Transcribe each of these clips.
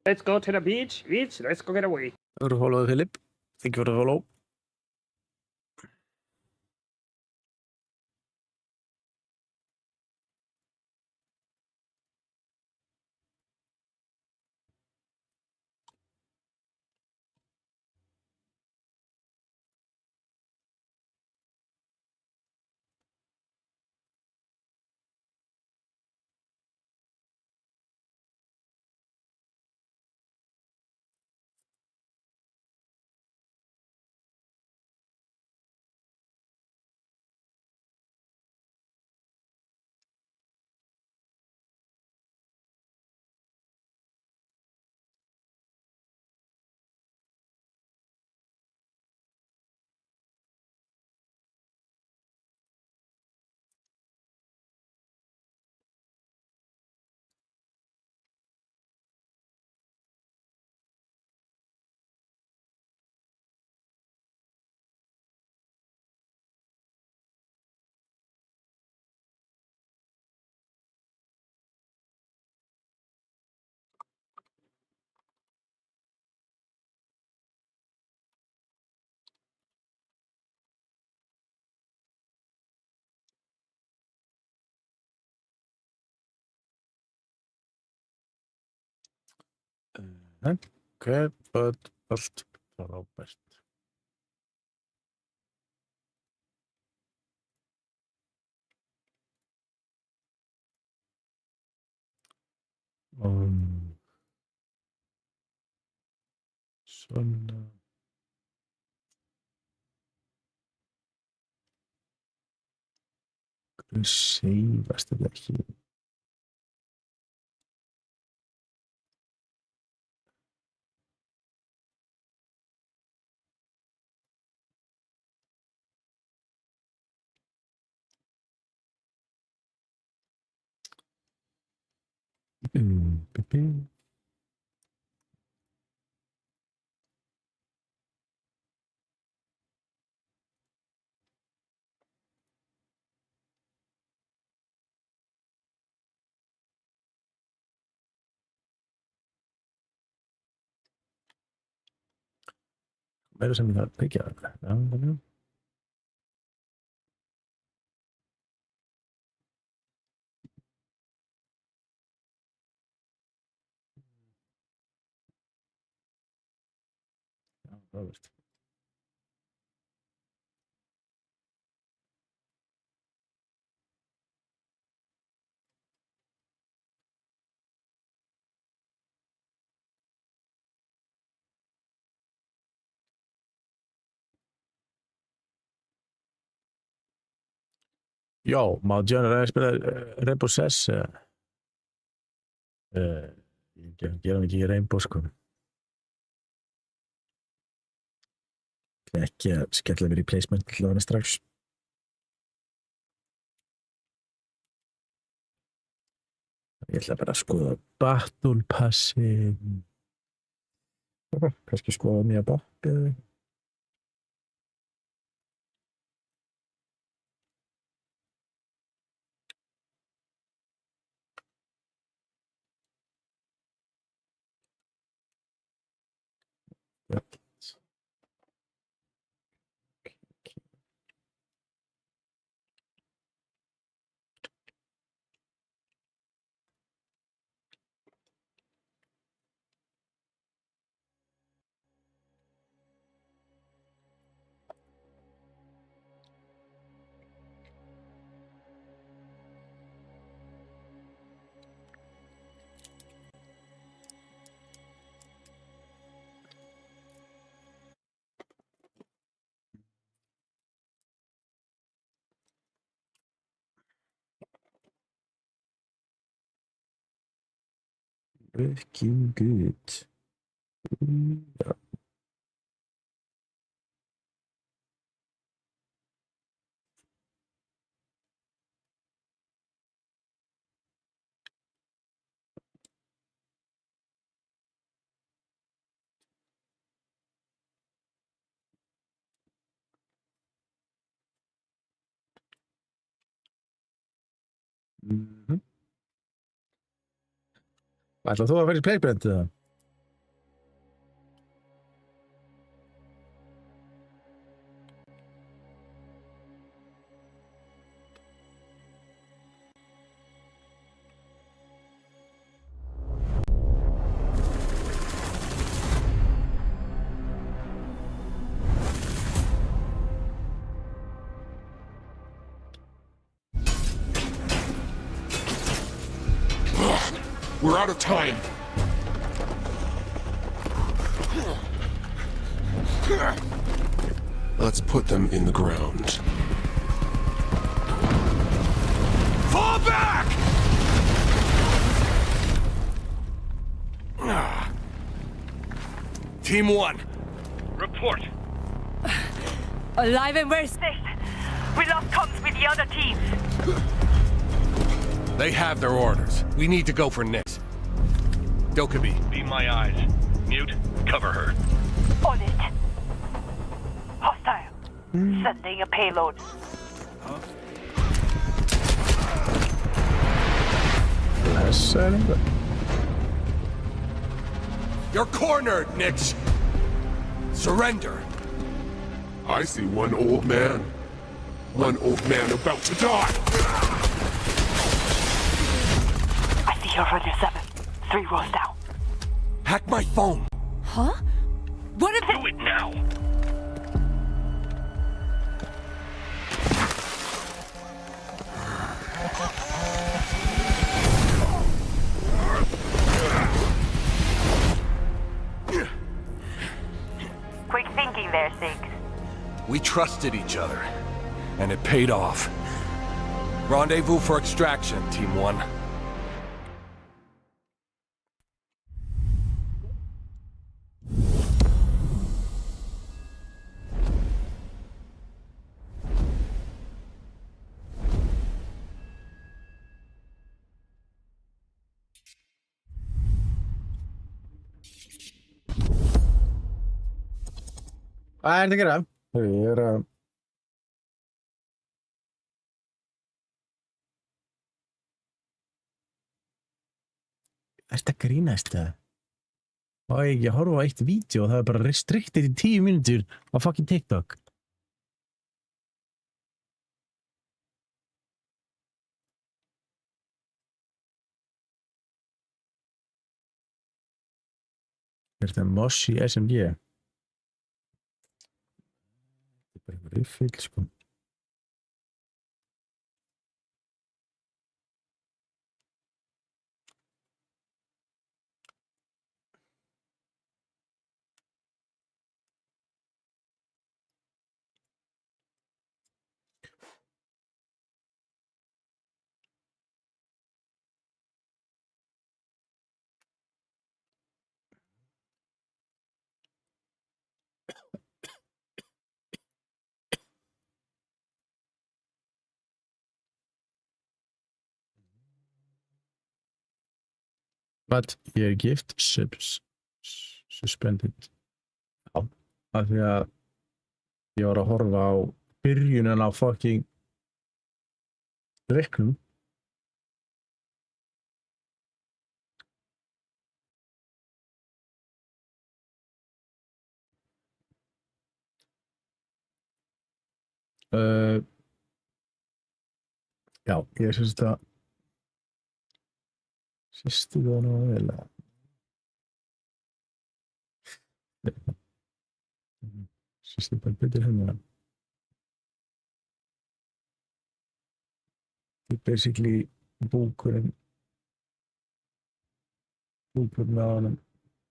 Let's go to the beach. Beach, let's go get away. Thank you for the follow, Philip. Thank you for the follow. Okay, but first, Robert. Svona. Seifast þetta ekki. Meira sem það byggja það. Já, þannig. Já, Robert. Já, má John spila Rainbow Sess? Ég gera hann ekki í Rainbow, sko. Ekki að skella mér í placement til að vera strax. Ég ætla bara að skoða Battle Passin. Kannski skoða nýja bakk eða. Looking good. Ja. Ætlar þú að fara í playbrand eða? We're out of time. Let's put them in the ground. Fall back! Team 1. Report. Alive and we're safe. We lost comms with the other teams. They have their orders. We need to go for Nix. Dokkaebi. Be my eyes. Mute. Cover her. On it. Hostile. Sending a payload. Blessaður. You're cornered, Nix. Surrender. I see one old man. One old man about to die. I see your runner 7. 3 rows down. Hack my phone. Huh? What if Do it now. Quick thinking there, Six. We trusted each other, and it paid off. Rendezvous for extraction, Team 1. Hvað er þetta að gera? Ég er að... Ertu að grínast það? Má ég ekki horfa á eitt vídeo og það er bara restricted í 10 mínútur á fucking TikTok. Er þetta Moshi SMG? Þetta er bara einhver uppfyll, sko. But your gift suspended. Já, af því að ég var að horfa á byrjunin á fucking leiknum. Já, ég syns þetta sýstu það nú vel að sýstu bara betur hérna. Þetta er basically búkurinn á honum.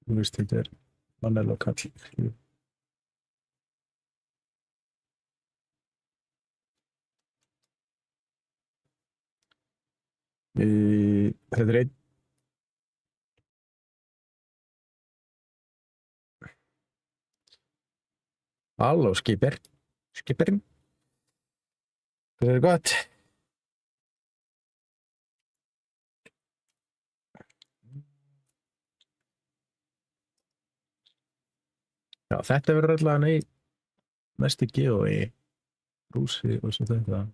Þú veist, þetta er Manel og Kall. Þetta er einn Halló, skipperinn. Það er gott. Já, þetta verður allavega næstu geó í Rússi og svo þetta.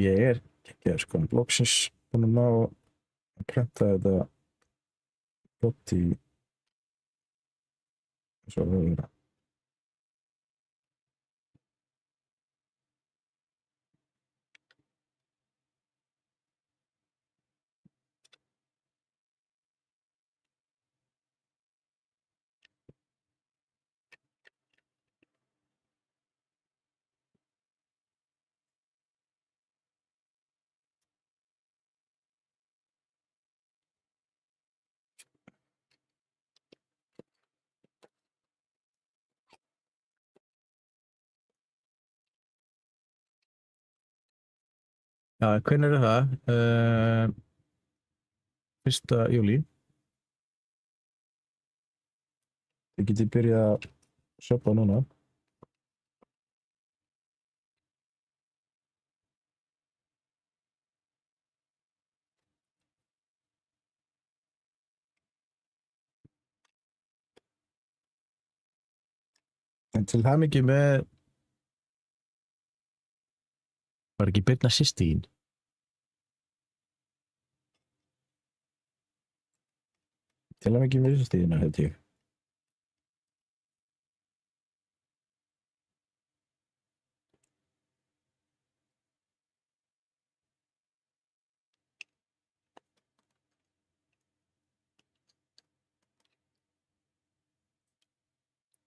Ég er ekki að sko loksins búin að ná að prenta þetta body svo að vera. Já, hvernig er það? 1. júlí. Þið getið byrjað að shoppa núna. En til hamingju með var ekki Birna systir þín? Til hamingju með systur þína, held ég.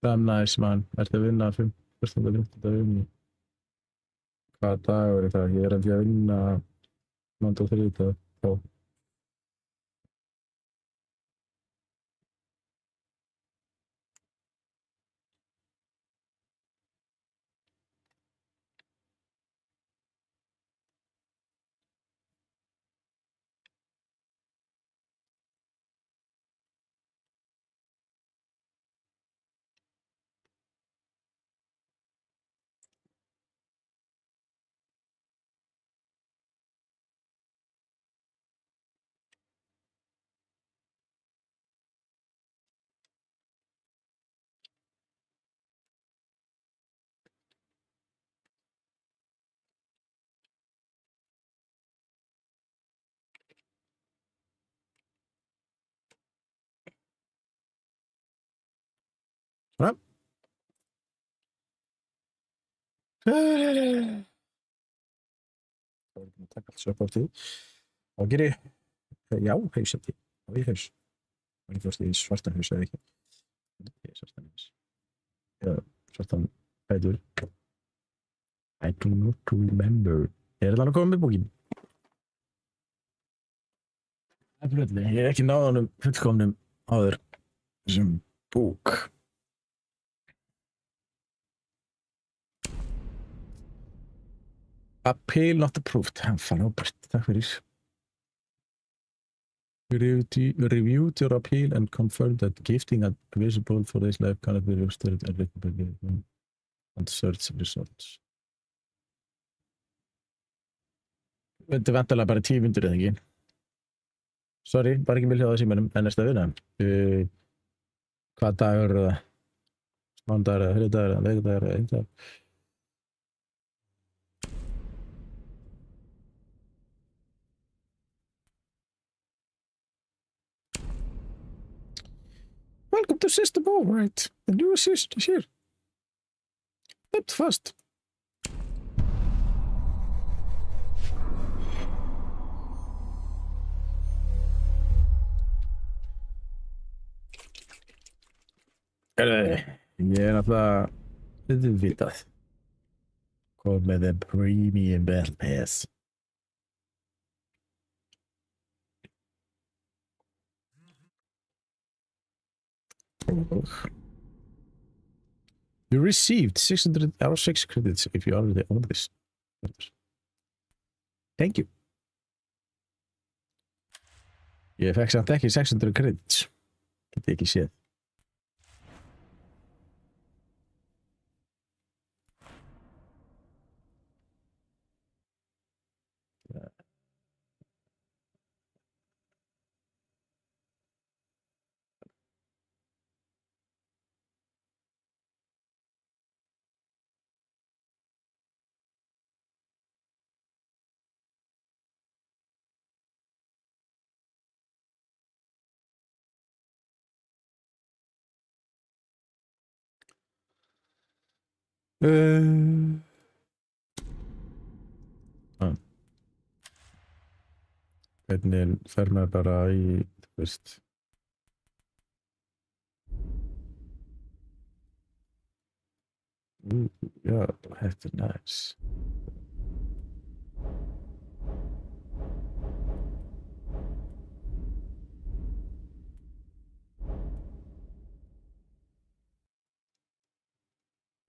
Það er næs, mann. Ertu að vinna 15. júní? Hvaða dagur er það? Ég er að vinna mánudag og þriðjudag þá. Svona. Það var ekki að taka allt svo upp á tíð. Þá ger ég, já, haus eftir. Já, ég haus. Það var ekki fórst í svartan haus eða ekki. Ég er svartan haus. Já, svartan fætur. I do not remember. Er það að koma með bókin? Absolutely. Ég er ekki náð honum fullkomnum áður sem bók. Appeal not approved. Frábært, takk fyrir. We reviewed your appeal and confirmed that gifting visible for this life cannot be registered and recommended on search results. Þetta er vantarlega bara 10 mínútur eða ekki. Sorry, bara ekki með hljóða símanum, en næsta vinna. Hvaða dagur er það? Mánudagur eða þriðjudagur eða vikudagur eða eindagur? Welcome to System Override. The new assist is here. Accept fast. Ég er náttúrulega auðvitað kom með þeim Premium Battle Pass. You received 600 R6 credits if you already own this. Thank you. Ég fekk samt ekki 600 credits. Get ég ekki séð. Hvernig fer maður bara í, þú veist. Já, þetta er næs.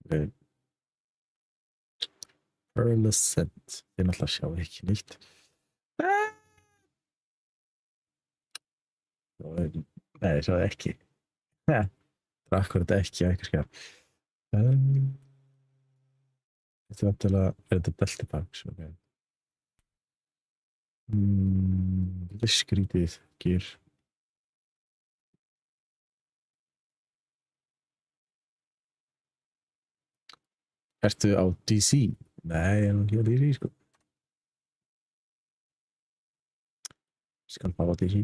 Okay. Pearlescent. Þið náttúrulega sjá ekki nýtt. Nei, ég sá það ekki. Það er akkurat ekki á eitthvað skap. Þetta er vantilega, er þetta beltipaks? Okay. Þetta er skrítið, gýr. Ertu á DC? Nei, ég er nú ekki á DC, sko. Skal bara á DC.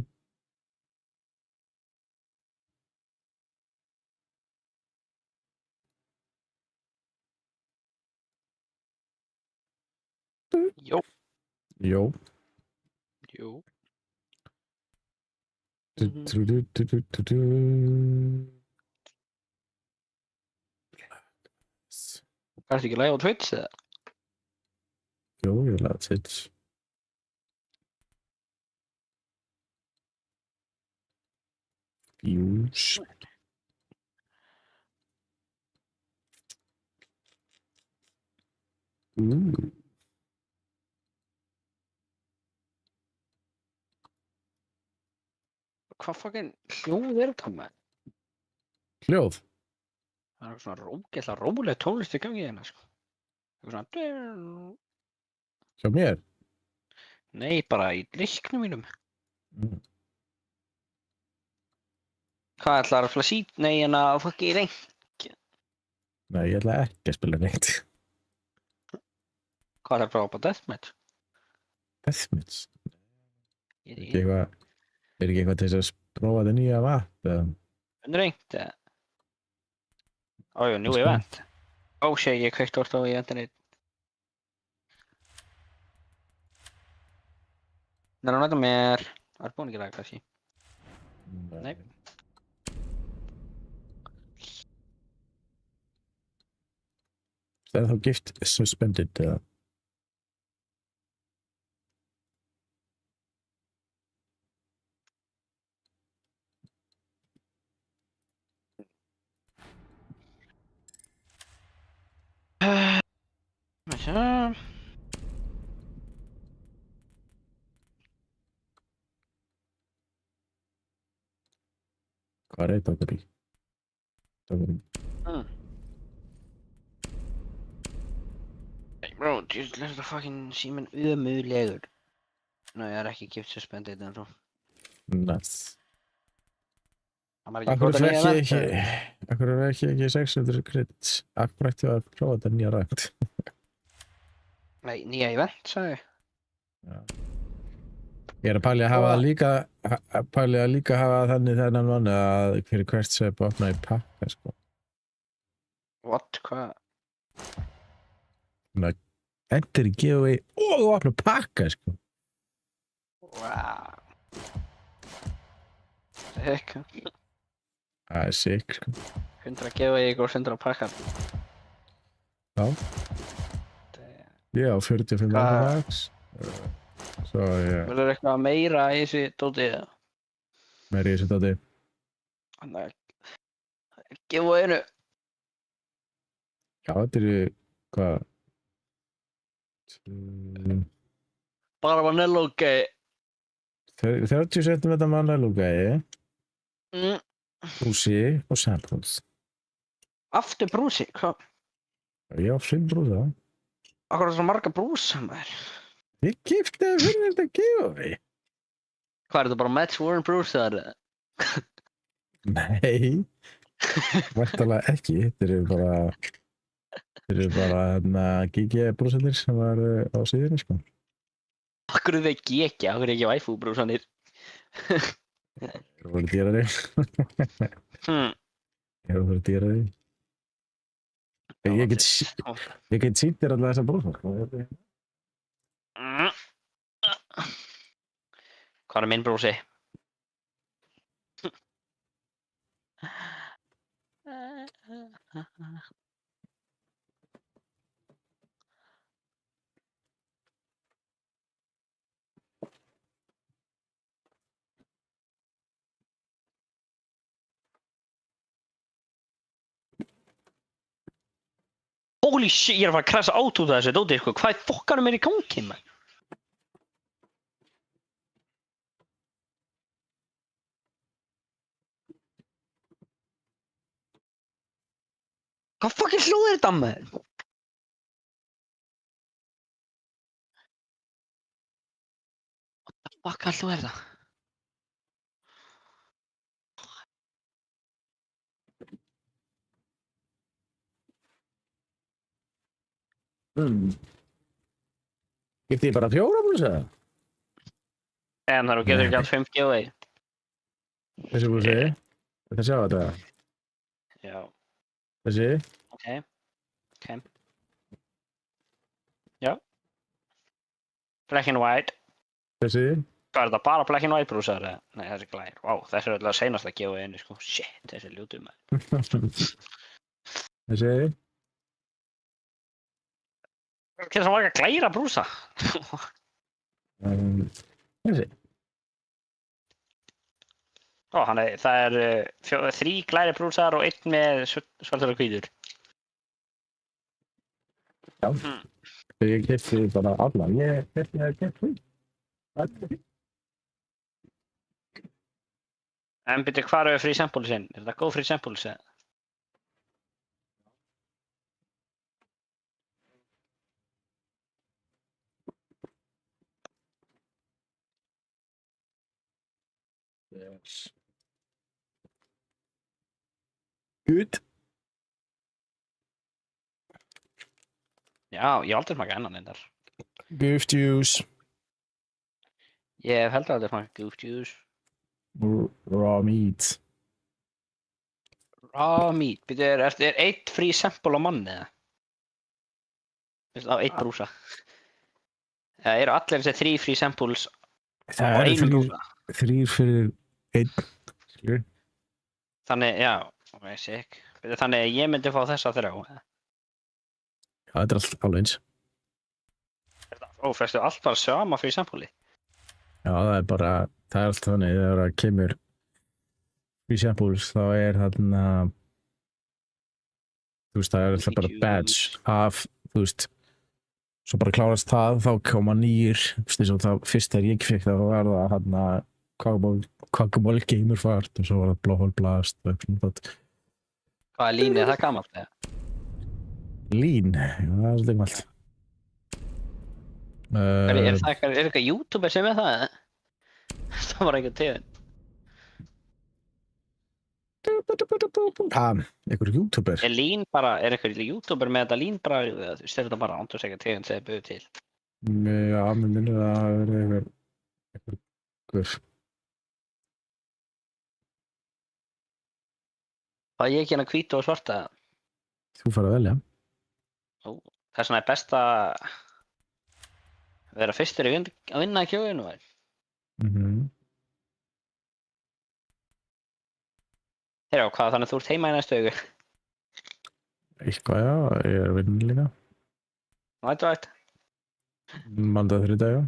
Jó. Jó. Jú. Ertu ekki live á Twitch eða? Jó, ég laði Twitch. Views. Hvað fucking hljóð er þetta með? Hljóð? Það er eitthvað svona ógeðslega róleg tónlist í gangi hérna, sko. Eitthvað svona... Hjá mér? Nei, bara í leiknum mínum. Hvað ætlar að flasít? Nei, en að fokki í reyng. Nei, ég ætla ekki að spila neitt. Hvað er að prófa á Deathmatch? Deathmatch? Ég Er ekki eitthvað til þess að prófa þetta nýja vapp? Unrengt eða? Ójú, new event. Ó, sé, ég kveikt orðið á eventinni. Það er að nota mér. Það er búin ekki ræða kannski. Nei. Það er þá gift suspended eða? Hvað er þetta í? Hey bro, djúðlega er þetta fucking síminn ömurlegur. Ná, ég er ekki gift suspended en svo. Nice. Það er ekki gott að nýja event. Akkur er ekki 600 credits. Akkur ætti að prófa þetta nýja rægt. Nei, nýja event, sagði ég. Já. Ég er að pæli að líka hafa þannig þennan mann að fyrir hvert sveip opna í pakka, sko. What? Hvað? Enter í giveaway og opna pakka, sko. Wow. Sick. Það er sick, sko. 100 gefa ég og 100 pakkar. Já. Ég á 45 max. Svo ég... Verður eitthvað meira í þessu dóti eða? Meira í þessu dóti? Þannig að gefa einu. Já, þetta eru... Hvað? Bara vanilla og gay. 30 cm vanilla og gay. Brúsi og samples. Aftur brúsi? Hvað? Já, 5 brúsa. Akkur er svo marga brúsa maður. Ég gifti það fyrir þetta giveaway. Hvað er þetta bara match Warren brúsar? Nei. Væntanlega ekki. Þetta eru bara GG brúsanir sem var á síðunni, sko. Akkur er það GG? Akkur er ekki waifu brúsanir? Það voru dýrari. Það voru dýrari. Ég get sýnt þér alltaf þessa brúsa, sko. Hvað er minn brúsi? Holy shit, ég er að fara að krasa át út af þessu dóti, sko. Hvað fokkarum er í gangi, man? Hvað fucking hljóð er þetta, man? What the fuck, hvað hljóð er þetta? Gifti ég bara 4 brúsa? En þar þú getur ekki allt 5 giveaway. Þessi brúsi? Þetta sjá þetta? Já, Þessi? ok. Já. Black and white. Þessi? Hvað er þetta, bara black and white brúsar? Nei, þessi glær. Vá, þessi er alltaf seinast að giveaway-inu, sko. Shit, þessi er ljótur, man. Þessi? Hvað er það marga glæra brúsa? Þessi? Ó, það er 3 glæri brúsar og 1 með svartur og hvítur. Já. Ég keypti bara alla. Ég keypti. En byrju, hvað eru free samples inn? Er þetta góð free samples? Yes. Good. Já, ég hef aldrei smakað ennan endar. Goof juice. Ég hef heldur aldrei smakað goof juice. Raw meat. Raw meat. Byrju, er 1 free sample á manni eða? Á 1 brúsa. Það eru allir þessi 3 free samples á 1 brúsa. 3 fyrir 1. Skilur? Þannig, já, ok, sick. Þannig að ég myndi fá þessa 3. Já, þetta er allt alveg eins. Ó, fyrstu allt bara sama free sample-i? Já, það er allt þannig, þegar það kemur free samples, þá er þarna, þú veist, það er alltaf bara badge af, þú veist, svo bara klárast það, þá koma nýjir, þú veist, og það fyrst þegar ég fekk það, þá var það þarna Quackable Gamer Fart og svo var það Blowhole Blast og eitthvað svona það. Hvaða lín er það gammalt, eða? Lín, já, það er svolítið gammalt. Er eitthvað YouTuber sem er það, eða? Það var einhver tegund. Einhver YouTuber? Er lín bara, er einhver YouTuber með þetta lín bara, þú veist, er þetta bara andurs eitthvað tegund sem þið buðu til? Já, mér minnir það að það er einhver. Það ég ekki hérna hvítu og svarta? Þú fara að velja. Þess vegna er best að vera fyrstur að vinna í kjóinu, vel? Heyrjá, hvað, þannig að þú ert heima í næstu augu? Eitthvað, já, ég er að vinna líka. Right. Mandag 3 daga.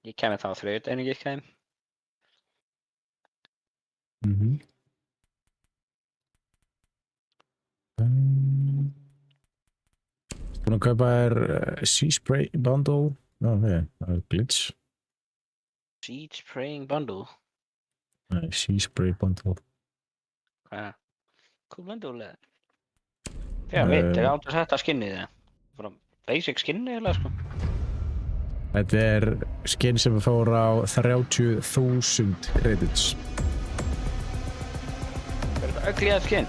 Ég kemi þá þrjóð einingi ekki heim. Búin að kaupa Sea Spray Bundle. Já, það er glitch. Sea Spraying Bundle? Nei, Sea Spray Bundle. Hvað? Cool bundle, eða? Já, mitt, ég átti að setja skinnið, eða? Bara basic skinnið, eða, sko? Þetta er skinn sem fór á 30.000 credits. Er þetta öglíðað skinn?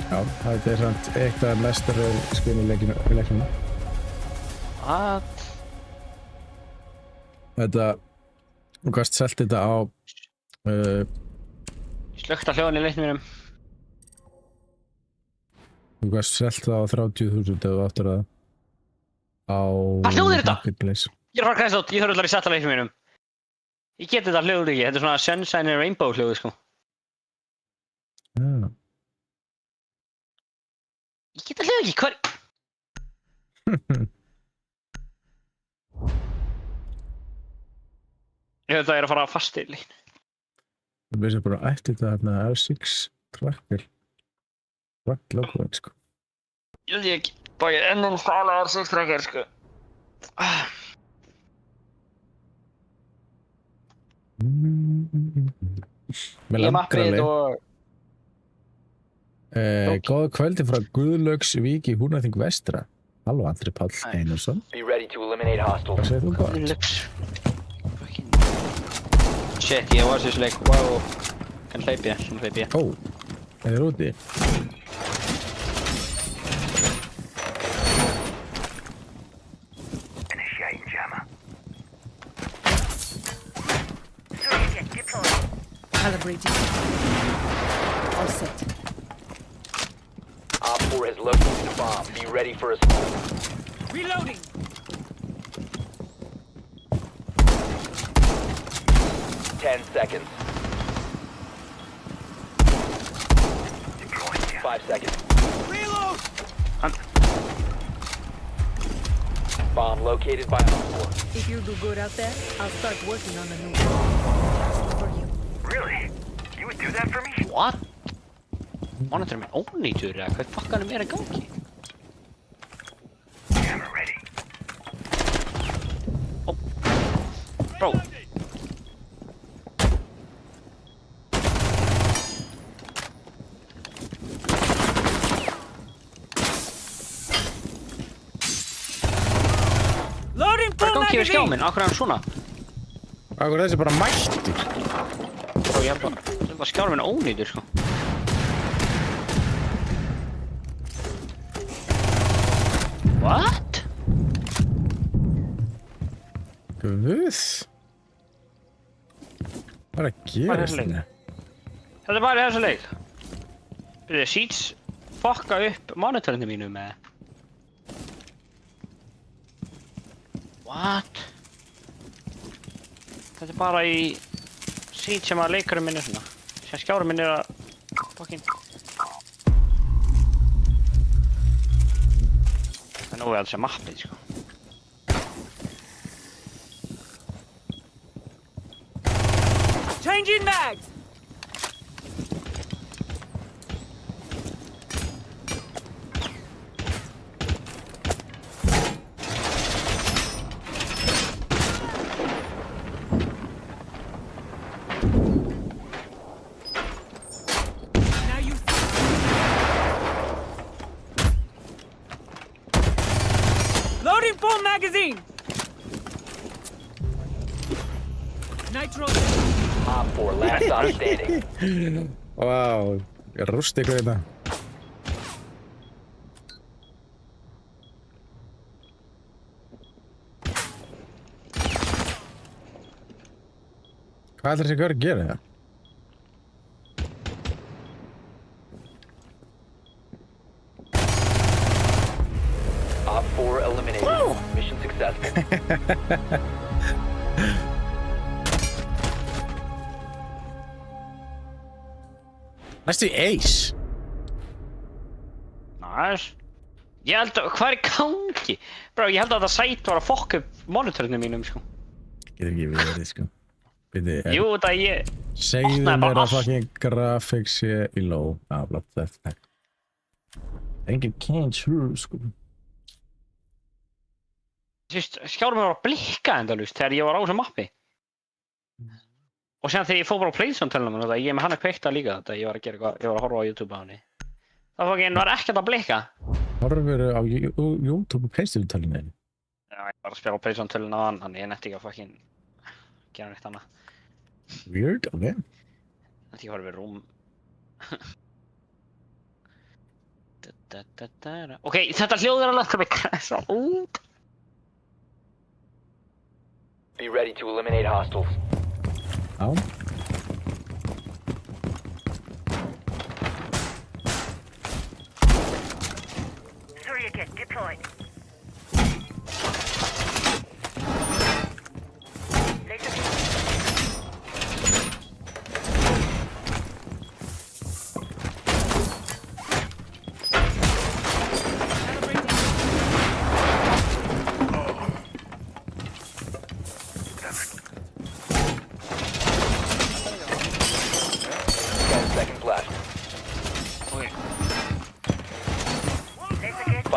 Já, þetta er samt eitt af mestaröð skinn í leiknum. What? Þetta, þú gast selt þetta á Ég slökkt á hljóðan í leiknum mínum. Þú gæst selt það á 30.000 ef þú áttur það á Hvað hljóð er þetta? Marketplace. Ég er að fara að græsa át, ég þarf allar í satellite mínum. Ég get þetta hljóður ekki, þetta er svona Sunshine and Rainbow hljóðu sko. Já. Ég get það hljóður ekki, hver? Ég veit að ég er að fara að fasti líkn. Þú veist bara ætti þetta hérna R6 tracker. Track logoinn sko. Ég veit ekki, bara ég ennum stæla R6 tracker sko. Mér Ég langar mappið alveg. og... Góða kvöldi frá Guðlaugs Vík í Húnaþing vestra. Halló Andri Páll Einarsson. Be ready to eliminate hostiles. Hvað segir þú gott? Lux. Shit, ég var svo sleik, wow. Kann hleyp ég. Ó, það er úti. Initiating jammer. Calibrating. All set. Op 4 has located a bomb. Be ready for a smoke. Reloading. Ten seconds. 5 seconds. Reload. Bomb located by Op 4. If you do good out there, I'll start working on a new one. For you. Really? You would do that for me? What? Monitor minn ónýtur eða hvað fakkanum er að gangi? Jammer ready. Bro. Loading Hvað er full gangi við skjá magazine. minn? Akkur er hann svona? Akkur þessi bara mættur. Bro, ég er bara skjár minn ónýtur sko. What? Guð. Hvað er að gera Hvað er þessi þetta? Þetta er bara í þessu leik. Byrjuðu, Seeds fokka upp monitorinu mínu með... What? Þetta er bara í Seeds sem að leikurum minn er svona. Sem skjárum minn er að... Fucking... Það er nógu að þessi mappið, sko. Changing mags. Now you. Loading full magazine. Nitro. Op 4 last stop standing. Vá, ég rústi ykkur þetta. Hvað ætlar þessi gaur að gera það? Op 4 eliminated. Mission successful. Næstu í Ace. Næs. Ég held að... Hvað er í gangi? Bro, ég held að það sætt var að fokka upp monitorinu mínum, sko. Getur ekki verið, sko. Byrði, Jú, þetta ég... segðu opnaði bara mér að allt. fucking graphics sé í low. Já, blott þetta. Engin can't true, sko. Þú veist, skjárum mér var að blikka endalust þegar ég var á þessu mappi. Og sen þegar ég fór bara á Playzone-tölunum og ég er með hann að kveikta líka þetta, ég var að gera eitthvað, ég var að horfa á YouTube á henni. Það var ekkert að blikka. Horfur á YouTube og Playstation-tölunni. Já, ég var að spila á Playzone-tölunum á hann, þannig ég netti ekki að fucking gera neitt annað. Weird, ok. Netti ekki að horfa við rúm. Ok, þetta hljóður alveg hvað mig kresa út. Be ready to eliminate hostiles. Já.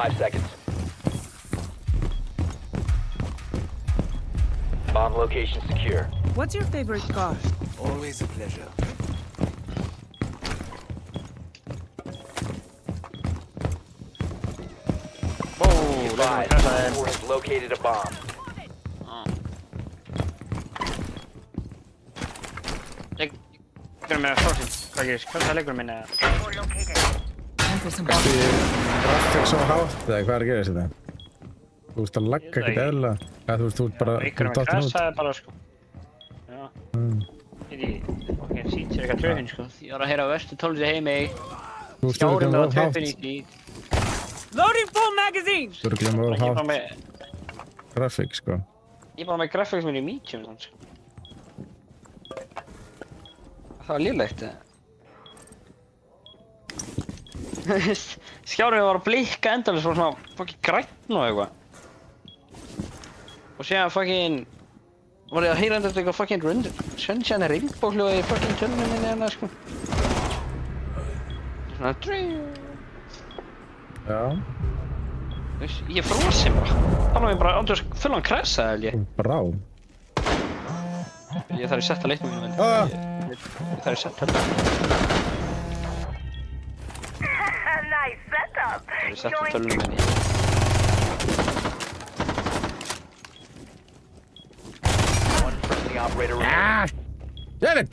5 seconds. Bomb location secure. What's your favorite car? Always a pleasure. Wow, Five. leikur með Op 4 has located a bomb. leikur með Frozen. Hvað gerist? Hvað er leikur minni? Time for some Því grafík svo hátt, eða hvað er að gera þetta? Þú veist að lagga ekkert eðlilega. Eða þú veist bara... Leikur með crashaði bara sko. Já. Í fucking sýnt sér eitthvað tröfinn sko. Ég var að heyra verstu tónlist í heimi. Þú veist Skjárinn örugglega með of hátt. tröfinn í því. Loading full magazine! Þú erugglega með of Ég er bara hátt með, grafík, sko. graphics minni í medium þannig sko. Það var lélegt eða? Skjárinn var að blikka endalaust og svona fucking grænn og eitthvað. Og síðan fucking var ég að heyra endast eitthvað fucking rund Sunshine Rainbow hljóði í fucking tölunum minni hérna sko. Svona Já. Ég er frosinn bara. Þannig að ég bara ándur fullan crashaði held ég. Brá. Ég þarf að setja leiknum minn. Ég þarf að setja Nice setup. Ég þarf að setja tölunum minni. One friendly operator remaining. Damn it!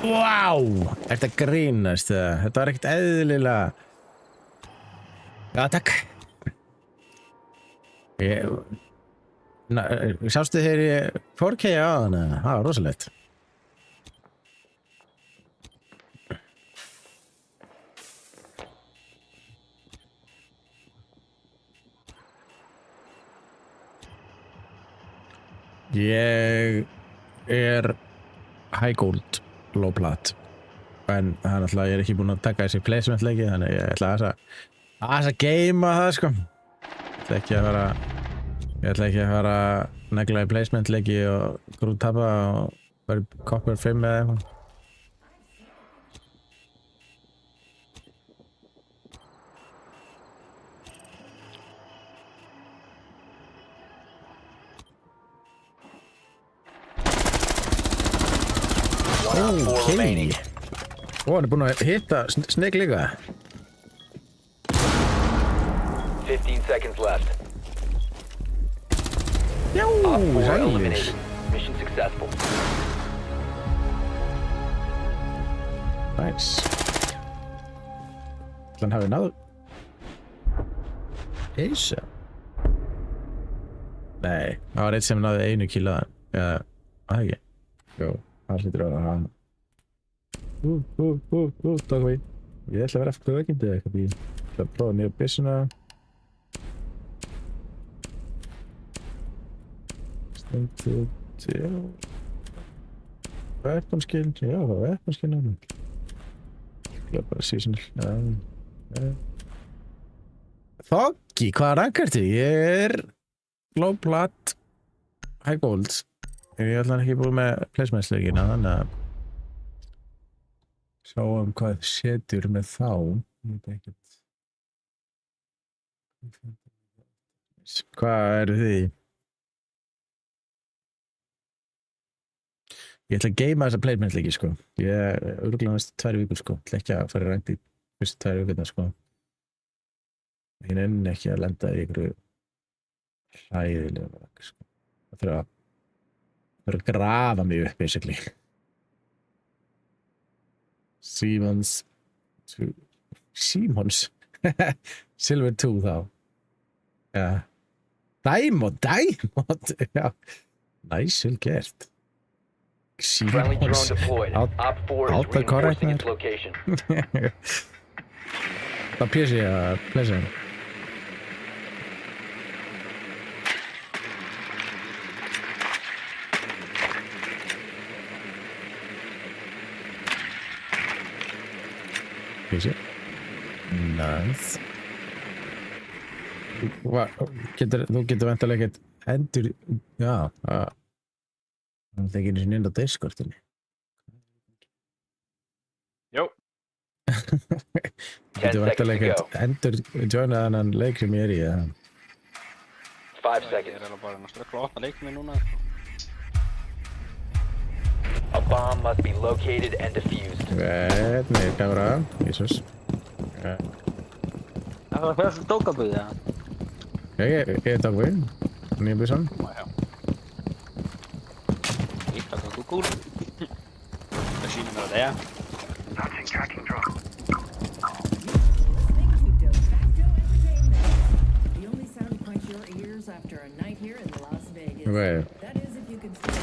Wow! Þetta grínast það. Þetta var ekkert eðlilega... Já, takk. Sástu þegar ég fórkæja á hana? Það var rosalegt. Ég er high gold, low plat. En það er náttúrulega, ég er ekki búinn að taka þessi placement leiki, þannig ég ætla að geima það, sko. Ég ætla ekki að fara að negla í placement leiki og grúttapa og vera í Copper 5 eða eitthvað. One op 4 remaining. Ó, hann er búinn að hitta Snake líka. 15 seconds left. Já, Op 4 sælir. eliminated. Mission successful. Nice. Hann hafi náð... Eisa. Nei, það var eitt sem náði 1 kill að hann. Eða, það ekki. Jó, það hlýtur að hafa hann. Takk fyrir. Ég ætla að vera eftir veikindi eða eitthvað. Ég ætla að prófa nýja byssuna. Stendur til... Weaponskill, já, það var weaponskill á hann. Það er bara seasonal. Þoggi, hvað rank ertu? Ég er low plat, high gold. Ég ætla ekki búið með placementsleikina, þannig að sjáum hvað setur með þá. Ég veit ekkert. Hvað eru þið? Ég ætla að geima þessa placementsleiki, sko. Ég er örugglega næstu 2 vikur, sko. Ég ætla ekki að fara rangt í fyrstu 2 vikurna, sko. Ég nenni ekki að lenda í einhverju hræðilega rank, sko. Það þarf að grafa mig upp, basically. Simons Silver 2 þá. Já. Diamond, já. Næs, vel gert. Friendly drone deployed. Op 4 is Out the correct, reinforcing its man. location. Það pjæs ég að plesa hann. Pjæs ég. Nice. Þú getur vantarlega ekkert endur... Já, það er ekki einu sinni inn á Discordinni. Jó. Getur væntanlega ekkert endur joina þennan leik sem ég í, eða? 5 Ég seconds. er bara að ströggla að opna leikinn minn núna, sko. A bomb must be located and defused. Nei, kamera, Jesus. Það var hversu dókabúð, eða? Ég er dagvinn, nýjum byssan. Já. Ég takk að Google. Það sýnir mér að það, Launching tracking drone. Listening to De Facto Entertainment. The only sound to quench your ears after a night here in Las Vegas. Right. That is if you can still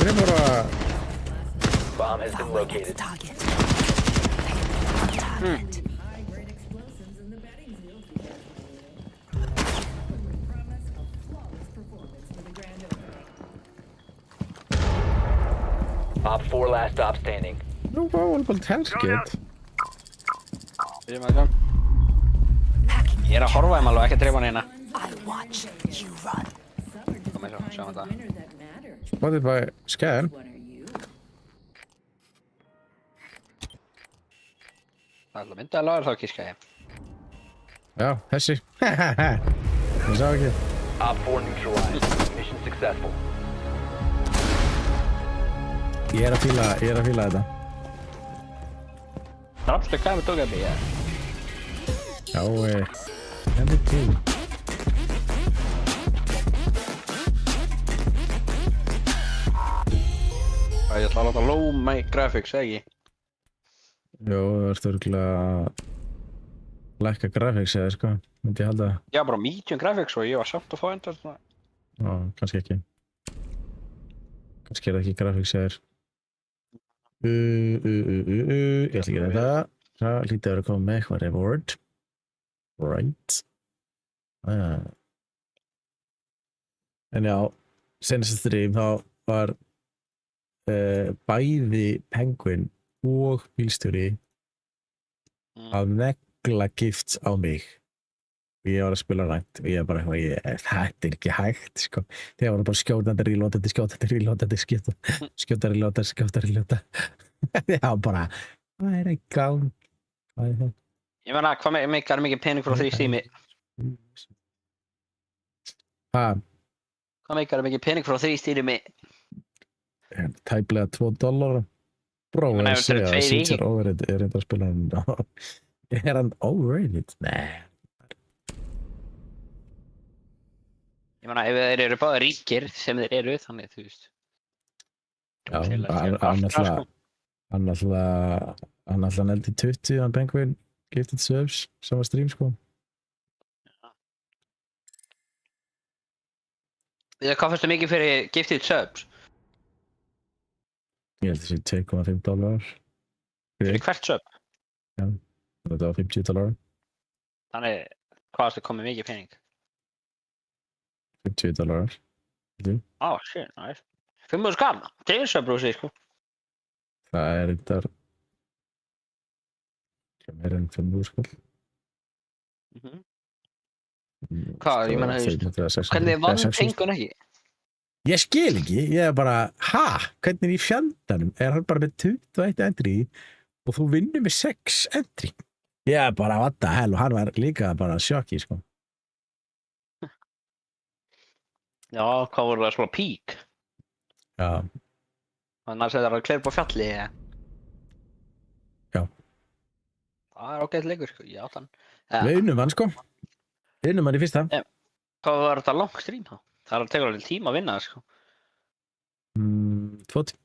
Þetta er bara, Bomb has been located. high-grade explosives in the betting field. We promise a flawless performance for the grand opening. Op 4 last stop standing. nú var hún bara telskett. Byrjum að það. Ég er að horfa þeim alveg, ekki að dreifa hann hérna. Kom eins og, sjáum þetta. Winner that matters. Spotify scan. What are you? Það er alltaf myndið að laga þá kíska ég. Já, þessi. Ég sá ekki. Op 4 neutralized. Mission successful. Ég er að fíla þetta. Drafstu hvað við tók að byrja. Já, henni til. Ég ætla að láta low my graphics, ekki? Jó, það ertu örugglega að lækka graphics eða sko, myndi ég halda. Já, bara medium graphics og ég var samt að fá endur svona. Já, kannski ekki. Kannski er það ekki graphics eða. Ég ætla að gera þetta. Það lítið að vera að koma með eitthvað reward. Right. En já, senast stream þá var bæði Penguin og bílstjóri að negla gifts á mig. Og ég var að spila rænt og ég bara, þetta er ekki hægt, sko. Þegar var bara skjótandi, reloadandi, skjóta, reloada. Það var bara, hvað er í gang? Hvað er það? Ég meina, hvað meikar mikið pening frá 3 stími? Hvað? Hvað meikar mikið pening frá 3 stími? Tæplega $2. Bro, Men ég ef segja þetta að eru tveir í. Siege er overrated, er þetta að spila hann. Er hann overrated? Nei. Ég meina, ef þeir eru báðir ríkir sem þeir eru, þannig, þú veist. Já, Til að hann gera allt, sko. alltaf neldi 20, hann Penguin, gifted subs, sem var stream, sko. Hvað fyrstu mikið fyrir gifted subs? Ég held þessi $2,5. Fyrir hvert sub? Þetta var $50. Þannig, hvað fyrstu komið mikið pening? $50. Shit, nice. 5.000 skall, það er sub brúsi, sko. Það er þetta meira en 5.000 skall. Hvað, ég meina, hvernig vann Penguin ekki? Ég skil ekki, ég er bara, hvernig í fjandanum er hann bara með 21 entry og þú vinnur með 6 entry? Ég er bara, what the hell, og hann var líka bara sjokki, sko. Já, hvað voru það svona peak? Já, Þannig að það er að klera upp á fjalli, eða? Já. Það er ágætt leikur, sko, já, þann. við unnum hann, sko. Við unnum hann í fyrsta. Hvað var þetta langt stream þá? Það er að tegur alveg tíma að vinna það, sko. 2 tíma.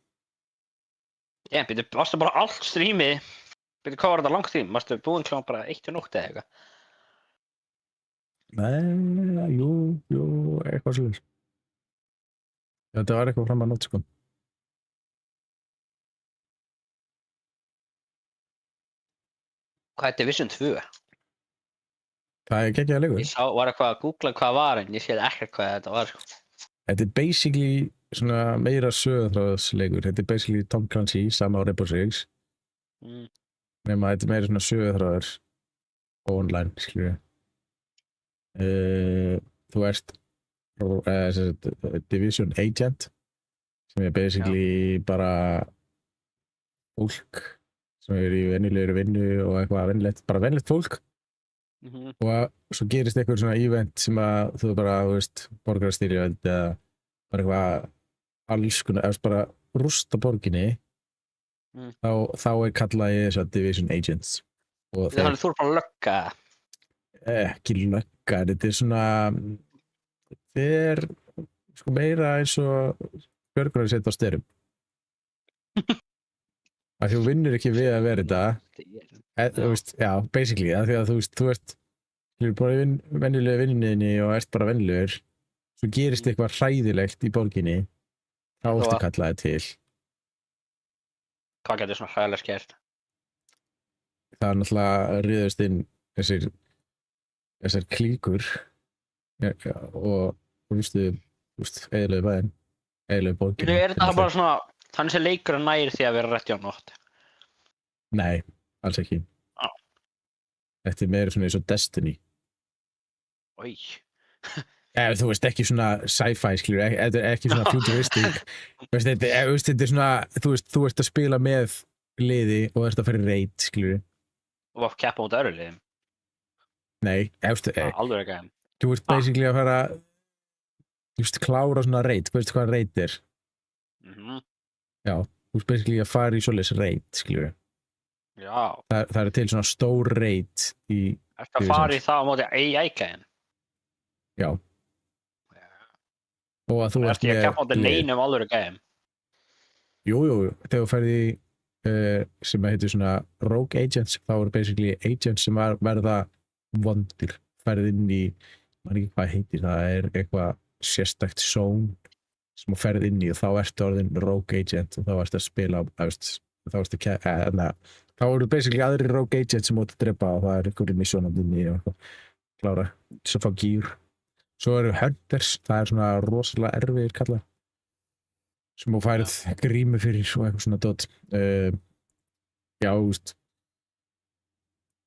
Ég, byrju, varstu bara allt streamið? Byrju, hvað var þetta langt stream? Varstu búinn klán bara 1 til nótt eða eitthvað? Nei, jú, eitthvað svolítið. Þetta var eitthvað fram að nótt, sko. Hvað er Division 2? Það er geggjaður leikur. Ég var eitthvað að googla hvað var en ég séð ekkert hvað þetta var, sko. Þetta er basically svona meira sögurþráðsleikur. Þetta er basically Tom Clancy, sama á Rainbow Six. Nema þetta er meira svona sögurþráður online, skilur ég. Þú ert Division Agent sem er basically bara fólk sem er í venjulegri vinnu og eitthvað venjulegt, bara venjulegt fólk og svo gerist eitthvað svona event sem að þú bara, þú veist, borgarastyrjöld eða bara eitthvað alls konar, eða bara rústa borginni þá er kallað í þess að Division Agents og Þannig þú bara lögga. ekki lögga, þetta er svona þetta er sko meira eins og björgunar að setja á styrum að þú vinnur ekki við að vera þetta þú veist, já, basically að því að þú ert bara í venjulegu vinninni og ert bara venjulegur svo gerist eitthvað hræðilegt í borginni þá ertu kallaði til Hvað getur svona hræðilega skert? það er náttúrulega riðust inn þessar klíkur og eðilegu bæinn eðilegu borginni Er þetta bara svona, þannig sem leikurinn næri því að vera rétt hjá nótt? Nei, alls ekki Þetta er meira svona eins og Destiny Oj. Þú veist, ekki svona sci-fi skilur, þetta er ekki svona futuristic þetta er svona þú ert að spila með liði og ert að fara í raid skilur Og var keppa út öðru liðum? Nei, Alveg ekki. þú ert basically að fara klára svona raid, veistu hvað raid er? Já, þú ert basically að fara í svoleiðis raid skilur Já. það er til svona stór raid í Ertu að fara í það á móti AI-gæðin? Já og að þú ert Ertu að keppa út í neinum alveg gæðum? Jú, þegar þú ferði sem heitir svona Rogue Agents, þá eru basically agents sem verða vondir, ferði inn í, maður ekki hvað heitir, það er eitthvað sérstakt zone sem þú ferði inn í og þá ertu orðin Rogue Agent og þá ertu að spila, þá eru basically aðri Rogue Agents sem mútu að drepa og það er einhverju missionandinni og klára, þess að fá gýr. Svo eru Hunters, það er svona rosalega erfiðir kalla sem þú færið grímu fyrir og eitthvað svona dot já,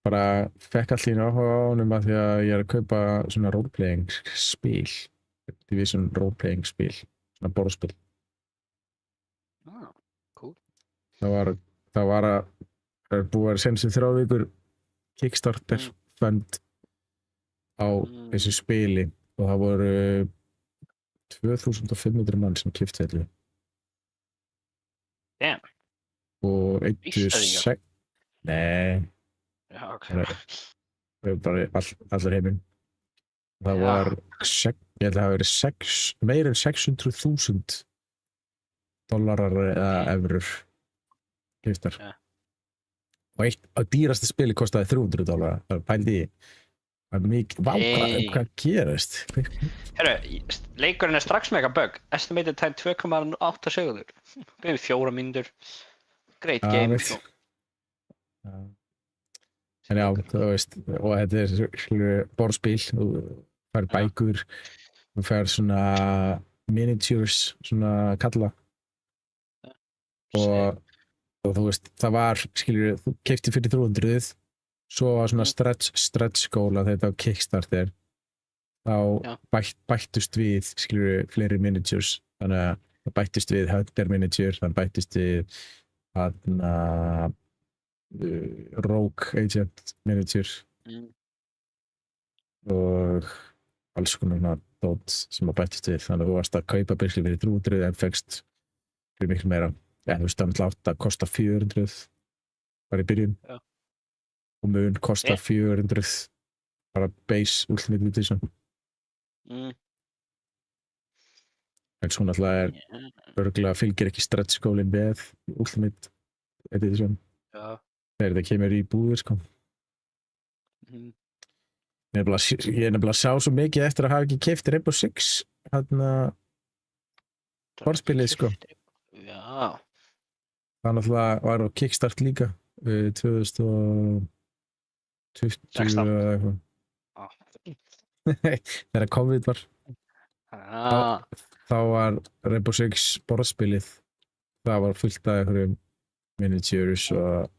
bara fekk allir áhuga á honum að því að ég er að kaupa svona roleplaying spil Division roleplaying spil svona borðspil Cool. það var að búið að senast 3 vikur Kickstarter fund á þessu spili og það voru 2500 mann sem keyptu þetta Damn. og Íslendingar? Nei, Já, ok. það var bara allar heiminn það var ég held að það hafi verið meira en 600.000 dollarar eða evrur keyptar og eitt á dýrasta spili kostaði $300 það er pældi í hvað gerist? Herru, leikurinn strax með eitthvað bug. Estimated time 2,8 sekundur. Byrjum 4 mínútur. Great game. En já, þú veist, og þetta er borðspil, þú fær bækur, þú fær svona miniatures, svona kalla og þú veist, það var, þú keypti fyrir 300 svo var svona stretch goal að þetta á Kickstarter þá bættust við fleiri miniatures þannig að það bættust við Hunter miniature þannig bættust við Rogue Agent miniature og alls konar dót sem að bættust við þannig að þú varst að kaupa byrjli fyrir 300 en fegst fyrir miklu meira þú veist það átt að kosta 400 bara í byrjun og mun kostar 400 bara base Ultimate Edition en svo náttúrulega örugglega fylgir ekki stretch goalin með Ultimate Edition þegar það kemur í búðir sko ég er nefnilega að sjá svo mikið eftir að hafa ekki keypt Rainbow Six borðspilið sko það náttúrulega var á Kickstart líka 2020 eða eitthvað þegar COVID var þá var Rainbow Six borðspilið það var fullt af einhverjum miniatures og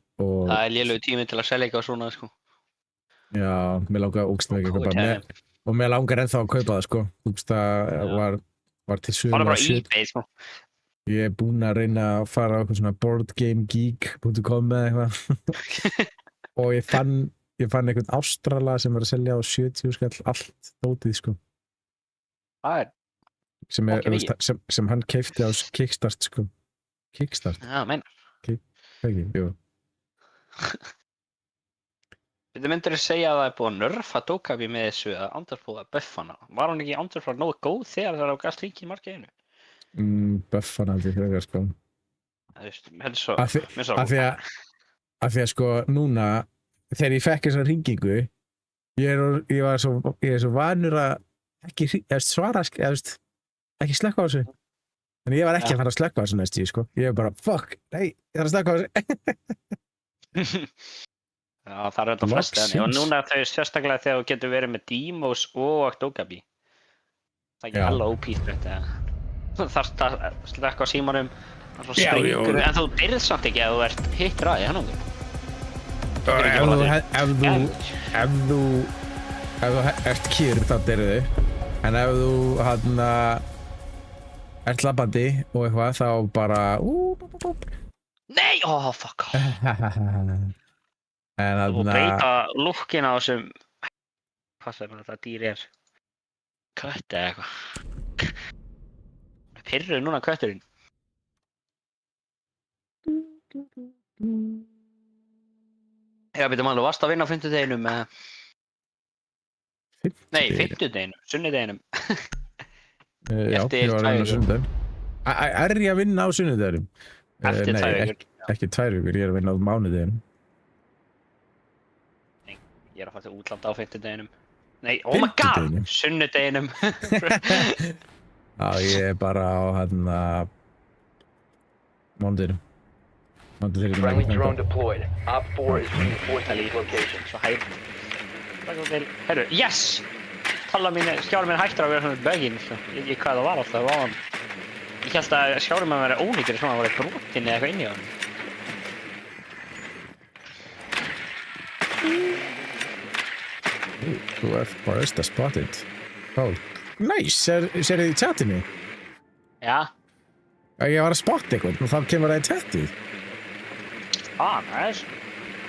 það er lélegu tími til að selja eitthvað svona sko já, mér langar og mér langar ennþá að kaupa það sko það var til 7 bara eBay sko Ég er búinn að reyna að fara á eitthvað svona boardgamegeek.com eða eitthvað og ég fann einhvern Ástrala sem var að selja á 70 skall allt dótið sko Það sem, Fucking sem hann keypti á Kickstart sko Kickstart, já, meina. ekki, jú Þú myndir segja að það er búið að nerfa Dokkaebi með þessu að Anders búið að buffa hana. Var hún ekki Anders var nógu góð þegar það var á gast líki í markið einu? Buff hann aldrei frekar sko Það veist, mér svo... af því að sko núna þegar ég fekk þessa hringingu ég er svo vanur að ekki svara ekki slökka á þessu en ég var ekki að fara að slökka á þessu næstu sko ég var bara fuck, nei, ég þarf að slökka á þessu Já, það er þetta flest enni og núna þau sérstaklega þegar þú getur verið með Deimos og Dokkaebi það er ekki alveg ópísbreytt þú þarft að slökka á símanum og svo springur en þú byrð samt ekki að þú ert hitt ræði hann ef þú ert kýr þá byrðu en ef þú ert labbandi og eitthvað þá bara Nei, fuck en Þú breyta lúkkin á þessum hvað sem þetta dýr er kött eða eitthvað Pirruð núna kötturinn Já, býtum alveg, varst að vinna á fimmtudeginum Nei, fimmtudeginum, sunnudeginum já, ég var að vinna á sunnudaginn Er ég að vinna á sunnudeginum? Eftir 2 vikur Ekki 2 vikur, ég er að vinna á mánudeginum Ég er að fara til útlanda á fimmtudeginum Nei, oh my god, sunnudeginum Já, ég er bara á mánudeginum Friendly drone deployed. Op 4 is reinforcing its location. Svo hægt Herru, yes! Skjárinn minn hættur að vera svona bögin Ég hvað það var alltaf það var hann Ég held að skjárinn minn verið ónýttur svona að það var brotin eða eitthvað inn í hann Þú ert bara spotted Nice, sér þið í chatinu? Já Ég var að spotta eitthvað og þá kemur það í chatið Nice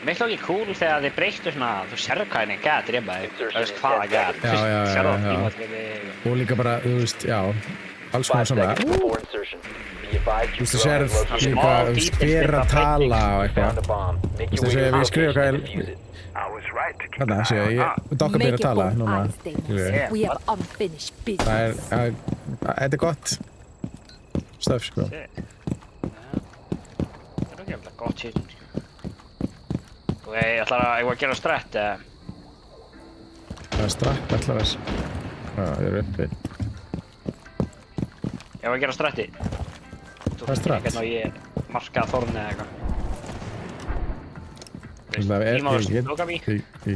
Mér þótt ekki cool þegar þið breyttu svona þú sérðu hvað henni gæt reymaði þú veist hvaða gæt Já. Og líka bara, þú veist, já alls konar svona Þú veist, þú sérð líka hver að tala og eitthvað Þú veist, þess að við skrifa hvað Þarna, séu ég Dokkaebi að tala núna We have unfinished business. Þetta er gott stöf, sko Það er ekki alveg gott shit Og ég ætla að gera strett Það er strapp, ætlar þess ég er uppi Ég var að gera stretti Hvað er stratt? Hvernig ég markaði þorni eða eitthvað Ég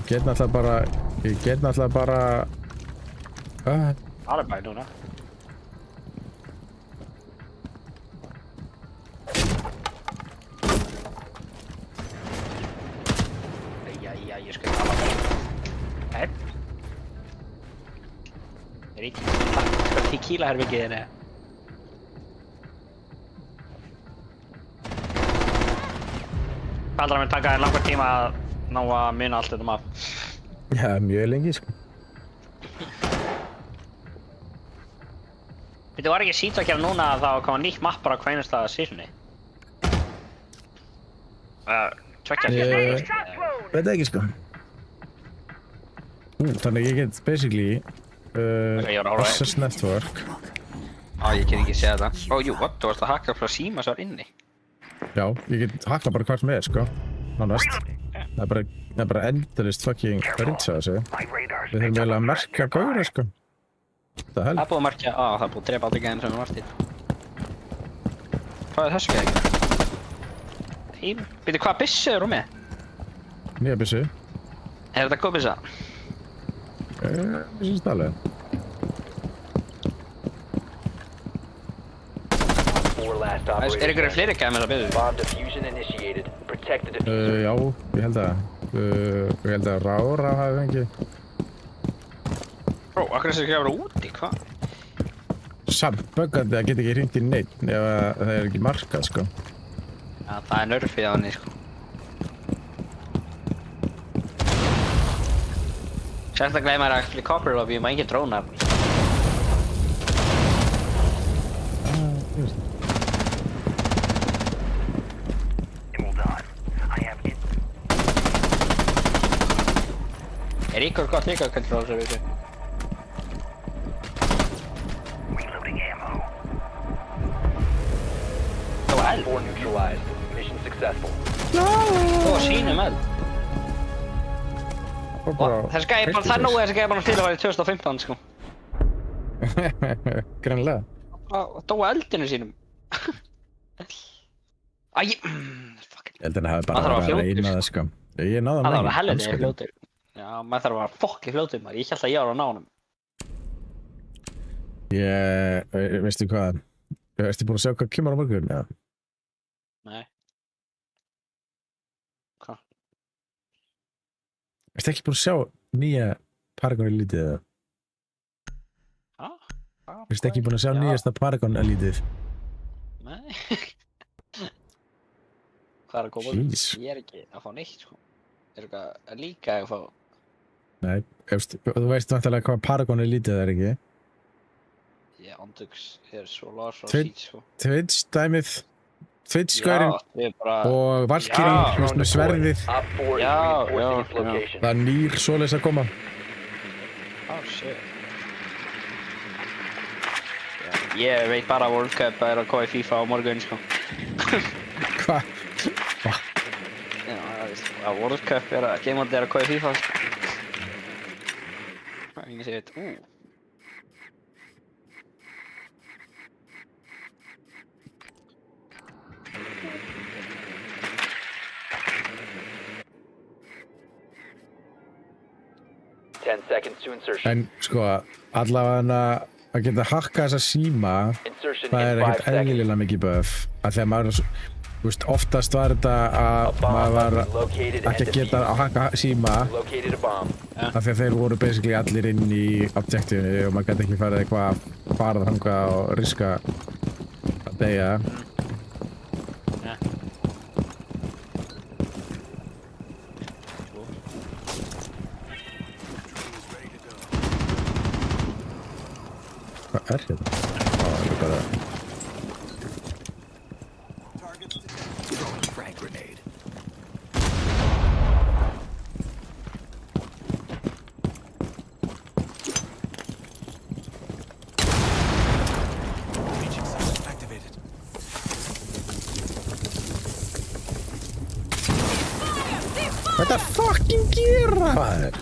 get náttúrulega bara Alveg núna Ég skal tala með Er í tequila herbyggið henni Hvað heldur að mér taka þér langar tíma að ná að muna allt þetta map? Já, mjög lengi, sko Þetta var ekki sítt að gera núna að það koma nýtt map bara á hverjum stað seasoni Tveggja Ég veit ekki, sko Þannig ég get basically Access Network Ég get ekki séð það jú, what? Þú varst að hacka frá síma sem var inni Já, ég get hakka bara hvert með, sko nánast Það er bara endurist fucking ritsa þessu Við þurfum eiginlega að merka góðra, sko Það er búið að merkja það er búið að drepa aldrei gæðin sem við varst Hvað er þessu gæðin? Býtu, hvaða byssu eru með? Nýja byssu Er þetta góð byssa? Ég syns það alveg Er ykkur fleiri gæðin með það byggðu? Bomb diffusion initiated. Protect the diffuser. Já, ég held að Rára hafi fengið Akkur þessi ekki að vera úti, hvað? samt böggandi að geta ekki hringt í neitt ef það ekki markað, sko. Já, það nerfið á henni, sko. Sérstaklega ef maður actually copper lobby, maður engin drónar. Ég veist það. Hold on. I have it. Ígor gott líka control, svo við séu. Reloading ammo. Það var Op 4 neutralized. Mission successful. sínum eld. Þessi gæði bara, það er nógu þessi gæði bara að stila var í 2015, sko. Greinlega. Og dóa eldinu sínum. Æ, fucking. Eldinu hafi Maður þarf bara að verið að fljótur, reyna það, sko. Ég náði Það hann var helviti andskotinn. fljótur. Já, maður þarf að vera fokki fljótur, maður. Ég held að ég var að ná honum. Veistu hvað? Ertu búin að sjá hvað kemur á morgun, eða? Nei. Hvað? Ertu ekki búin að sjá nýja Paragon Elite, eða? Hæ? Ertu ekki búin að sjá nýjasta Paragon Elite? Nei. Hvað er að koma? Jeez. Ég er ekki að fá neitt, sko. Er eitthvað líka að fá? Nei, þú veist vantilega hvað Paragon Elite er, ekki? Ég andöks, ég er svo las og Tveir- sít, sko. Twitch dæmið, Twitch-skværin við bara... og Valkyrie, Já. þú veist með sverðið. Op 4 is Yeah, reinforcing its yeah. location. Það er nýr svoleiðis að koma. Oh, shit. Ég veit bara að World Cup er að koma í FIFA á morgun, sko. Hvað? Já, að World Cup er að Game Mode er að koma í FIFA, sko. Það er ingen sem veit, Ten seconds to insertion. En sko, allavega að geta hakka þessa síma, Insertion það in er 5 ekkert seconds. eðlilega mikið buff. Af því að maður, þú veist, oftast var þetta A að bomb maður var was located and ekki að geta defused. að hakka síma Located a bomb. af því að þeir voru basically allir inn í objektífinu og maður gæti ekki farið eitthvað að fara þangað og riska að deyja. Hvað er þetta? Það er bara... Hvað það fucking gera? Hvað er?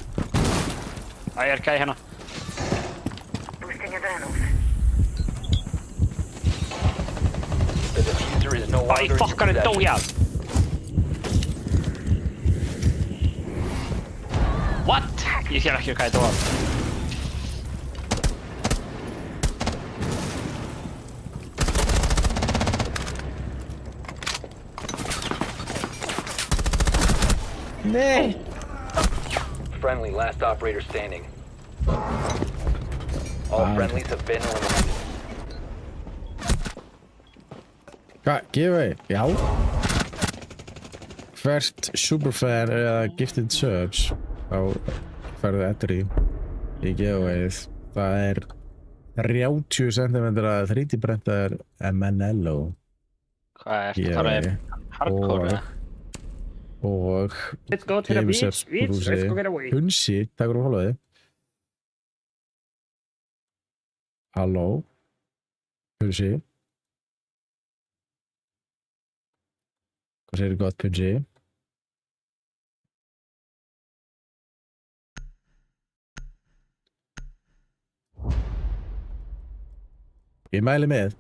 Það er gæði hérna. Boosting adrenaline. The diffuser is no Æ, longer in fokkarinn dó possession. ég. What? Ég sér ekki hvað þetta var. Nei! Friendly, last operator standing. All Wow. friendlies have been eliminated. Hvað? Giveaway? Já. Hvert superfan eða gifted subs þá færðu ettri í giveawayið. Það er 30 cm 3D printaður MNLO Hvað er þetta? giveaway. Það er hardcore, eða? Og Let's go to the beach, beach, let's go get away. Hunsi, takk fyrir að followa þig. Halló? Hunsi? Hvað segir gott, Hunsi? Ég mæli með.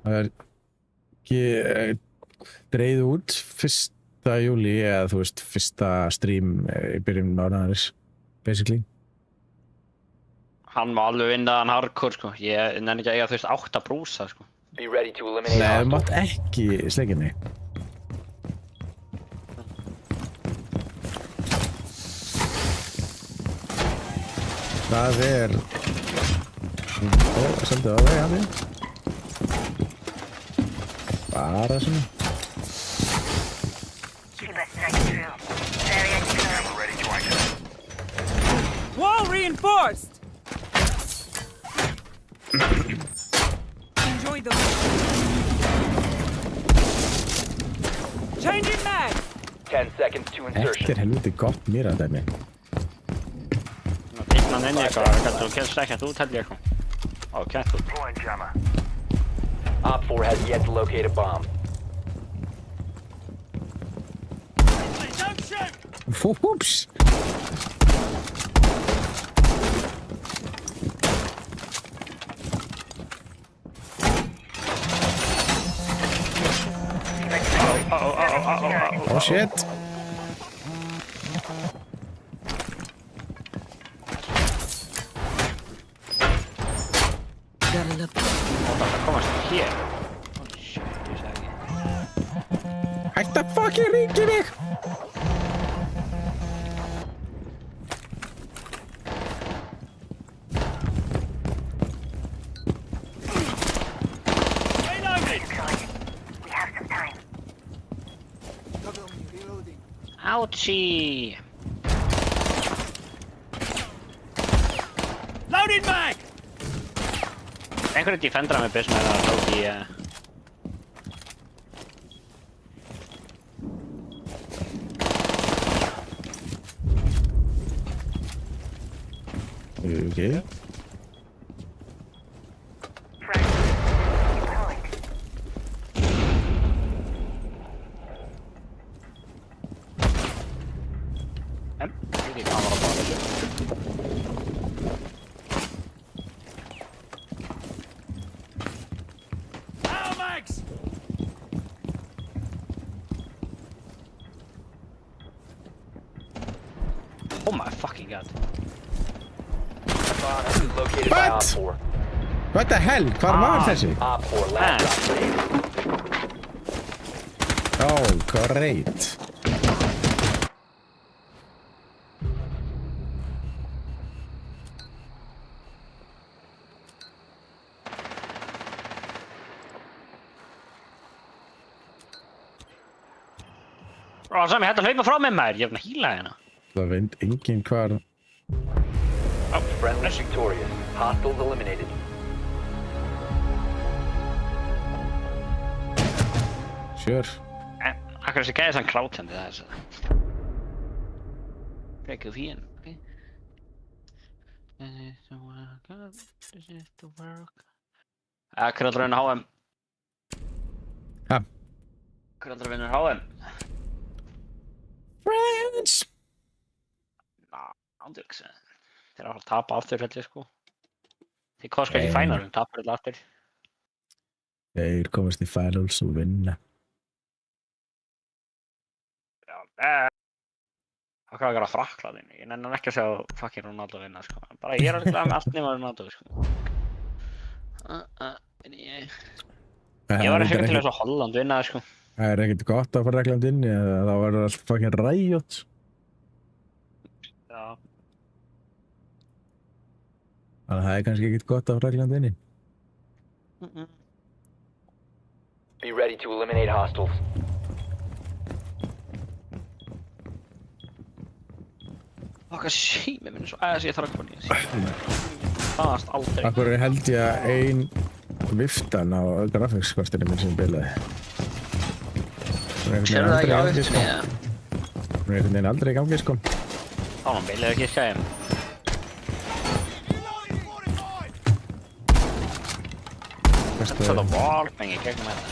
Það er ekki dreigð út 1. júli eða þú veist, fyrsta stream í byrjun mánaðarins, basically. Hann má alveg vinna hann hardcore, sko. Ég nenni ekki að eiga, þú veist, 8 brúsa, sko. Be ready to eliminate Nei, þú hostiles. mátt ekki sleikja mig. Það er Svolítið á veg, hann. Bara svona. Keep us straight through. Very unsure. Ready to act. Wall reinforced! Enjoy the Changing mag! 10 seconds to Þetta insertion. helviti gott mýradæmi. Nú týpna hann inn í eitthvað, þú kemst ekkert út held ég eitthvað. Ó, kætt út. Deploying jammer. Op 4 has yet to locate a bomb. Fúps! Oh shit! Gotta look. Það komast hér. Holy shit, ég sagði ekki. Hætt að fucking ringi mig! We have some time. Ouchie! Loading mag! Einhverju defendera með byssuna eða tók í... Okay. Friends. Deployed. Ég veit hvað var að báða þessu. Max! Oh my fucking god. Bomb has been located by Op What? 4. What the hell? Hvar var þessi? Op 4 last operator. Oh, great. Ó, Sami, hættu að hlaupa frá mér maður, ég er búinn að hýla hérna. Það veit enginn hvar... Friendly victorious. Hostiles eliminated. Sure. Akkur þessi gæði sann krátandi það er svo. Break of here, okay. This is the work, this is the work. Hver aldrei vinnur HM? Ha? Hver aldrei vinnur HM? Friends! Ándjóks. Þeir eru að tapa aftur held ég sko. Þeir komast kannski í finalum, tapar þetta aftur. Þeir komast í finals og vinna. Já, það kann að gera Frakklandin. Ég nenni ekki að sjá fucking Ronaldo vinna sko. Bara ég er alveg glæð með allt nema Ronaldo sko. Ég var ekki til þess að Holland vinna sko. Það er ekkert gott að fara Frakkland inn, þá verður allt fucking riot. Já. Þannig að það er kannski ekkert gott að fara Frakkland inn. Be ready to eliminate hostiles. Okkar sími minn er svo aðeins ég þarf að koma nýja. Staðast aldrei. Akkur held ég að ein viftan á grafíkskortinu minn sem bilaði. Sérðu það ekki á Hún eftir er einhvern veginn aldrei í gangi sko. Þá hann bilið ekki skæðum. Þetta er wallbang í gegnum þetta.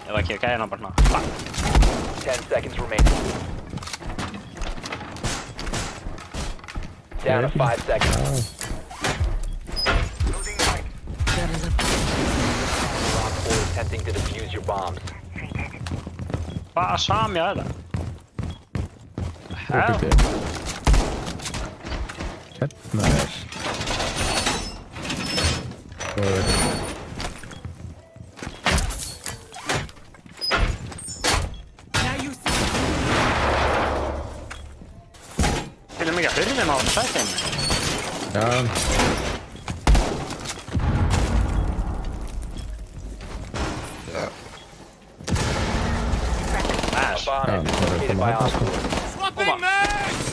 Ef ekki gæðina bara svona. 10 seconds remaining. Down to 5 seconds. Gotta look. Op 4 attempting to defuse your bombs. Hvað Sami að þetta? Og byrju. Hérna er. Now you see. Til mikið hurðum á sætinu. Já. Nice. Bomb has been located by Op 4. Swapping mags!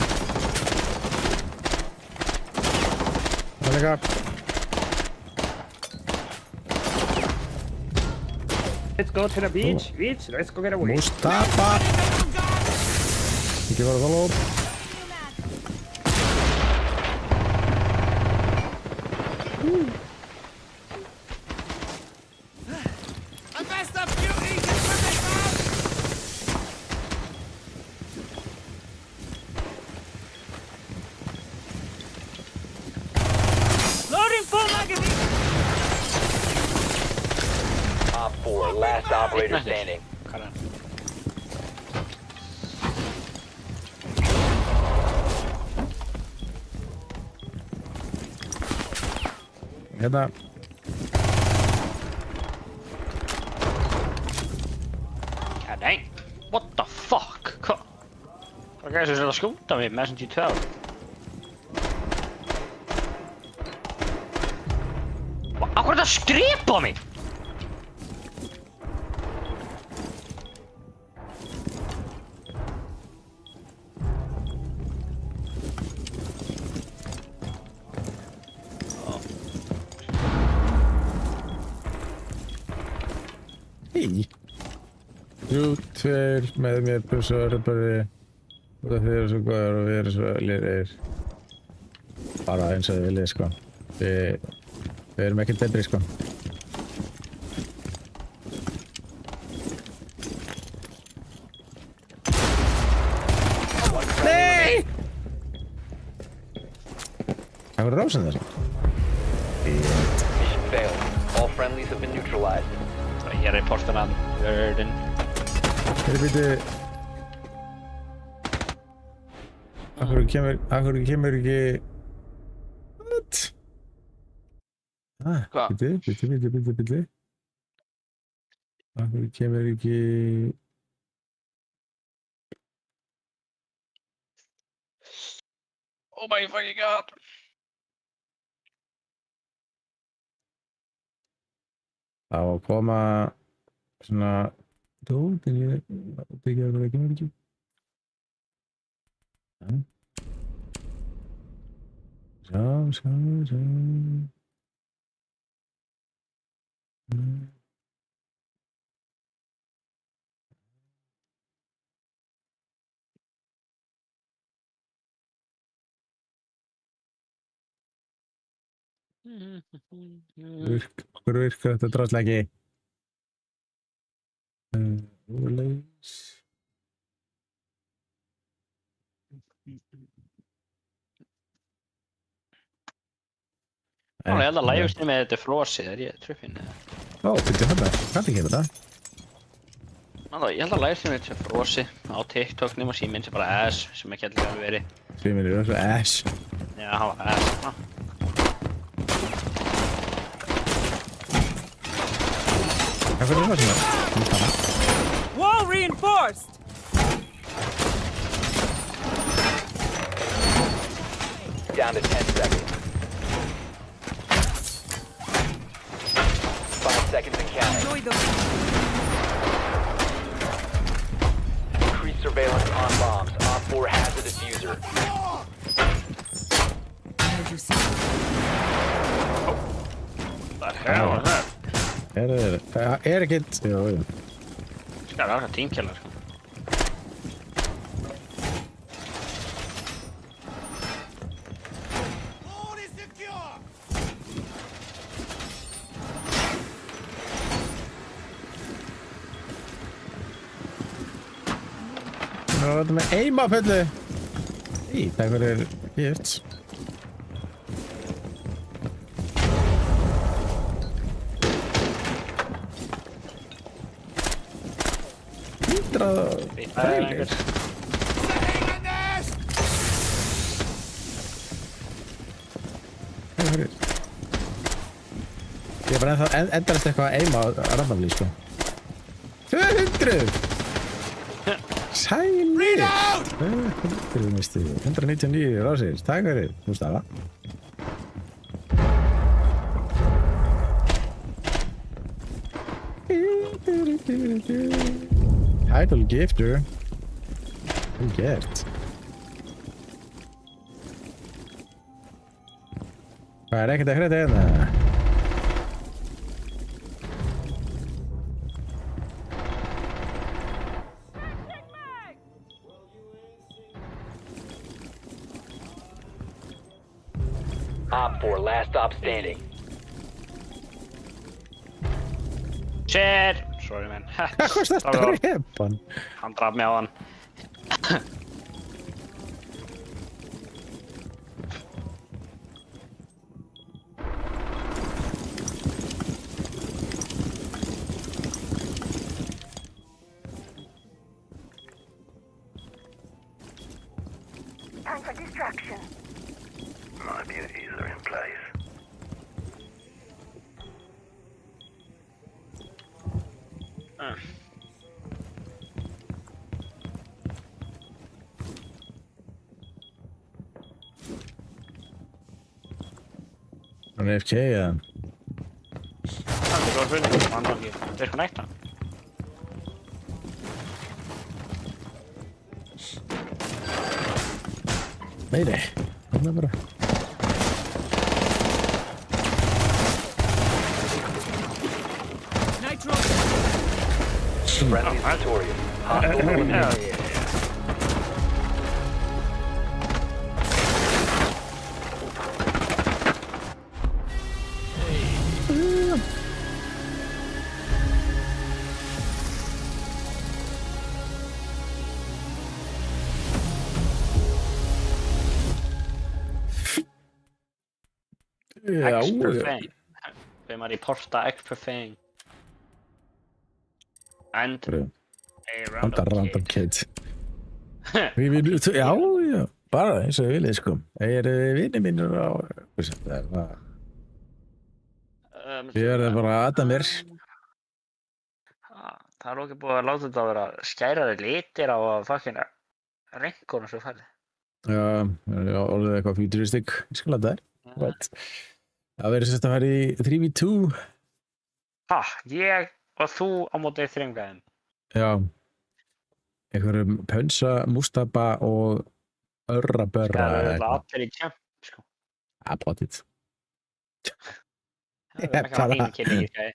Það er líka. Let's go to the beach. Beach, let's go get away. Mustafa. Ekki fara það lóp. I messed up beauty! Just when they come! Loading full magazine. Op 4, last operator standing. Karan. Hérna. God dang. What the fuck? Hvað? Það er gæði sem að skjóta mig með SMG-2. Akkur er það að skripa mig? Hei. Jú, tveir með mér pluss og örðbari. Og þið eru svo góðar og við erum svo liðir. Bara eins og þið viljið, sko. Við erum ekki debri, sko. Nei! Það var rásin þessu. Mission failed. All friendlies have been neutralized. Ég er reportan að vörðin. Þetta býtu... Akkur kemur ekki... What? Hvað? Býtu. Akkur kemur ekki... Oh my fucking god. Það var að koma... Svona... Dót, en ég... Byggja það ekki með ekki. Sjá. Okkur virkar þetta drastlegi. Overlays. Ég held að lægust með þetta flósið, er ég truffinn? Ó, byrju hérna, hvernig kemur það? Ég held að lægust með þetta flósið á TikTok nema síminn sem bara ass, sem ekki heldur að veri. Síminn er svo ass. Já, hann var ass. Hvað fyrir það sem er? Wall reinforced. Down to 10 seconds. 5 seconds and counting. Enjoy the Increased surveillance on bombs. Op 4 has a diffuser. Did you see? The hell was that? Er ekkert... Jú. Skal það vera tímkjallar. Það var þetta með eimaföllu. Það er gift. Trailer. Ég er bara endast eitthvað að eima á randaflý, sko. 200! Sælir! 199 rásir, takk fyrir, Mustafa. Idle gifter. Vel gert. Það er ekkert að hretta hérna. Op 4, last stop standing. Shit! Sorry man. Hvað er þetta að repa hann? Hann draf mig á hann. Time for distraction. My beauties are in place. Hann er FK eða? Hann er góð fyrir. Hann var ekki disconnecta. Nei, hann er bara. Nitro. Friendly victorious. Hostile eliminated. Já, X per fang. Við maður í porta X per fang. And a random kid. Já, bara eins og við viljið sko. Það eru vinir mínir á... Við verðum bara aðdæmir. Það er okkur búið að láta þetta að vera skæraði litir á fucking rengunum svo færði. Já, orðið eitthvað futuristic. Ég skal láta þær. Það verður sérst að fara í 3v2. Ég og þú á móti þrjumgæðin. Já. Einhverjum Pönsa, Mustafa og Örra-Börra. Það er allir í kemp, sko. Pottit. Það er ekki einu kynning í skæði.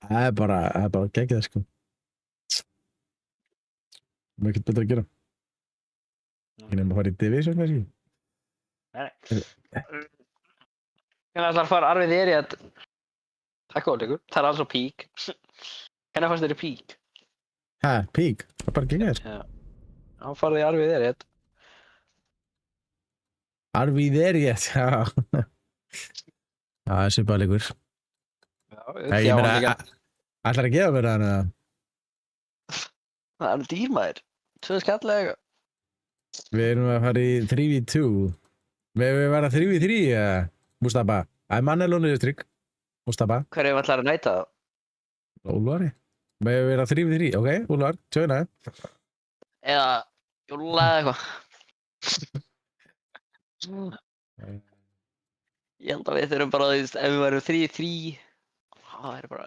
Það er bara geggjað, sko. Það er ekkert betra að gera. Ég nefnum að fara í Division, kannski. Nei. Hvernig ætlar að fara arfið þér í að... Takk ólíkur, það er alls á pík. Hvernig fannst þér í pík? Pík? Það er bara geggjað, sko. Já. Þá farið í arfið þér í að... Arfið þér í að, já. Það er svipað leikur. Já, ég meina, ætlar að gefa mér það, eða? Það er dýrmæður. Svo skallega. Við erum að fara í 3v2. Við verðum 3v3, Mustafa. Það er mannelónið trygg. Mustafa. Hverju ætlar að næta það? Úlfari. Við verðum 3v3. Ok, Úlfar, tjóna. Eða Júlla eða eitthvað. Ég held að við þurfum bara, ef við verðum 3v3, það er bara...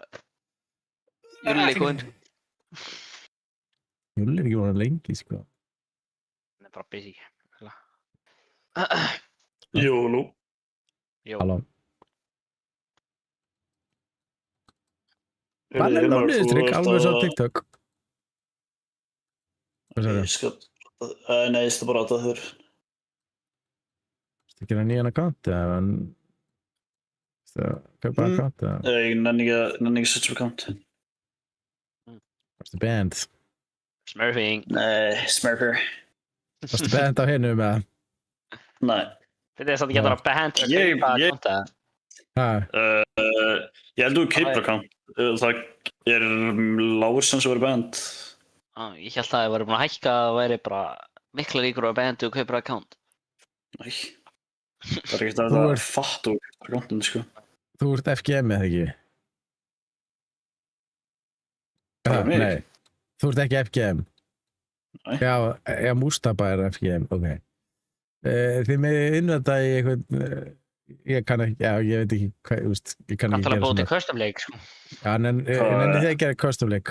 Júlli kominn. Júlli er ekki bara lengi, sko. Hann er bara busy. Jólú. Halló. Mannelónið trygg, alveg svo TikTok. Hvað sagði það? Nei, ég skal bara átta þér. Þú ekki að nýjan account, eða? Þú kaupa account, eða? Ég nenni ekki setja upp account. Varstu band? Smurfing. Nei, smurfer. Varstu band á hennu með? Nei. Þetta er satt að geta að behand að kaupa account, eða? Ég held þú kaupir account. Það er lágur sem verður band. Ég held að það væri búin að hækka að það væri bara mikla líkur á behandu og kaupir account. Nei. Það er ekkert að það er fatt og kaupir accountin, sko. Þú ert FGM eða ekki? Nei. Þú ert ekki FGM? Nei. Já, Mustafa er FGM, ok. Þið með innvæta í eitthvað Ég kann ekki, já, ég veit ekki hvað, þú veist, ég kann Kann ekki tala gera búið til svona. custom leik, sko. Já, ég nenni þið að gera custom leik.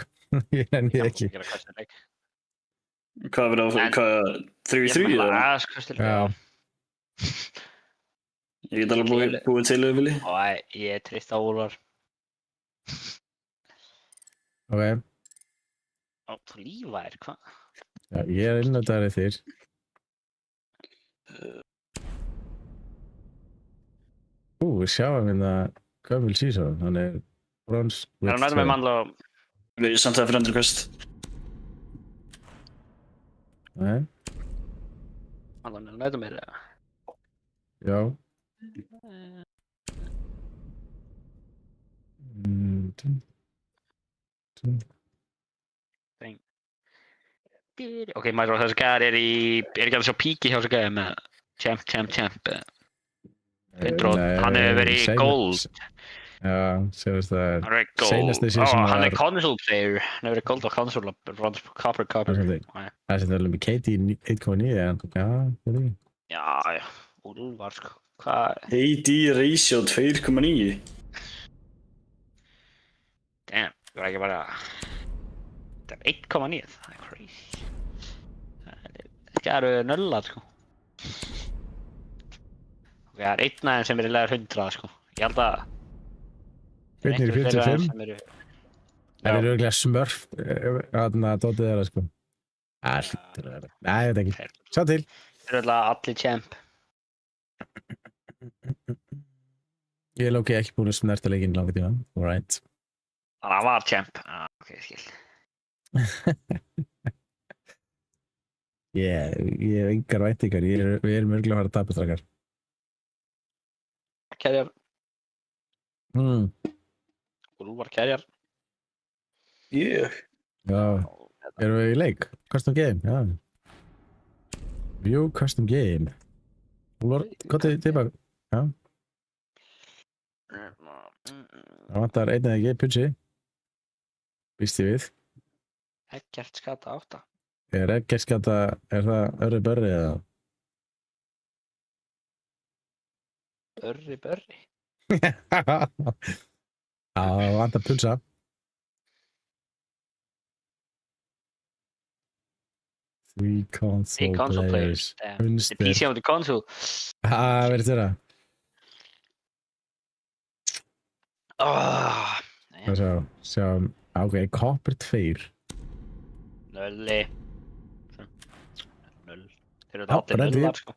Ég nenni þið ekki. Gera custom leik. Hvað verður það? Hvað, 3v3 Ég eða? bara custom leik. Já. Ég get alveg búið til ef vilji. Og ég trist á Úlfar. Ok, Ó, þú lífaðir, hvað? já, ég innnotaður þér. Við sjáum hérna gömul season, hann bronze Það er nættum með mandla og... Við samt það friend request. Nei, Mandla er nættum með það. já. Ok, maður þessi gæðar er ekki alveg svo píki hjá þessi gæði með champ. Hann hefur verið í gold. Já, sérst það Hann hefur verið gold. Seinasti season Hann er var- console player. Hann hefur verið gold og console og bronze, copper. Það er sem það er með Katie 1.9 en já, það er ekki. Já, Úlfar, sko. Hvað? AD ratio 2,9. Damn, það var ekki bara... Það er 1,9, það er crazy. Það eru nöllar, sko. Ok, það er einn aðeins sem er í legar 100, sko. Ég held að... Einn er í 45. Það er auðvitað smörf, þarna dótið þeirra, sko. Það hlýtur að vera. Nei, ég veit ekki. Sjá til. Það eru alltaf allir champ. Ég er lókið ekki búin að snerta leikinn langa tíma. Alright. Það var champ. Ok, skil. Ég hef engar væntingar. Við erum örgulega að fara að tapa strákar. Kærjar. Úlfar kærjar. Yeah. Já, erum við í leik? Custom game, já. View custom game. Úlfar, hvað er tilbaka? Já. Það vantar einn eða ekki, punchi. Býst ég við. Ekkert skata 8. Er það örri börri eða? Börri. Já, það vantar pulsa. Three console players. Damn. The PC on the console. Það verður þeirra. Sjá, ok, Copper 2. Nölli. Null. Þeir eru Já, allir brenndi. nullar, sko.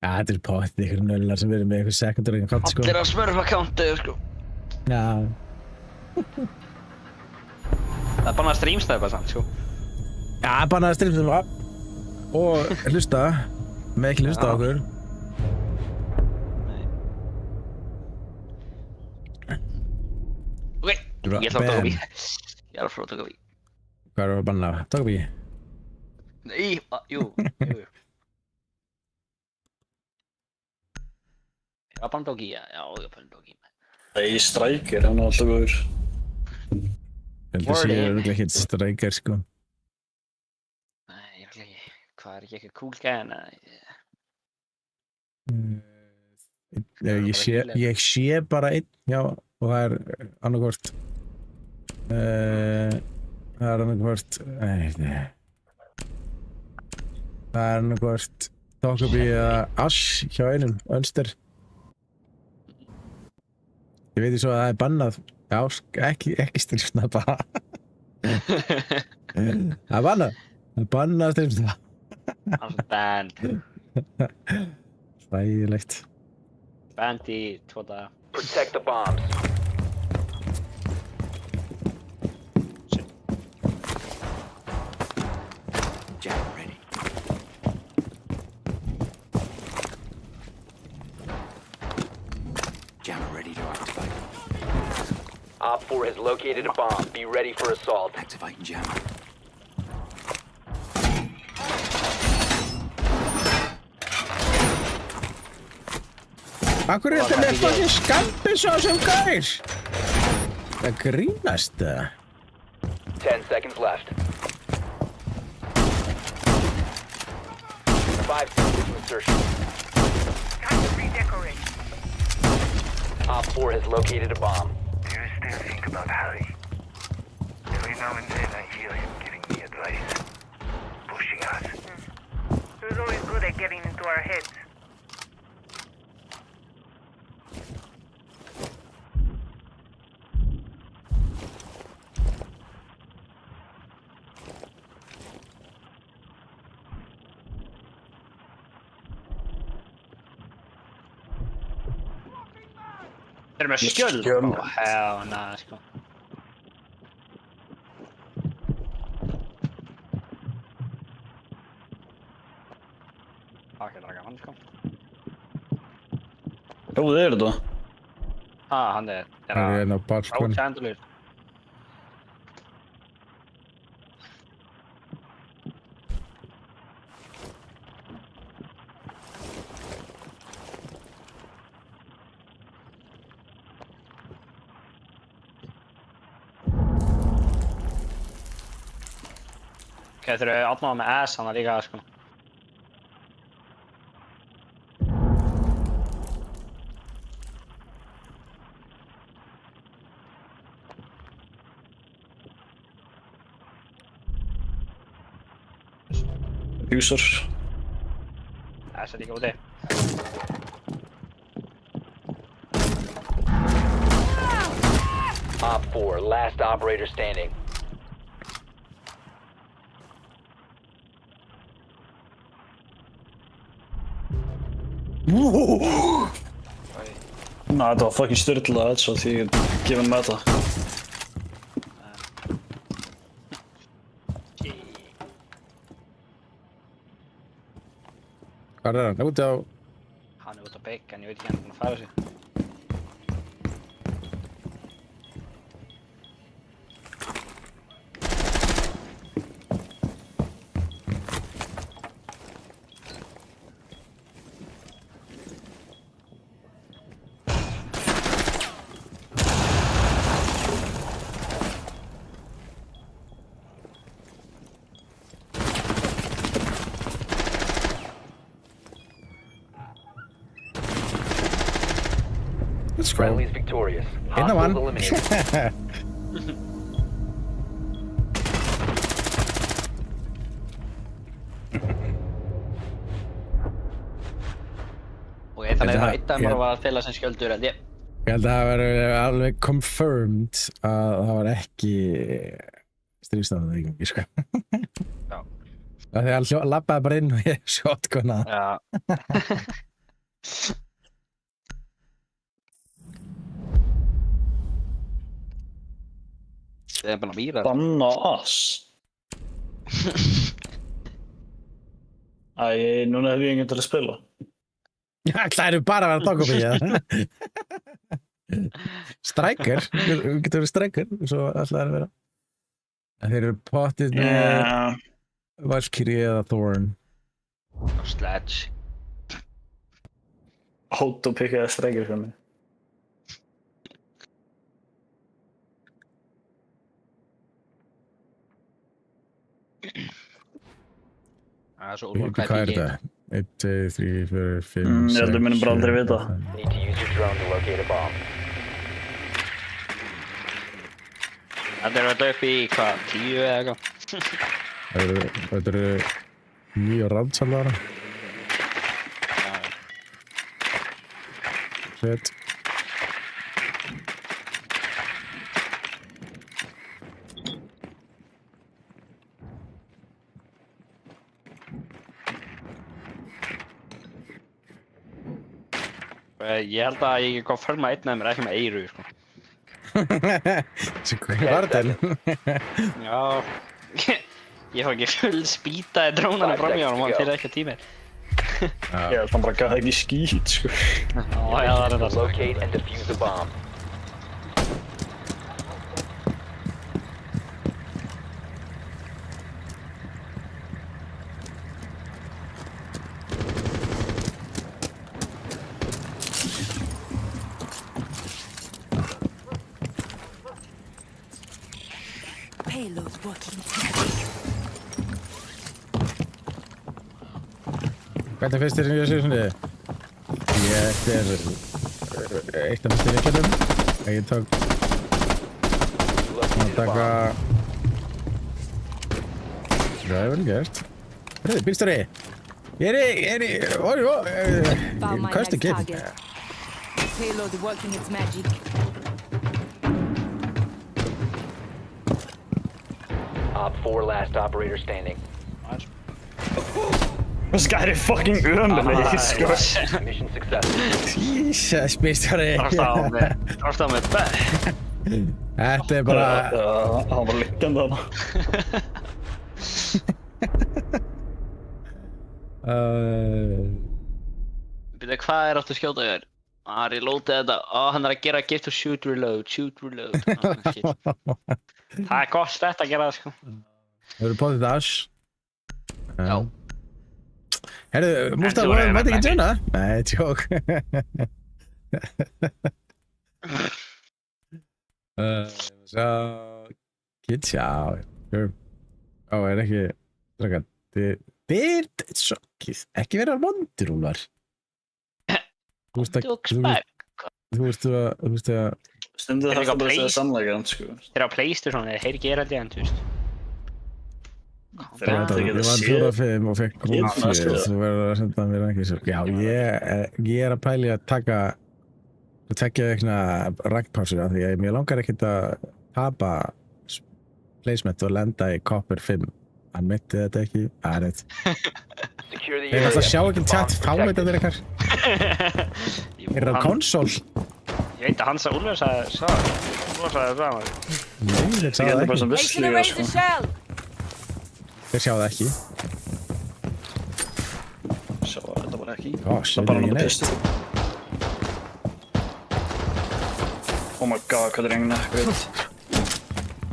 Já, þetta er potið ykkur nöllar sem verður með eitthvað secondary account, sko. Allir að smurfa accountið, sko. Já. Það er bara að streamstæpa samt, sko. Já, bannaði streamsum og hlusta. Með ekki hlusta á okkur. Ok, ég ætla að taka bí. Ég er að fara að taka bí. Hvað er að banna? Taka bí. Nei, jú. Ég var bara doggy, já, ég var bara doggy. Nei, Striker, hann er alltaf góður. Heldur sé örugglega ekkert striker, sko. Nei, ég er ekki, hvað er ekki eitthvað cool gæðan að... Ég sé bara einn, já, og það er annarkvort. Það er annarkvort Dokkaby eða Ash hjá einum, Önster. Ég veit svo að það er bannað. Já, ekki streamsnappa. Það er bannað. Það er bannað að streamsnappa. Hans band. Hræðilegt. Band í 2 daga. Protect the bombs. Op 4 has located a bomb. Be ready for assault. Activating jammer. Akkur er þetta með fucking skampis á sem gæs? Það grínast það. 10 seconds left. 5 seconds to insertion. Time to redecorate. Op 4 has located a bomb. Do you still think about Harry? Every now and then I hear him giving me advice. Pushing us. He was always good at getting into our heads. Þeir eru með skjöld. skjöld. Ó, hell nah, sko. Það er ekki að draga hann, sko. Jú, það er þetta. Hann er Það er einn á balkon. Chandler. Ok, þeir eru átnáða með ass hana líka, sko. User. Ass er líka úti. Op 4, last operator standing. Nei, þetta var fucking styrla headshot því ég gef hann með þetta. Hvað er hann? Úti á... Hann er út á bygg, en ég veit ekki hann búinn að færa sig. Let's go. Friendly's victorious. Einn af hann. Hostiles eliminated. Ok, þannig að einn dæmur var að fela sem skjöldur, held ég. Ég held að það var alveg confirmed að það var ekki stríðstæðan í gangi, sko. Já. Þegar hann labbaði bara inn og ég shotgunna. Já. Það er bara mýrar. Banna ass. Æ, núna hef ég enginn til að spila. Já, það eru bara að vera að taka upp í það. Striker, þú getur verið striker, svo alltaf er að vera. En þeir eru pottið með Valkyrie eða Thorn. Og Sledge. Autopickaði strækir fyrir mig. Það er svo úlvar Hvað er þetta? 1, 2, 3, 4, 5, 6, Ég held að munum bara aldrei vita. Need to use your drone to locate a bomb. Þetta er þetta upp í, hvað, 10 eða eitthvað? Þetta eru 9 randsamlara. Shit. Ég held að ég kom fölg með einn af mér, ekki með eyru, sko. Svo hvað var þetta? Já. Ég fá ekki full spýtaði drónana fram í honum og hann fyrir ekki tímir. Ég held hann bara gaf ekki skít, sko. Já, það er þetta. Locate and defuse the bomb. Payload working. Hvernig finnst þér nýja síðan? Þetta er eitt af næstu leikjum. Ég tók að taka... Það er vel gert. Hörðu, bílstjóri! Ég er í... Köstu kip. Payload working its magic. Op 4 last operator standing. Þessi gæri er fucking ömurlegir, sko. Mission successful. Jesus, bílstjóri! Drást á með bæ. Þetta er bara... Hann var liggjandi þarna. Býta, hvað er áttu að skjóta þér? Ari lótið þetta, hann er að gera gift og shoot reload. Það er gott þetta að gera það, sko. Þú eru potið dash. Já. Herðu, Mústaf, mætti ekki tjóna? Nei, tjók. Svo... Kitt, já. Ó, er ekki... Strákar, þið er ekki verið að vondur, Úlfar. Þú veist að... Stundum það alltaf bara að segja sannleikann, sko. Þeir á PlayStation, þeir heyri ekki erandi hann, þú veist. Þeir Ég geta var séð. 4-5 og fekk Getur maður góð séð. þú verður að senda mér ekki svo. Já, ég er að pæli að taka og tekja eitthvað ragnpásu af því að mér langar ekkert að tapa placement og lenda í Copper 5. Hann myndi þetta ekki. Það er reitt. Secure the Þeir area. alltaf sjá ekki chat Bomb fáið protected. þetta ykkar. Þeir eru á konsól. Ég veit að hans að Úlfur sagði það. Úlfur sagði það. Nei, þeir sjá það Bara ekki. sem visslega, sko. shell. Þeir sjá það ekki. Sjá, þetta var ekki. Ó, Það sér er bara ekki hann að neitt. pista. Oh my god, hvað er enginn ekkur?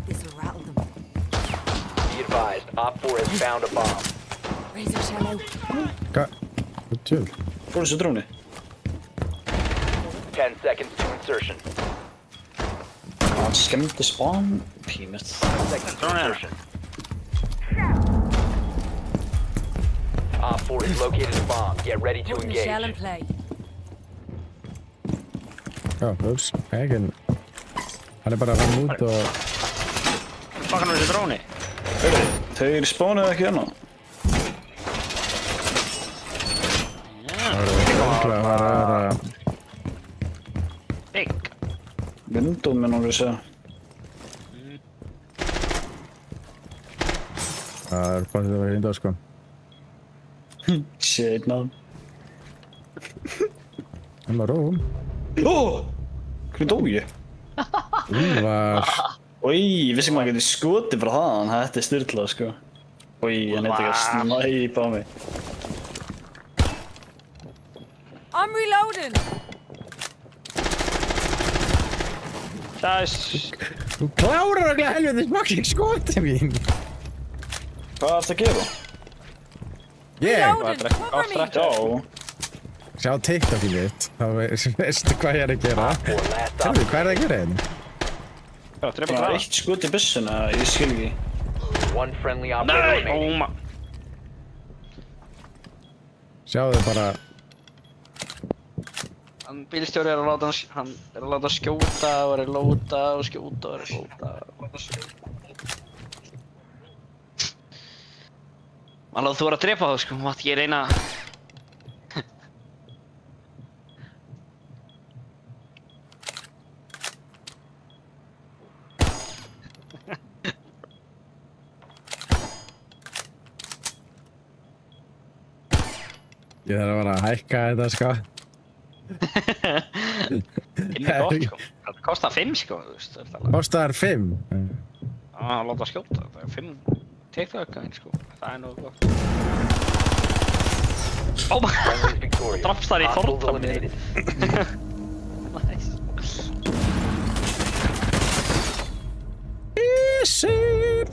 This will rattle them. Be advised, Op 4 has found a bomb. Razor shell out. Hvað? Tjöl. Fór þessu dróni? 10 seconds to insertion. Hann skemmdi spawn pímið. Seconds to insertion. Op 4 has located a bomb. Get ready to Put in the shell and engage. play. Já, ups, eginn. Hann er bara að rann út og... Bakkan úr þessu dróni. Hörru, þeir spánuðu ekki hérna. Það var örugglega að vera... Big. Vindum minn hún við segja. Það er bara þetta að vera hindað, sko. Shit, náðum. Hann var róm. Ó! Hvernig dó ég? Úlfar... Oj, ég vissi ekki maður geti skotið frá það, þetta er styrlað, sko. Oj, hann eitthvað að snæpa á mig. I'm reloading. Þú klárar að glæða helviti smakking skotið mín! Hvað ertu að gera? Ég? Reloading. Cover me. Já, Sjá TikTok í mitt, þá veistu hvað ég er að gera. Op 4 last Herðu, operator. hvað er það að gera hérna? það var eitt skot í byssuna, ég skil ekki. One friendly operator Nei, remaining. óma. Sjáðu bara... Hann bílstjóri er að láta hann er að láta skjóta og er að lóta og skjóta og er að lóta. Man láta þú vera að drepa þá, sko. Mátt ekki reyna... Ég þarf að vera að hækka þetta, sko. Inni gott, sko. Það kostar 5, sko, þú veist. Kostar 5. Já, hann láta skjóta. Það er 5 tekðaukaðinn, sko. Það er nú gott. Ó, Friendly is victorious. drops þar í Hostiles þornfamni. eliminated. Nice. Ísir!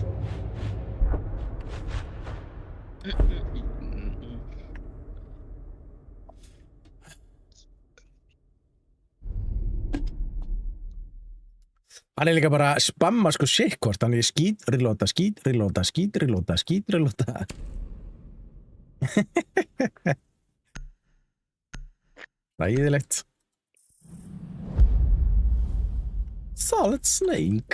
Hann er líka bara að spamma sko sikkvort, hann er skít, reloada. Ræðilegt. Solid Snake.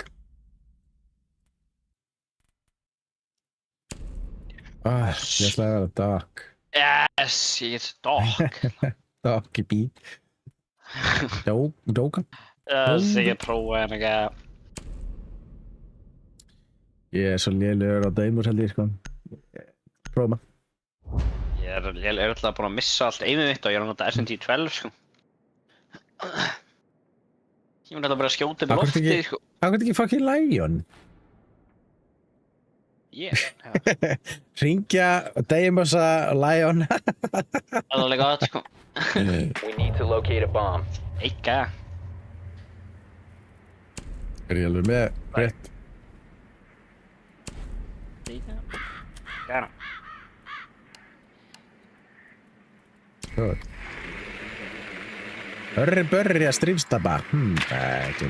Ég ætla að vera Doc. Yes, ég get Doc. Doc í bíl. Dóka. Yes, ég get prófa hérna ekki. Ég svo lélegur á Deimos held ég, sko. Prófa maður. Ég er alltaf búinn að missa allt aimið mitt og ég er að nota SMG-12, sko. Ég mun alltaf bara að skjóta upp í loftið, sko. Hvað ekki fucking Lion? Hringja, Deimosa, Lion. Það er alveg gott, sko. We need to locate a bomb. Eika. Er ég alveg með rétt? Gæra. Börri að strífstaba. Ekki.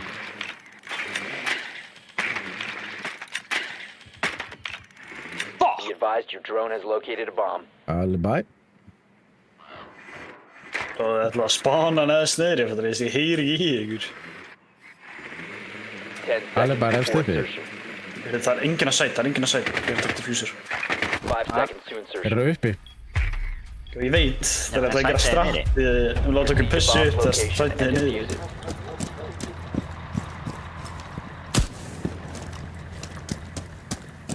Be advised your drone has located a bomb. Alibi. Og það ætla að spána neðst niðri, fyrir þess að ég heyri ekki í ykkur. 10 Alibi seconds efst before uppi. insertion. Það er enginn að sæta, Ég er þetta diffuser. 5 seconds to insertion. Er það uppi? Og ég veit, þeir ætla að gera sætið er strapp. Við láta okkur pissu Bomb upp þegar location sætið and er niður. defuse it.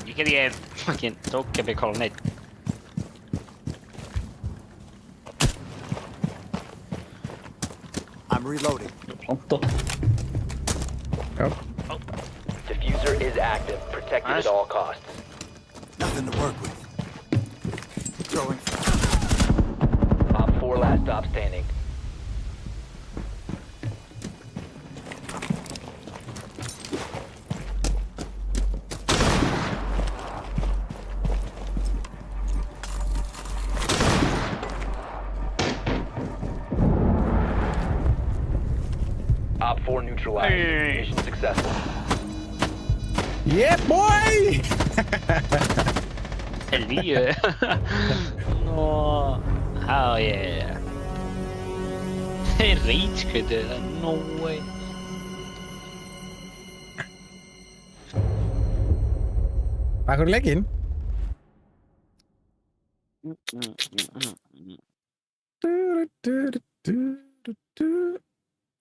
Ég get ekki fucking dókjabi kolonneitt. I'm reloading. Planta. Já. Diffuser is active. Protect it at all costs. Nothing to work with. Throwing. Op 4 last stop standing. Op 4 neutralized. Mission successful. Yeah, boy! Helvete. No. Hell yeah. Rage quittet. No way. Akkur legginn?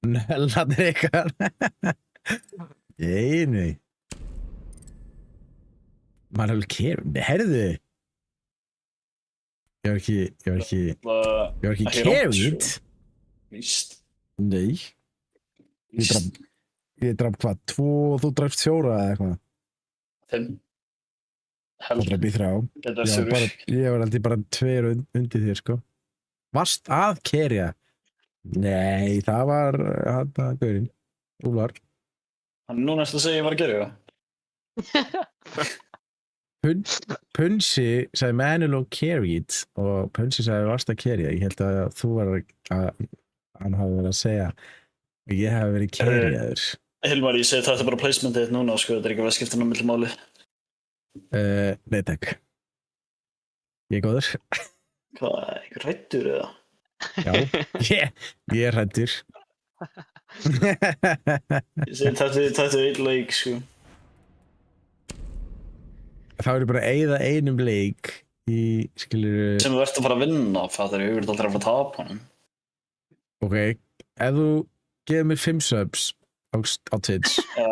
Nöllarnir ykkar. Nei. Maður hefur kefn. Herðu. Ég var ekki kefn. Víst. Nei. Ég draf hvað? 2 og þú drafst 4 eða eitthvað. 5. Þú draf í 3. Ég var aldrei bara 2 undir þér, sko. Varst að kerja? Nei, það var hann að gaurinn. Úlar. Hann nú næst að segja ég var að gera það. Punsi sagði Manilo carried og Punsi sagði varst að kerja. Ég held að þú var að hann hafi verið að segja og ég hafi verið kerjaður. Hilmar, ég segi þetta bara placementið núna, sko, þetta er ekki að skipta ná milli máli. Nei, takk. Ég er góður. Hvað, einhver hrættur eða? Já, ég er hrættur. Ég segi þetta er einn leik, sko. Það verður bara að eyða einum leik í, skilur... Sem þú ert að fara að vinna, fattar ég, aldrei að fara að tapa honum. Ok, ef þú gefur mér 5 subs á Twitch... Já,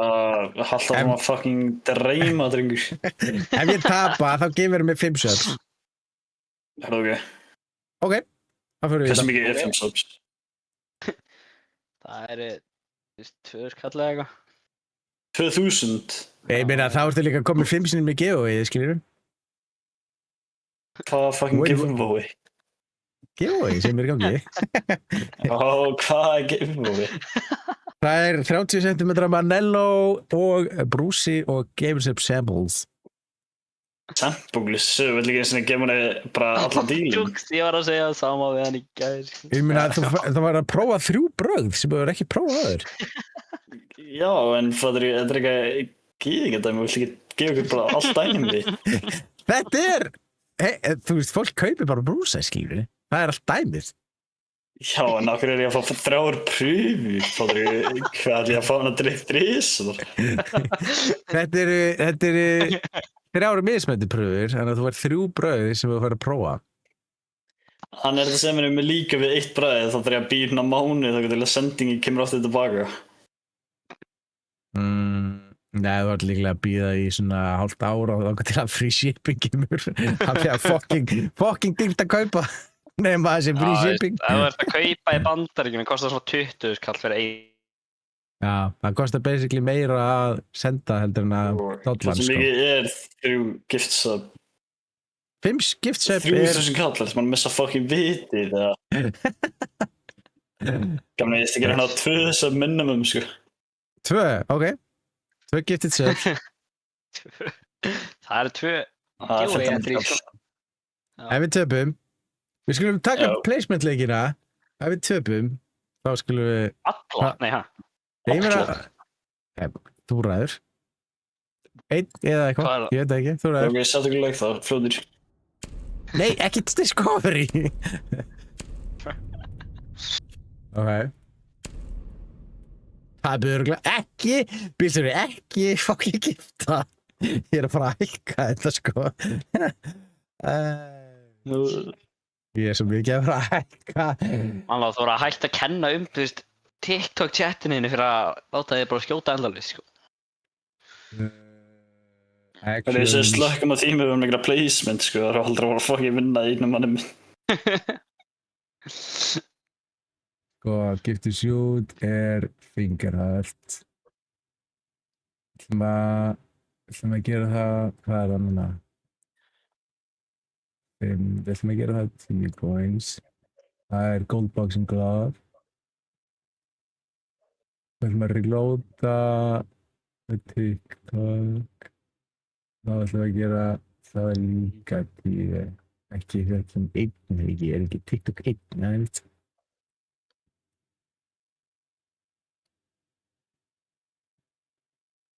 halda það að fucking dreyma, drengur. Ef ég tapa, þá gefur mér 5 subs. Er það ok? Ok, þá fyrir við Hversu mikið er 5 subs? Það er 2 skall eða eitthvað. 2000? Ég meina, þá ertu líka að koma 5 sinnum með giveaway, skilur við? Hvað fucking giveaway? Giveaway sem er í gangi. Hvað er giveaway? Það er 30 cm Manello og Brúsi og gefur sér samples. Samples? Vil ekki eins og gefa henni bara allan dílinn? Ég var að segja það sama við hann í gær. Ég meina, þú var að prófa 3 brögð sem þú hefur ekki prófað aður. Já, en þetta er ekki gíðingadæmi, við viljum ekki gefa ykkur bara allt dæmi. Þetta er, þú veist, fólk kaupir bara Brúsa, skilur við. Það er allt dæmið. Já, en okkur ég að fá 3 pröfur? Hvað ætla ég að fá hann að dreif þrisvar? Þetta eru 3 mismætti pröfur, þannig að þú fær 3 brauð sem þú fær að prófa. Hann þetta sem með líka við 1 brauð, þá þarf ég að býna mánuð þá til að sendingi kemur aftur tilbaka. Nei, þú ert líklega að býða í svona hálft ára og þá til að free shipping kemur. Það er fucking dýrt að kaupa. Nefnum að það sé free shipping. Ef þú ert að kaupa í Bandaríkjunum, kostar svona 20 kall fyrir 1. Já, það kostar basically meira að senda heldur en að dolla, Það sem mikið er 3 giftsöp. 5 giftsöp 3000 kallar, þess að mann missa fucking vitið það. Gamlega ég stikir hérna 2 sub minimum, sko. 2, ok. 2 gifted subs. Það eru 2 giveaway entries, sko. Ef við töpum, við skulum taka placement leikina. Ef við töpum, þá skulum við... Alla? Nei, hæ? Ég meina, þú ræður. 1 eða eitthvað, ég veit ekki, þú ræður. Ok, settu ekki leik þá, fljóður. Nei, ekki Discovery. Ok. Það er byrjulega ekki, byrjulega ekki fucking gifta. Ég er að fara að hækka þetta, sko. Ég er svo mikið að fara að hækka. Mannlega, þú voru að hægt að kenna þú veist, TikTok-chatinu fyrir að láta þig bara skjóta endalist, sko. Það er þessi slökkum á tími við mikla placement, sko. Það er aldrei að fara fucking vinna í einum manni minn. Sko, gift to shoot fingerhölt. Við ætlum að gera það, hvað er það núna? Við ætlum að gera það 10 coins. Það gold boxing glove. Við ætlum að reloada TikTok. Þá ætlum við að gera það líka 10. Ekki 1, ég er ekki TikTok 1, nægt.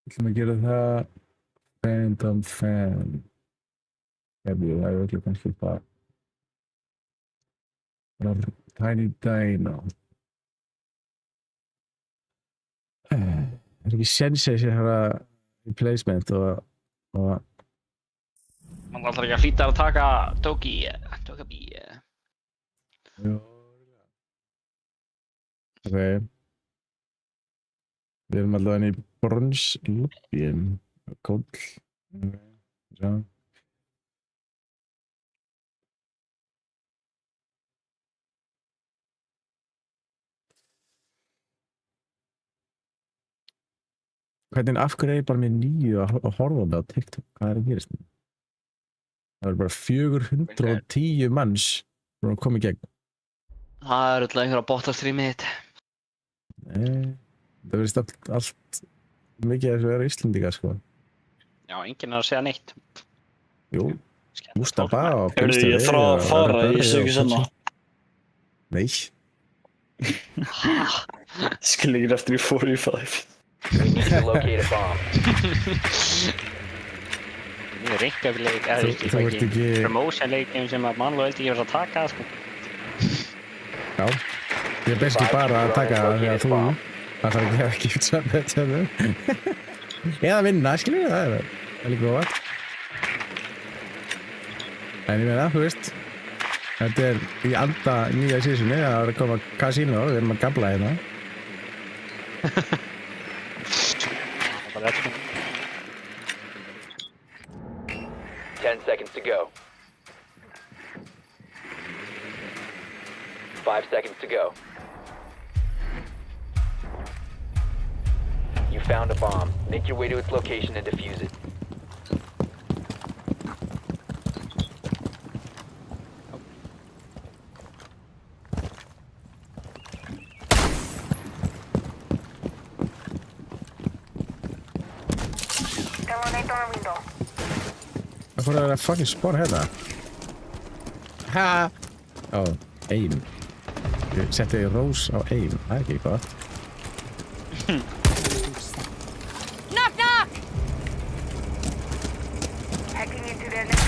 Við ætlum að gera það Phantom Fan. Það er öll kannski bara Tiny Dino. Það er ekki sensei sem hafa í placement og Man ætlar ekki að flýta að taka Toka B. Jú. Ok. Við erum allavega í brons-lobbyin. Kóll. Sjá. Hvernig af hverju er ég bara með 9 að horfa á TikTok? Hvað er að gerast? Það er bara 410 manns sem að koma í gegn. Það er alltaf einhver að botta streamið þitt. Nei, það verðist allt mikið að vera Íslendingar, sko. Já, enginn er að segja neitt. Jú, Mustafa og Hörðu, ég þarf að fara, ég sé ekki senna. Nei. Skil ekki eftir í 45. We need to locate a bomb. Ég er ekki að leika, Þú ert ekki... promotion-leikum sem að mannlega vildi ekki verið að taka, sko. Já, ég er basically bara að taka það þegar þú ætlar ekki að gift saman. Eða vinna, skilur við, það er líka góða. En ég meina, þú veist, þetta er í anda nýja seasoni, það er að koma casino, við erum að gambla hérna. 10 seconds to go. 5 seconds to go. You found a bomb. Make your way to its location and defuse it. Það fór að vera fucking spór hérna. Ha! Ó, aim. Ég setti rós á aim, það er ekki gott. Knock, knock! Hacking into their net.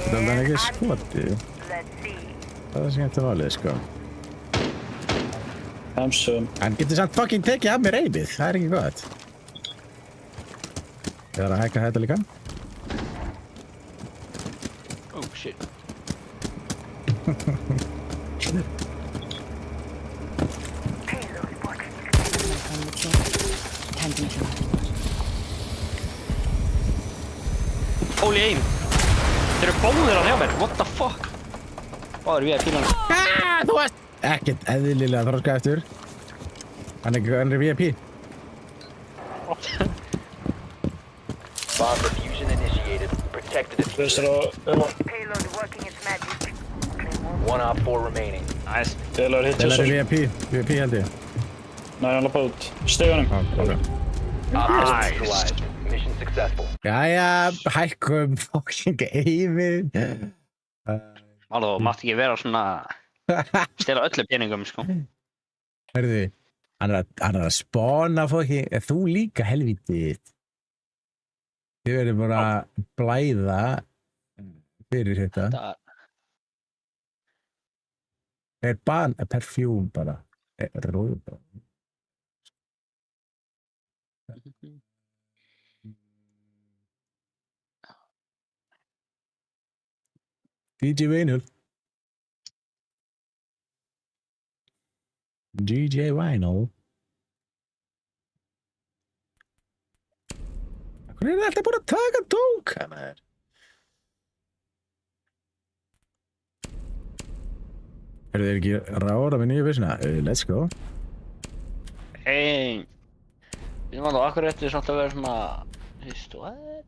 Það er ekki skoti. Let's see. Það er sem þetta valið, sko. Hemsum. Hann getur samt fucking tekið af mér eimið, það ekki gott. Ég þarf að hækka þetta líka. Oh shit. Holy aim. Þeir eru báðir að hjá mér, what the fuck? Báðir við að píla hann. Þú veist! Ekkert eðlilega þroska eftir. Hann er VIP. Bomb diffusion initiated. Protect the diffuser. Payload working its magic. One op 4 remaining. Nice. Delar hitt Það svo. er VIP held ég. Nei, hann lappa út. Stegunum. Ok. Op 4 neutralized. Mission successful. Jæja, hækkum fucking eimið. Alveg, þú mátt ekki vera svona stela öllu peningum, sko. Hörðu, hann er að spána fucking, þú líka helvítið. Þið verður bara að blæða fyrir þetta. Perfjúm bara. Róð bara. DJ Vinyl. DJ Vinyl. Hvernig er þetta búin að taka dók? Er þið ekki ráða með nýju vissina? Let's go. Hey. Við maður þá akkur eftir samt að vera svona... Veistu, what?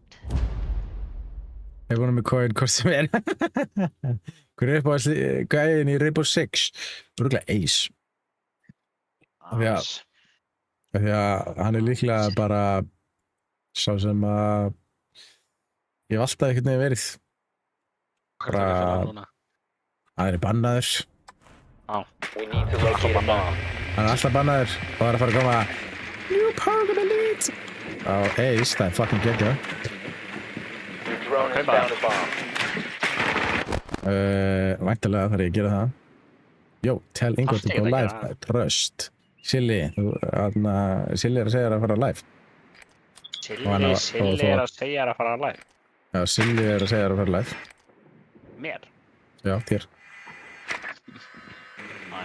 Ég er búin með coin hvort sem er. Hver er upp á gæðin í Rainbow Six? Örugglega Ace. Því að hann er líklega bara sá sem að ég hef alltaf einhvern veginn verið. Bara... Hann er bannaður. We need to locate a bomb. Hann er alltaf bannaður og það er að fara að koma New Power Elite á Ace, það er fucking geggjað. Your drone has found a bomb. Væntanlega þarf ég að gera það. Jó, tell Ingo to go live. Tröst. Silly, Silly er að segja þér að fara live. Silly er að segja þér að fara live. Já, Silly er að segja þér að fara live. Mér? Já, þér. Næ.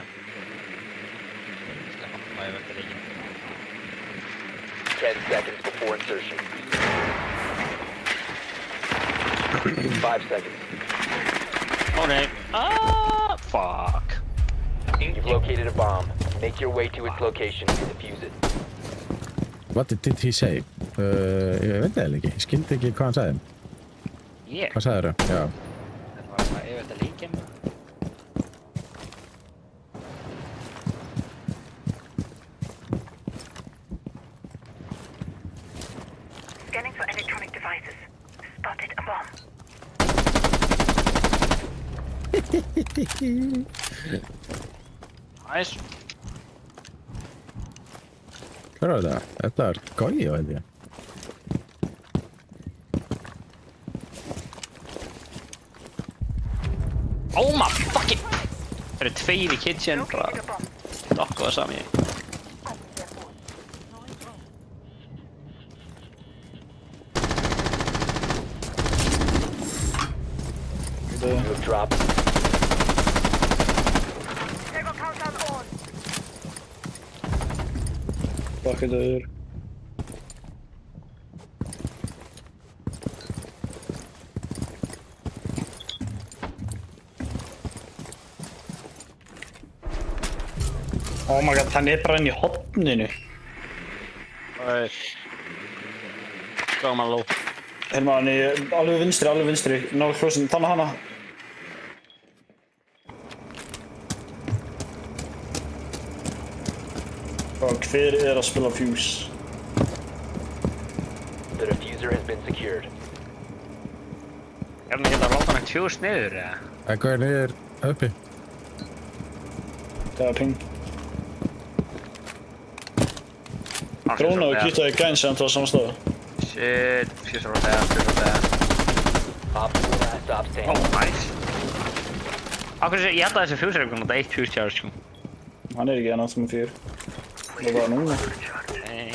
Sleppa, ég veit það ekki. 10 seconds before insertion. 5 seconds. Oh nei. Ah, fuck. You've located a bomb. Make your way to its location and defuse it. What did he say? Ég veit það ekki, ég skildi ekki hvað hann sagði. Ég? Hvað sagði þér? Já. Það var eitthvað, ég veit það líka með. Scanning for electronic devices. Spotted a bomb. Nice. Hvað er það? Þetta er gói, veit ég. Oh my fucking... Það eru tveir í kitchen, bara... Dokka það sami. You have dropped. Turbo countdown on. Bakkaður. Oh my god, hann er bara inn í horninu. Góðum að ló. Hérna hann er alveg vinstri. Ná hljósin, þannig hana. Og hver er að spila Fuse? The diffuser has been secured. Er hann ekki að láta hann Fuse niður, eða? Hvað er niður uppi? Það er ping. Dróna og kýttaði gæn sem það var samstöða. Shit, Fuse er á þegar. Op 4 last stop standing. Oh, nice. Akkur ég held að þessi Fuse er eitthvað náttúrulega 1 Fuse charge, sko. Hann ekki hann sem 4. Það var núna. Nei.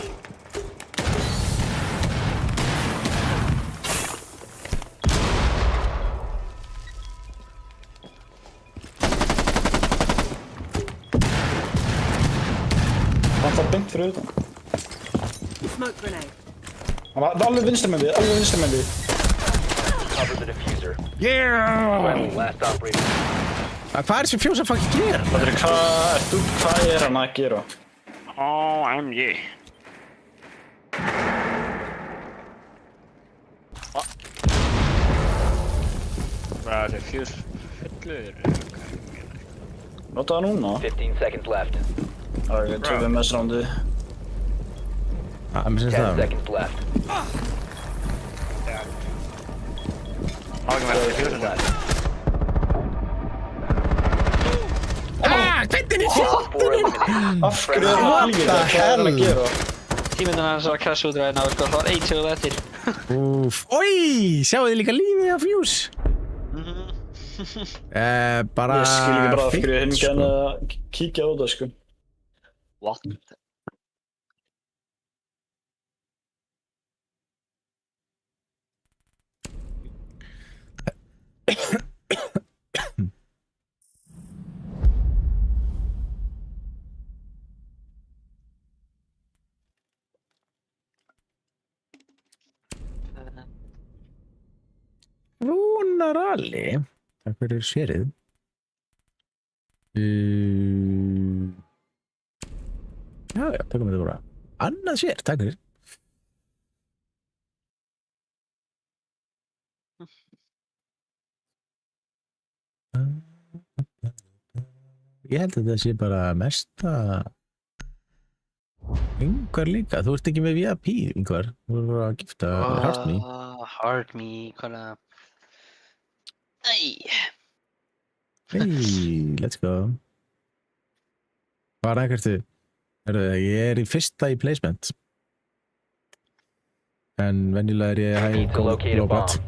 Hann fór beint fyrir utan. Smoke grenade. Hann var alveg vinstra með við. Cover the diffuser. Yeah! Friendly, last operator. Hvað er þessi fjós að fucking gera? Hvað er hann að gera? OMG. Hvað er fjús fullur? Nota það núna. 15 seconds left. Það er töfum mest rándið. Mér syns 10 það. seconds left. Má ekki verið fjús left. Hvernig er Op 4 eliminated. Af hverju er hann að gera? Hvað er hann að gera? Tímyndin hans var að krasja út ræðina og sko, það var 1 sekund eftir. Úff. Oj, sjáu þið líka lífið af fjús. Bara Ég skil ekki bara af hverju hinn fínt, gæna að kíkja á það, sko. What? Rúnarali. Takk fyrir sérið. Já, tökum við þetta bara. Annað sér, takk fyrir. Ég held að þetta sé bara mesta Yngvar líka, þú ert ekki með VIP, Yngvar. Þú ert að gifta Heart Me. Heart Me, hvað er það? Hey, let's go. Hvað er ekkert þið? Ég er í fyrsta í placement. En venjulega er ég Need to locate a globalt. bomb.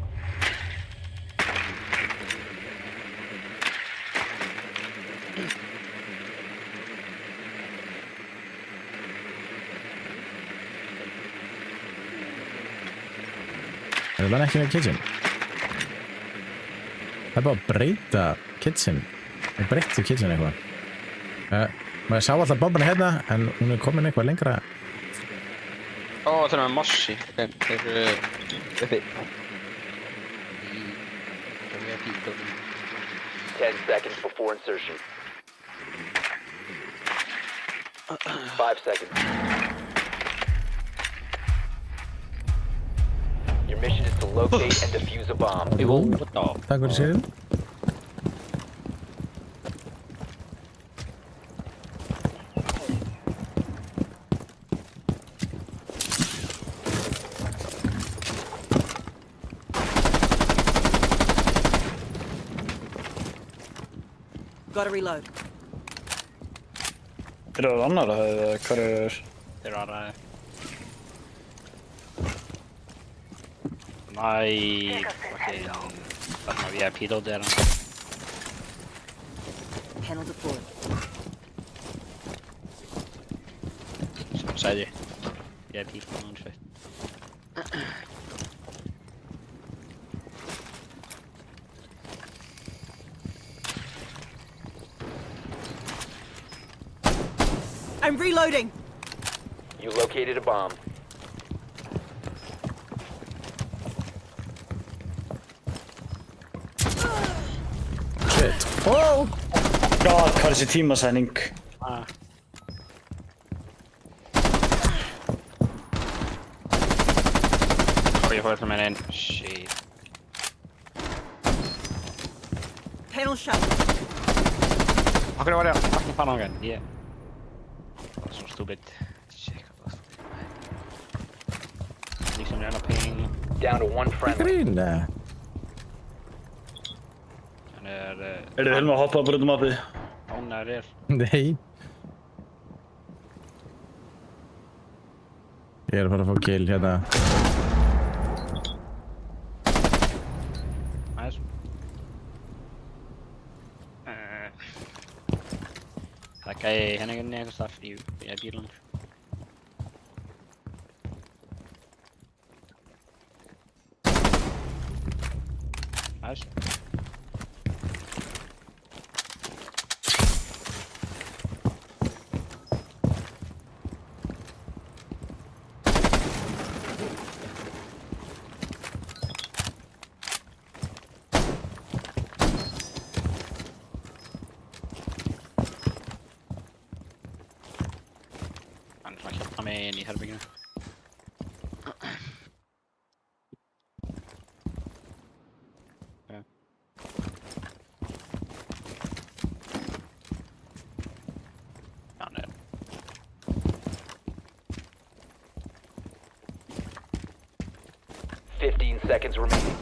Er það ekki með kitchen? Það er bara að breyta kitchen. Það breytti kitchen eitthvað. Maður sá alltaf bombana hérna, en hún er komin eitthvað lengra. Ó, það er með Mossi. Þeir eru uppi. 10 seconds before insertion. 5 seconds. Your mission is to locate and defuse a bomb. Takk fyrir sérið. Gotta reload. Er það annar eða hvað er? Þeir eru aðraði. Næ, þarna VIP-dótið er hann. Panel deployed. Sem sagði VIP, hún sveit. I'm reloading. You located a bomb. Shit. Oh! God, hvað er þessi tímasæning? Ég fór þetta með einn. Shit. Panel shut. Okkur var ég að fucking fann á hann. Ég... Það var svo stupid. Shit, hvað var stupid. Liksom jävla ping. Down to 1 friendly. Grín. Hann er... Er þið helma að hoppa bara út um appið? Hún er rér. Nei. Ég er að fara að fá kill hérna. Nice. Það Gæi henni einhvers þar í bílunum. Nice. Hann er svona að hjálpa mig inn í herbygginu. Hann er 15 seconds remaining.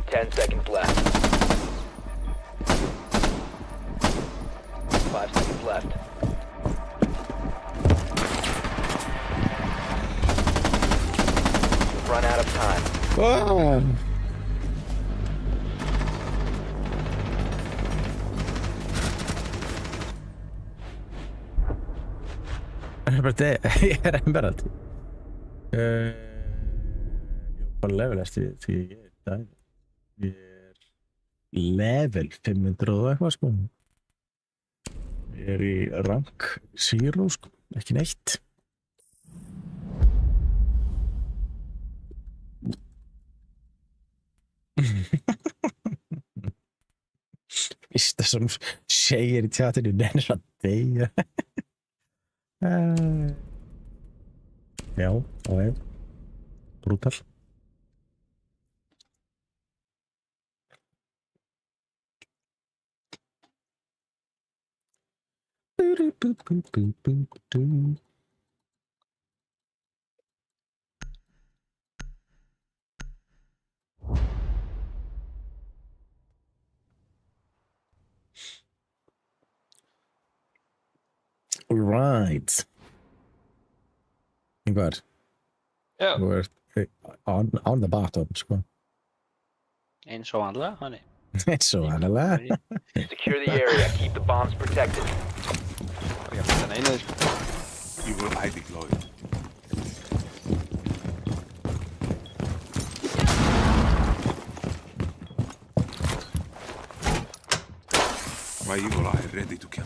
10 seconds left. 5 seconds left. Run out of time. Ég emberat. Hvað level ertu því ég er level 500 og eitthvað sko. Ég er í rank 0 sko, ekki neitt. Fyrsta sem segir í tjatinu nennir að deyja. Já, ok. Brútal. Right. Good. Já. We're on the bottom, sko. Eins og vanlega, hann er. Svo annarlega. Secure the area. Keep the bombs protected. Evil eye deployed. My evil eye ready to kill.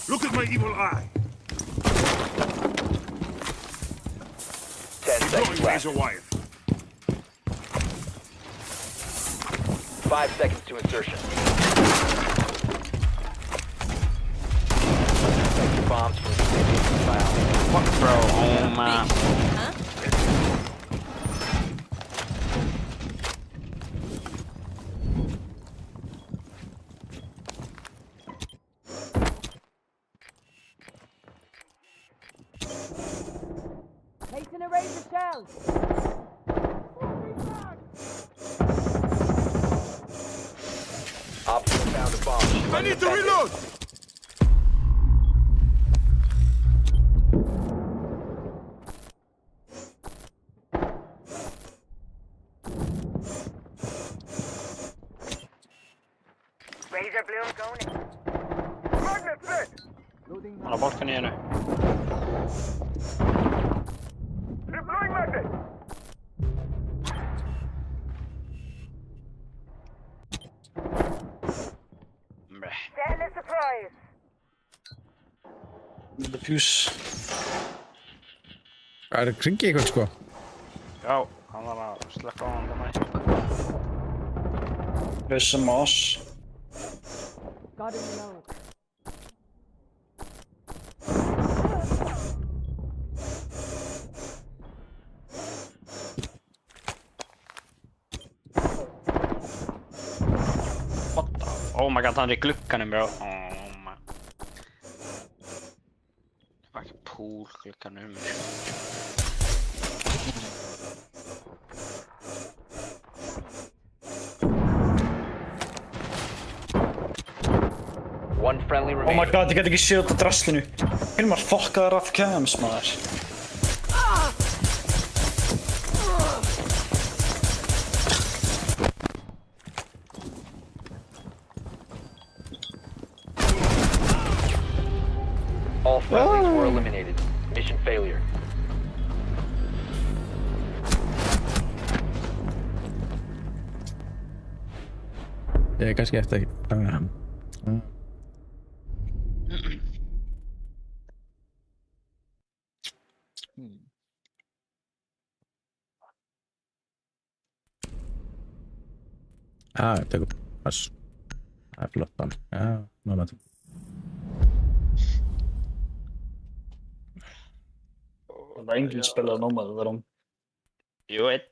Look at my evil eye. 10 seconds left. Razor wire. 5 seconds to insertion. Protect your bombs from the file. Fuck bro, oh man. Placing a razor shell. Op 4 found a bomb. I need to reload. Razor bloom going in. Magnet set. Han har bort den igen nu. Deploying magnet. Bräh. Setting a surprise. Diffuse. Það kringi eitthvað, sko. Já, hann var að slökka á hann mig. There's some moss. Got him low. What the? Oh my god, han är i glukkanen bro. Oh my. Fucking poolglukkan nu. friendly Oh my remaining. god, ég get ekki séð þetta draslinu. Hilmar fokkaðar af cams, maður. All friendlies were eliminated. Mission failure. Ég er kannski eftir ekki. Ég tekur pass. Það flott bann. Já, náða þetta. Það er enginn spilað Nomad, það hún. Jú, einn.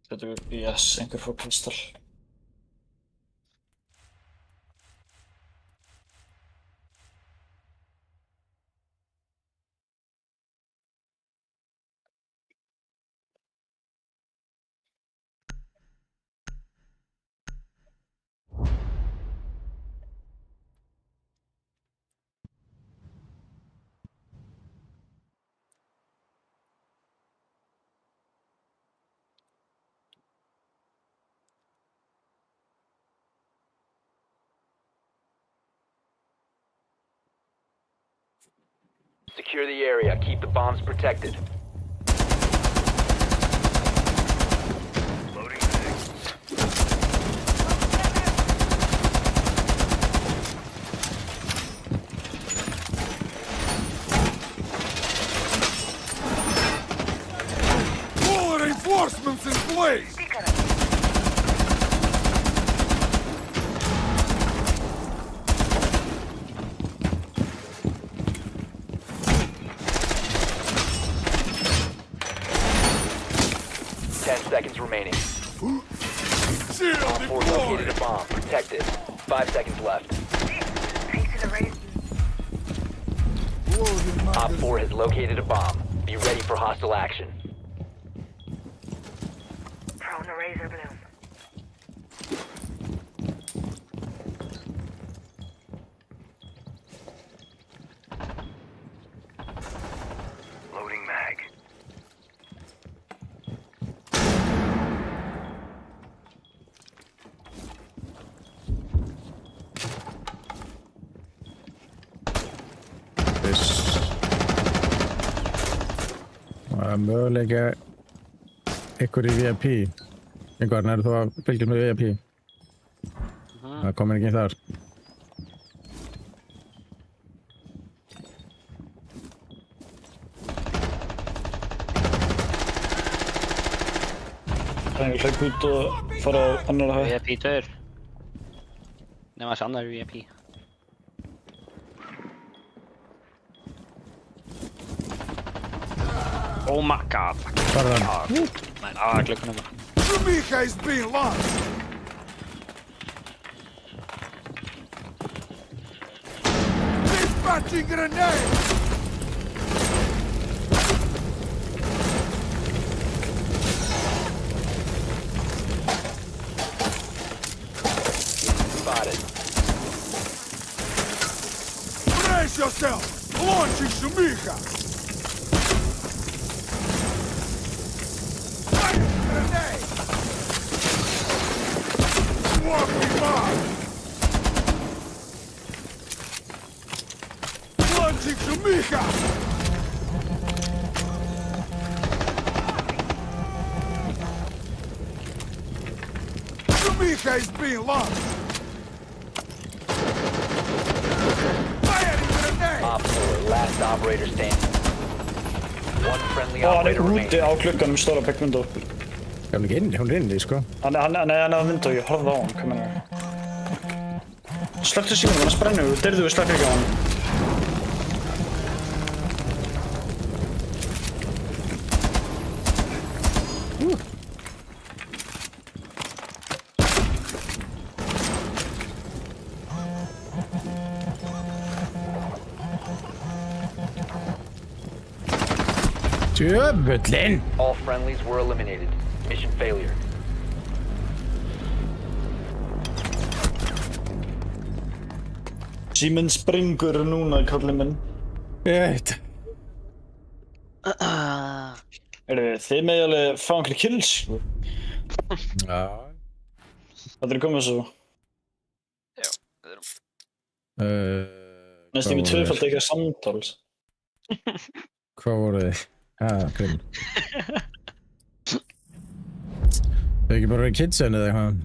Þetta er BS, einhver fór pistol. Secure the area. Keep the bombs protected. Loading mag. All reinforcements in place! Seconds remaining. Shield Op 4 located deployed! a bomb. Protect it. 5 seconds left. Op 4 has located a bomb. Be ready for hostile action. Prone to razor bloom. Loading mag. Það er möguleika ykkur í VIP. Einhvern er þú að fylgjast með VIP? Það komir ekki þar. Það er hlaup út og fara á annar hæð. VIP dör. Nema þessi annar VIP. Oh my god. Hvað er það? Nei, klukkan bara. Shumika is being launched! Dispatching grenade! Spotted. Brace yourself! Launching Shumika! Firing grenade! Walking by! Launching Shumika! Shumika is being launched! Firing grenade! Op 4, last operator standing. One friendly Ó, hann er operator úti remaining. á klukkanum stóra backvindó. Hún er inni, sko. Hann er á vindó, ég horfði á hann, hvað meina ég? Slökktu símanum, hann sprennu, deyrðu við slökk ekki á hann. Djöfullinn! All friendlies were eliminated. Mission failure. Síminn springur núna, kallinn minn. Eitt. Þið með alveg fá einhverju kills, sko. Já. Það er komið svo. Næst ég með tvöfald eitthvað samtals. Hvað voru þið? Grimm. Þau ekki bara verið kidsen eða eitthvað?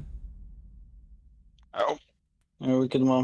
Já, við getum að...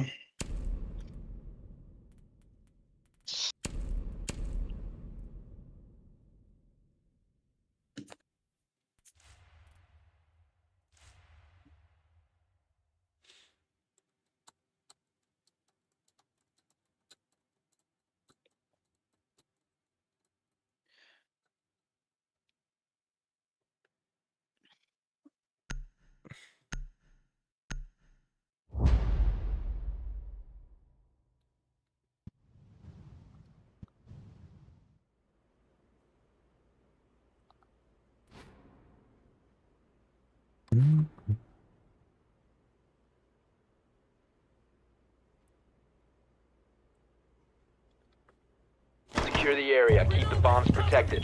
Secure the area. Keep the bombs protected.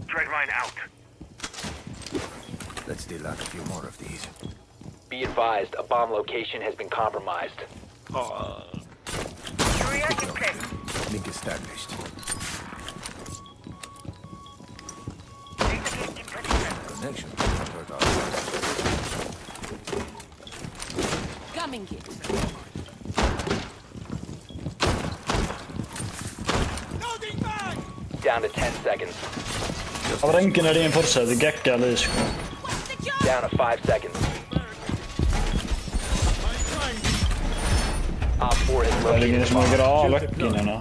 Dread mine out. Let's deal out a few more of these. Be advised, a bomb location has been compromised. Barrier in place. Link established. Laser gate in position. Connection. Coming it. Down to 10 seconds. Það var enginn að reinforsa, þetta er geggjað lið, sko. Down to 5 seconds. Op 4 has Það er located enginn the sem að gera bomb. á löggin hérna.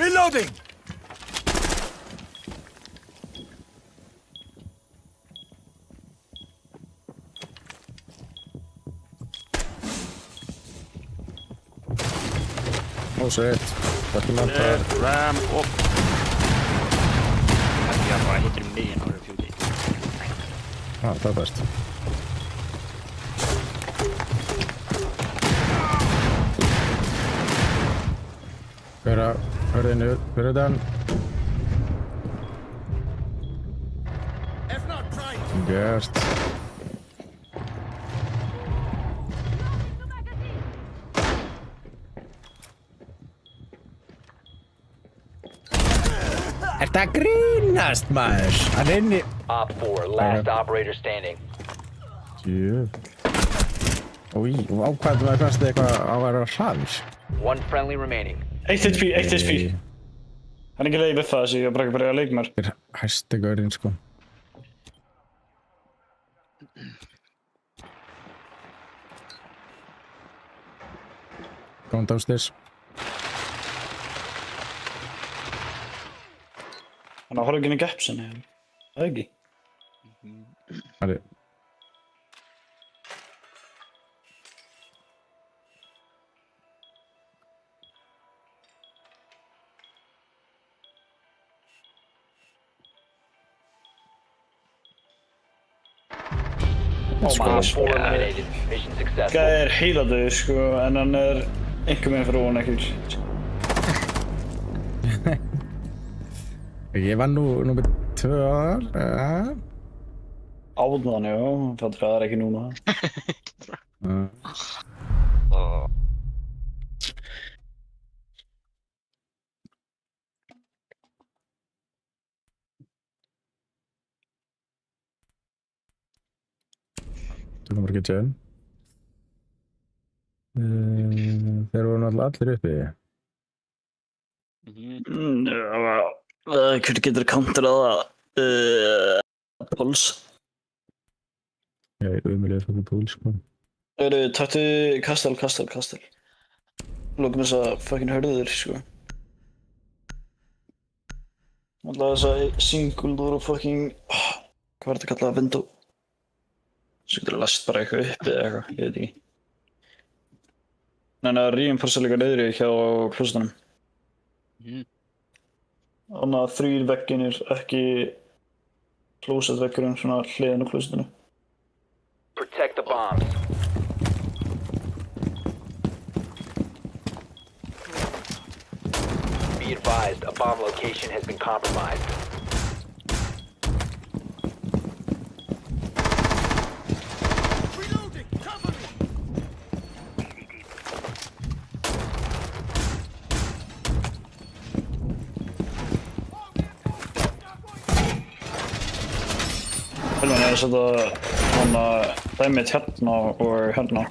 Reloading! Oh shit. Ekki manta. Ram upp. Ég bara hittir mig inn á refugee. Það er best. Hörðinu, fyrir den. Gert. Ertu að grínast, maður? Hann er inni... Op 4, last operator standing. Jú. Új, ákvæmdum að fannst þið eitthvað á að vera hranns. One friendly remaining. 1 HP. Hann er ekki leið við það, þessi, ég bara ekki að leik mér. Það er hæsti gaurinn, sko. Going downstairs. Hann á horfingin í gapsinni. Það ekki. Það er... Op 4 eliminated. Mission successful. Það er heiladauð, sko, en hann er einhver meginn fyrir ofan ekkert. Ég var númer 2 áðar. Áðan, já. Fattur það er ekki núna. Tökum bara kitchen. Þeir voru náttúrulega allir uppi. Hvernig getur counterað Puls? Ég er umulega fyrir Puls, sko. Taktu kastel. Lókum þess að fucking hörður, sko. Alltaf þess að single door og fucking... Hvað var þetta kallað? Window? Svo getur það lest bara eitthvað upp eða eitthvað, ég veit ekki. Nei, reinforsa líka niðri hjá klósetunum. Þannig að 3 vegginir, ekki klósetveggurinn, svona hliðin á klósetinu. Protect the bombs. Be advised, a bomb location has been compromised. Helvani, ég setja hana dæmið hérna og hérna.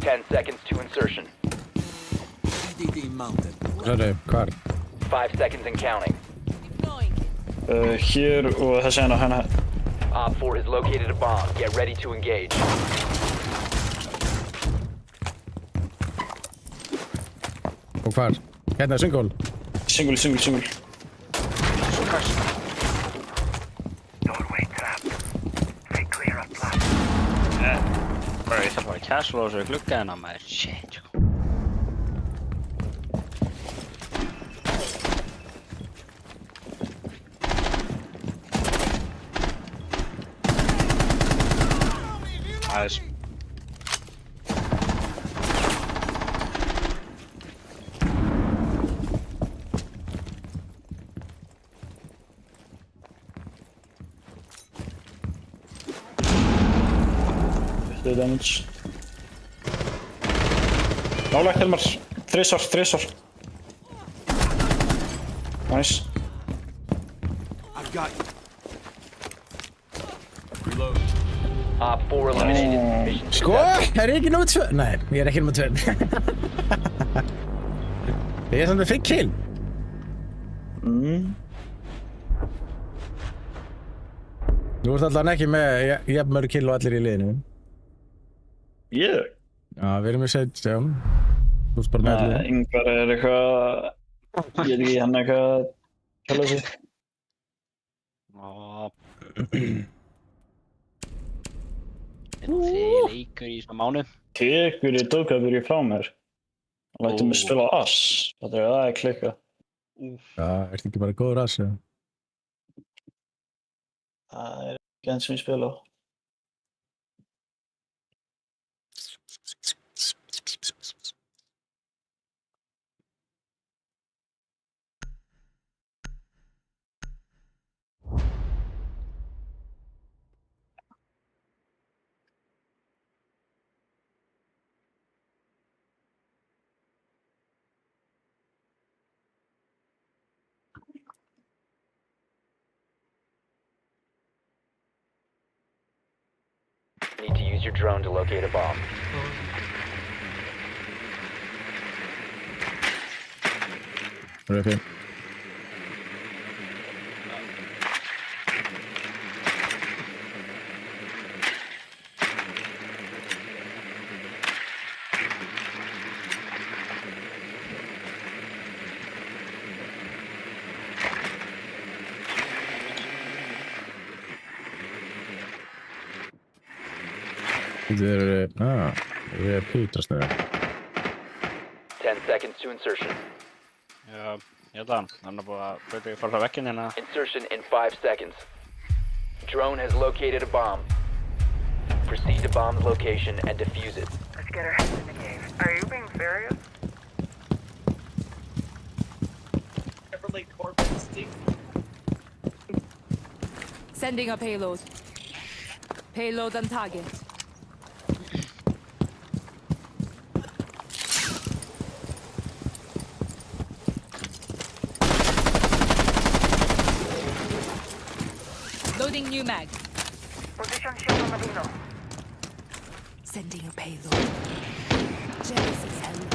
10 seconds to insertion. Hörru, hvar? 5 seconds and counting. Hér og þessi hérna. Op 4 has located a bomb. Get ready to engage. Og hvar? Hérna, single. Single. Doorway trap. Stay clear of blast. Bara ég þarf bara að casual á þessu gluggaðina maður. Shit, sko. Nice. Damage. Nálægt Hilmar. Þrisvar. Nice. I've got you. Op 4 eliminated. Mission Sko, er ég ekki nummer 2? Nei, ég er ekki nummer 2. Ég er samt með 5 kill. Þú ert alltaf ekki með jafn mörg kill og allir í liðinu. Ég? Já, við erum með 17. Þú ert bara með allir. Ingvar er eitthvað... Ég veit ekki, hann er eitthvað... Kalla sig. Þið leikur í svona mánu. Tekur í dókabyrju frá mér. Hann lætur mig spila ass. Það er klikka. Já, ertu ekki bara góður ass, eða? Það er ekki enn sem ég spila á. Need to use your drone to locate a bomb. Okay. Við erum pútrast þegar. 10 seconds to insertion. Já, ég held að hann er búið að breyta ekki fara frá vekkinn hérna. Insertion in 5 seconds. Drone has located a bomb. Proceed to bomb's location and defuse it. Let's get our heads in the game. Are you being serious? Sending a payload. Payload on target. Loading new mag. Position shield on the window. Sending a payload. Genesis hello.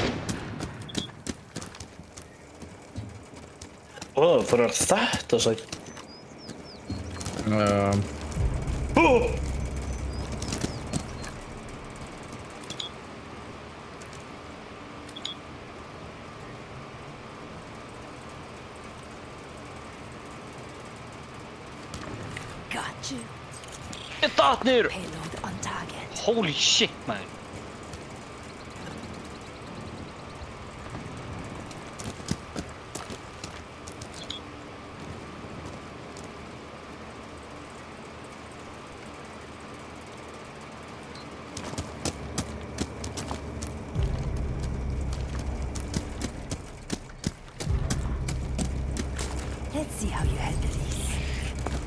Það var þetta sætt. Got you. Ég datt niður! Payload on target. Holy shit, maður. Let's see how you handle this.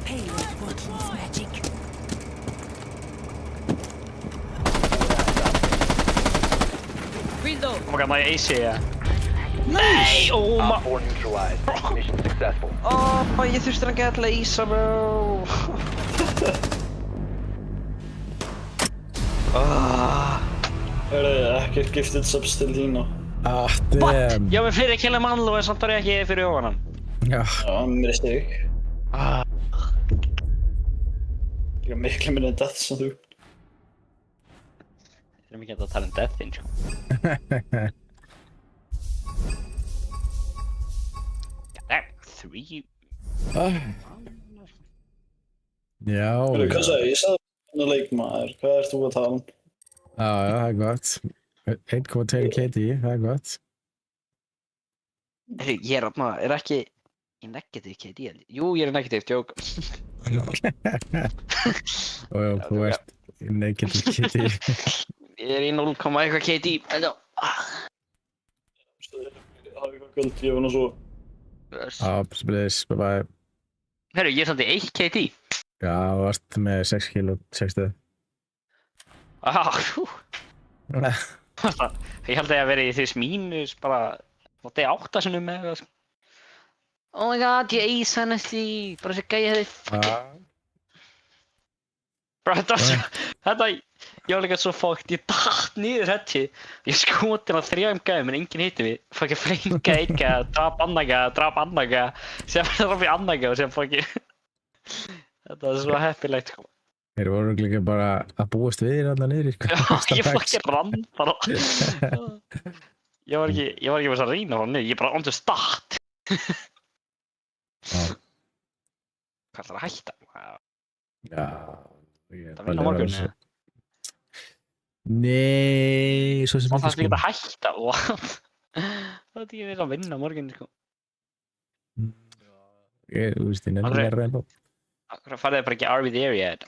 Payload working's magic. Reload. Oh my god, my AC, yeah. Nei! Oh my... Op 4 neutralized. Mission successful. Ég þurfti að geta Ísa, bro. Ekkert gifted subs til þín og... Damn. Ég var með fyrir killa mannlu en samt var ég ekki fyrir ofan hann. Já. Já, mér er stig. Ég er miklu minni deaths en þú. Við erum ekki að tala deathin, sko. Damn, 3... Já. Hvað sagði ég? Sagði hennar leikmaður. Hvað ert þú að tala um? Já, það er gott. 1,2 KD, það er gott. Ég er ekki í negative KD, jú, ég er í negative, joke. Og þú ert í negative KD. Ég er í 0, eitthvað KD, Það er eitthvað kvöld, ég var nú svo... Já, spilðis, bye. Herru, ég er samt í 1 KD. Já, þú varst með 6 kilo, 6 stöð. Ég held að ég að vera í þess mínus bara, þátti 8 sinnum með eitthvað, sko. Oh my god, ég eisa næstu, bara þessi gæi hefði Bro, þetta, ég var líka svo fucked, ég datt niður hætti. Ég skoti hann á 3 gæðum en enginn hitti mig. Fucking flenga einn gæða, drap annan gæða, sem drap í annan gæða og sem fucking... Þetta var svo heppilegt, sko. Þeir voru líka bara að búast við þér allar niður, sko. Já, ég fucking rann bara. Ég var ekki með þess að reyna frá niður, ég bara on the start. Hvað ætlar að hætta? Já. Það vinna morgun, eða? Nei, svo sem Það ekki, þarf ekki að hætta, what? Það er ekki verið að vinna morgun, sko. Þú veist, ég nefnir að reyna. Hvað farið þið bara ekki RV there yet?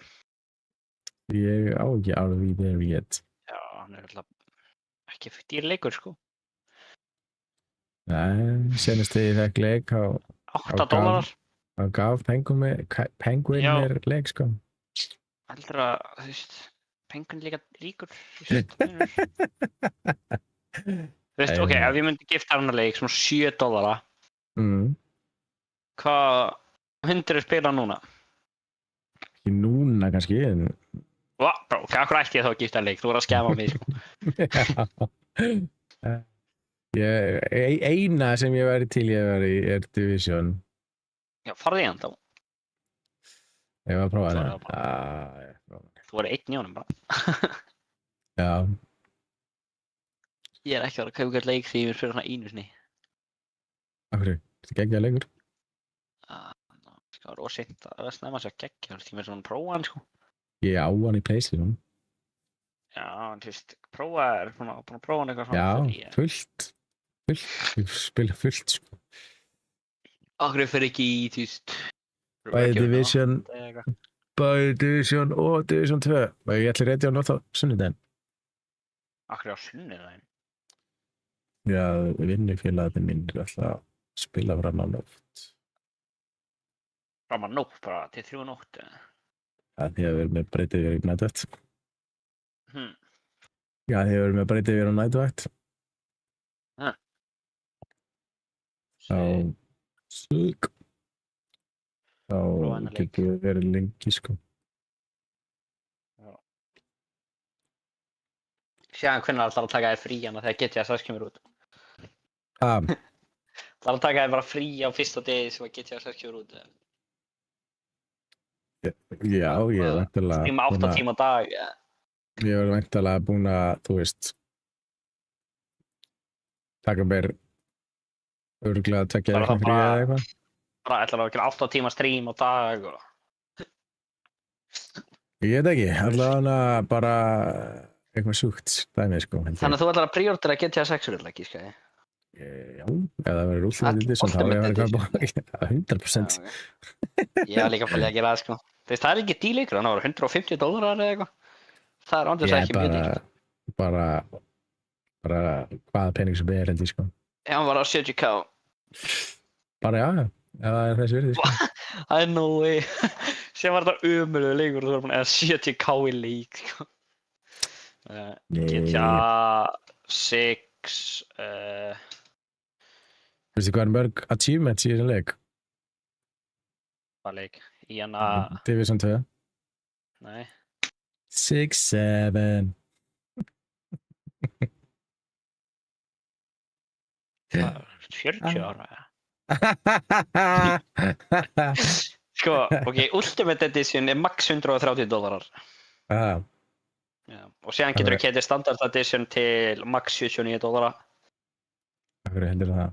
Ég á ekki RV there yet. Já, hann er alltaf ekki fyrir dýr leikur, sko. Nei, senast þegar ég fekk leik á... $8. Það gaf Penguin leik, sko. Heldur að, þú veist, Penguin líka ríkur. Þú veist, ok, ef ég myndi gifta hann að leik, svona $7. Hvað myndirðu spila núna? Ekki núna, kannski, en... Bro, hvað ætti ég þá að gifta hann leik? Þú voru að skema mig, sko. Eina sem ég væri til ég væri er Division. Já, farðu í hann þá. Ég var að prófa það. Þú voru einn í honum bara. Já. Ég er ekki að kaupa eitthvað leik því ég er fyrir svona einu sinni. Af hverju? Þetta er geggjaður leikur. Það var ósýnt að snemma sér geggjaður því með svona prófa hann, sko. Ég á hann í PlayStation. Já, þú veist, búin að prófa hann eitthvað svona. Já, fullt. Ég spila fullt, sko. Akkur fyrir ekki í, þú veist... Bæði Division og Division 2. Ég ætli reyndi á nótt á sunnudaginn. Akkur á sunnudaginn? Já, vinnufélaginn minn er alltaf að spila fram að nótt. Fram að nótt, bara til 3 nótt? Já, því að við erum með breytið yfir í nætvætt. Já, því að við erum með breytið yfir á nætvætt. Þá... Súk. Þá getur við verið lengi, sko. Sjáum hvernig það ætlar að taka þér frí hana þegar GTA 6 kemur út. Það Það að taka þér bara frí á fyrsta degi sem að GTA 6 kemur út. Já, ég er væntanlega Stríma 8 tíma á dag. Ég er væntanlega búinn að, þú veist, taka mér örugglega 2 Bara vikna það frí bara- eða eitthvað. Bara ætlar að gera 8 tíma stream á dag og... Ég veit ekki, allavega bara eitthvað sjúkt dæmi, sko. Þannig að þú ætlar að pre-ordera GTA 6 úr ekki, skæði? Já, ef það verður Ultimate Edition, þá er ég að vera eitthvað 100%. Ég var líka fælið að gera það, sko. Þú veist, það er ekki díleikur, það var $150 eða eitthvað. Það er andurs ekki mjög dýrt. Bara hvaða pening sem er, held ég, sko. Já, hann var á 70k. Bara já, ef það er þessi virði, sko. Það er no way. Sem var þetta ömurlegur leikur og þú var búin að 70k í leik, sko. GTA 6... Veistu hvað er mörg achievements í þessum leik? Hvað leik? Í hana... Division 2. Nei. 6, 7. Það er 40 ára. Sko, ok, Ultimate Edition er max $130. Ah, Já. Og síðan getur þú ketið Standard Edition til max $79. af hverju heldur það?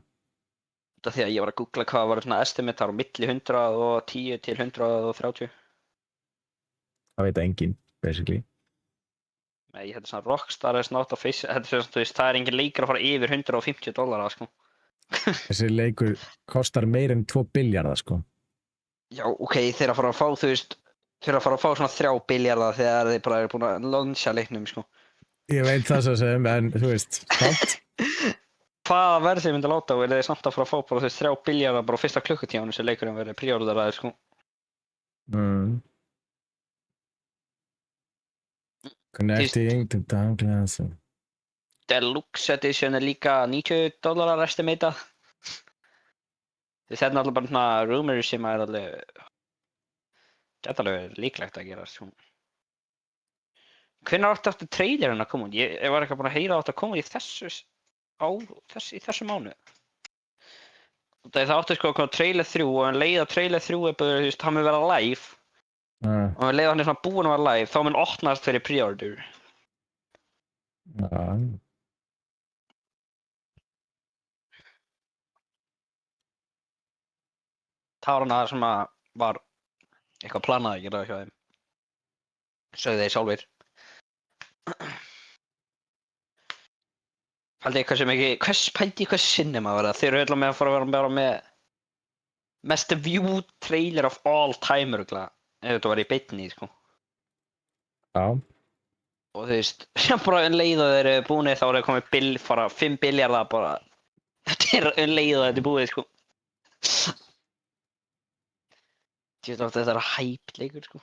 Þetta því að ég var að googla hvað var svona estimate þar á milli 110 til 130. Það veit enginn, basically. Nei, þetta er svona Rockstar is not official. Þetta er svona, þú veist, það er engin leikur að fara yfir $150, sko. Þessi leikur kostar meir en 2 billjarða, sko. Já, ok, þeir að fara að fá, þú veist, þeir að fara að fá svona 3 billjarða þegar þeir bara eru búin að launcha leiknum, sko. Ég veit það svo sem, en þú veist, samt. Hvaða verð þeir myndi láta og er þeir samt að fara að fá bara þú veist 3 billjarða bara á fyrsta klukkutímanum sem leikurinn verður pre-orderaður, sko. Connecting to Douglas. Deluxe Edition er líka $90 estimatað. Þetta er náttúrulega bara svona rumor sem er alveg... Þetta er alveg líklegt að gera, sko. Hvenær átti aftur trailerinn að koma út? Ég var eitthvað búin að heyra átti að koma í þessu mánuði. Það átti sko að koma trailer 3 og en leið að trailer 3 er bara, þú veist, hann mun vera live. Og en leið að hann er svona búinn að vera live, þá mun opnast fyrir pre-order. Það var hann að sem að var eitthvað planað að gera hjá þeim. Sögðu þeir sjálfir. Pældi hvað sinnum að vera. Þeir eru öll með að fara að vera með mest viewed trailer of all time, örugglega. Ef þetta var í beinni, sko. Já. Og þú veist, sem bara en leið að þeir eru búinir þá er það komið fara 5 billjarða bara. Þetta er en leið að þetta er búið, sko. Ég veit að þetta er hype leikur, sko.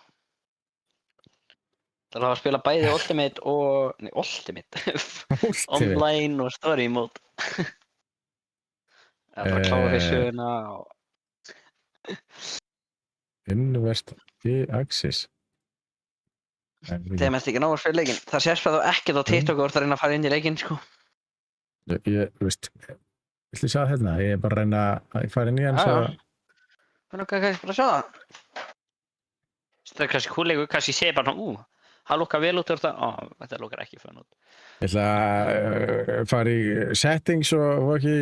Það er að spila bæði Ultimate og... Nei, Ultimate. Online og Story Mode. Það er bara að klára fyrir söguna og... University Access. Þeim eftir ekki náður fyrir leikinn. Það sést bara þá ekkert á TikTok og orðið að reyna að fara inn í leikinn, sko. Ég, veist... Viltu sjá hérna? Ég er bara að reyna að fara inn í hann, svo... Hvernig hvað kannski bara að sjá það? Það er kannski húleikur, kannski sé bara það lukkar vel út úr það, þetta lukkar ekki fyrir út. Ég ætla að fara í settings og ekki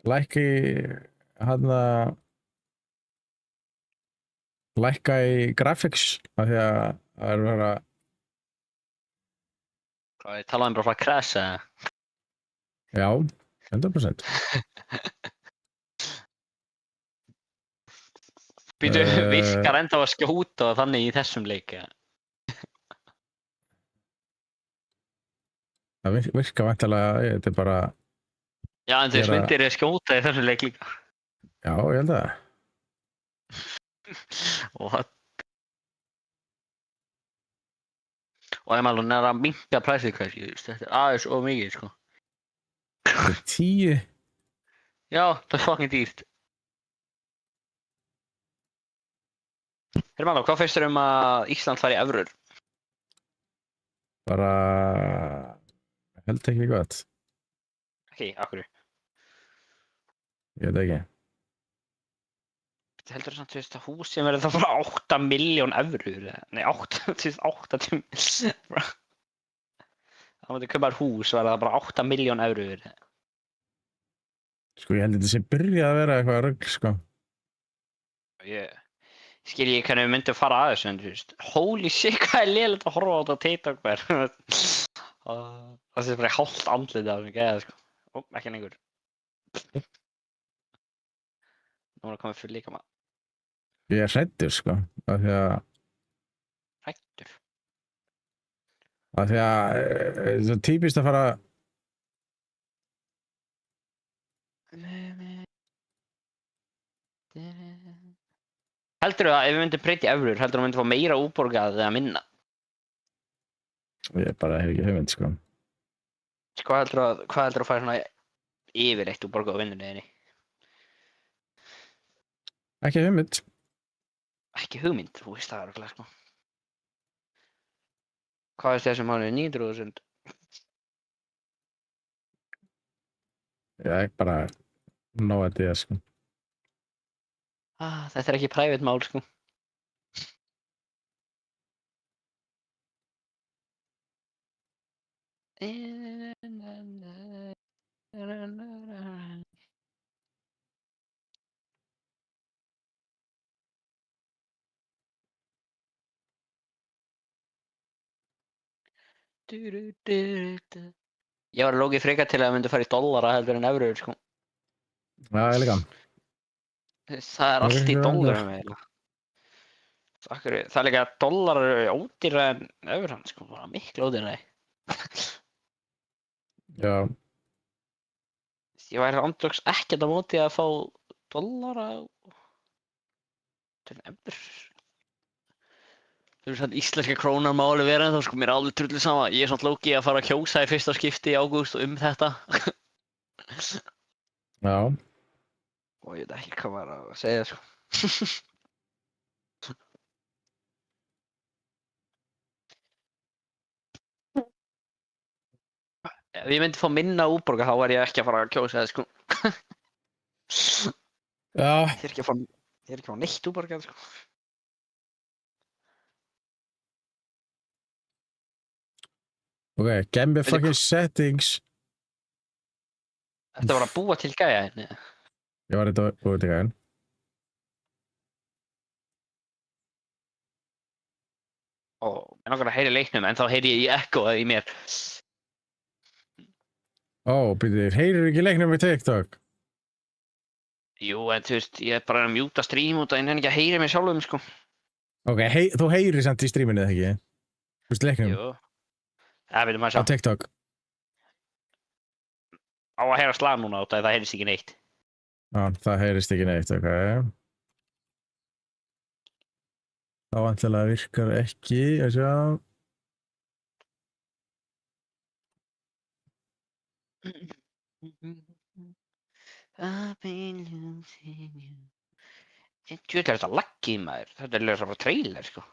lækka í graphics af því að það er vera... Hvað, ég talaði bara að crasha? Já, 100%. Býtu, virkar enda að skjóta þannig í þessum leik, Það virkar væntanlega, þetta er bara... Já, en þess myndir er skjóta í þessum leik líka. Já, ég held að. What? Og ef maður er að minnka præsið kannski, þetta er aðeins of mikið, sko. Þetta er 10. Já, það er fucking dýrt. Hermann, hvað finnst þér að Ísland fari í evrur? Bara... held ekki gott. Ekki, akkurru? Ég veit ekki. Þetta heldur samt, þú veist, að hús sem verður það bara 8 milljón evrur. Nei, 80 Það mátti köpa hús verður það bara 8 milljón evrur. Sko, ég held þetta sé byrjað að vera eitthvað rugl, sko. Ég skil ég hvernig við myndum fara að þessu, en þú veist, holy shit, hvað er lélegt að horfa á þetta TikTok hver. Það sé bara hálft andlitið af þessu geða, sko. Ó, ekki lengur. Nú er það komið fyrir líka maður. Ég er hræddur, sko, af því að... Hræddur? Af því að það er típist að fara... Heldurðu að ef við myndum breyta í evrur, heldurðu að við myndum fá meira útborgað eða minna? Ég bara hef ekki hugmynd, sko. Hvað heldurðu að færa svona yfirleitt útborgað á vinnunni þinni? Ekki hugmynd. Ekki hugmynd, þú veist það örugglega, sko. Hvað er þessum mánuði 900.000? Ég er bara nóg að því, sko. Þetta er ekki private mál, sko. Ég var lókið frekar til að það myndi fara í dollara heldur en evrur, sko. Já, ég líka. Það er allt í dollarum eiginlega. Það er líka að dollarar eru ódýrari en evran, sko, bara miklu ódýrari. Já. Ég væri andjóks ekkert á móti að fá dollara til evrur. Þú veist að íslenska krónan má alveg vera en þá, sko, mér er alveg trullu sama. Ég er samt lókið að fara að kjósa í fyrsta skipti í ágúst og þetta. Já. Og ég veit ekki hvað maður að segja, sko. Ef ég myndi fá minna útborga þá var ég ekki að fara að kjósa það, sko. Já. Ég er ekki að fá neitt útborgað, sko. Ok, get me fucking settings. Þetta var að búa til gæja henni. Ég var þetta búið til gæðin. Mér langar að heyra í leiknum en þá heyri ég í ekkoað í mér. Býtu, heyrir ekki leiknum með TikTok? Jú, en þú veist, ég er bara að mjúta stream út af en ekki að heyra mig sjálfum, sko. Ok, þú heyrir samt í streaminu eða ekki? Þú veist leiknum? Jú. Það veitum maður sjá. Á TikTok? Á að heyra slag núna út af það heyrist ekki neitt. Já, það heyrist ekki neitt, ok. Það vantilega virkar ekki, að sjá. Djúvel er þetta laggið, maður. Þetta er lögð bara trailer, sko.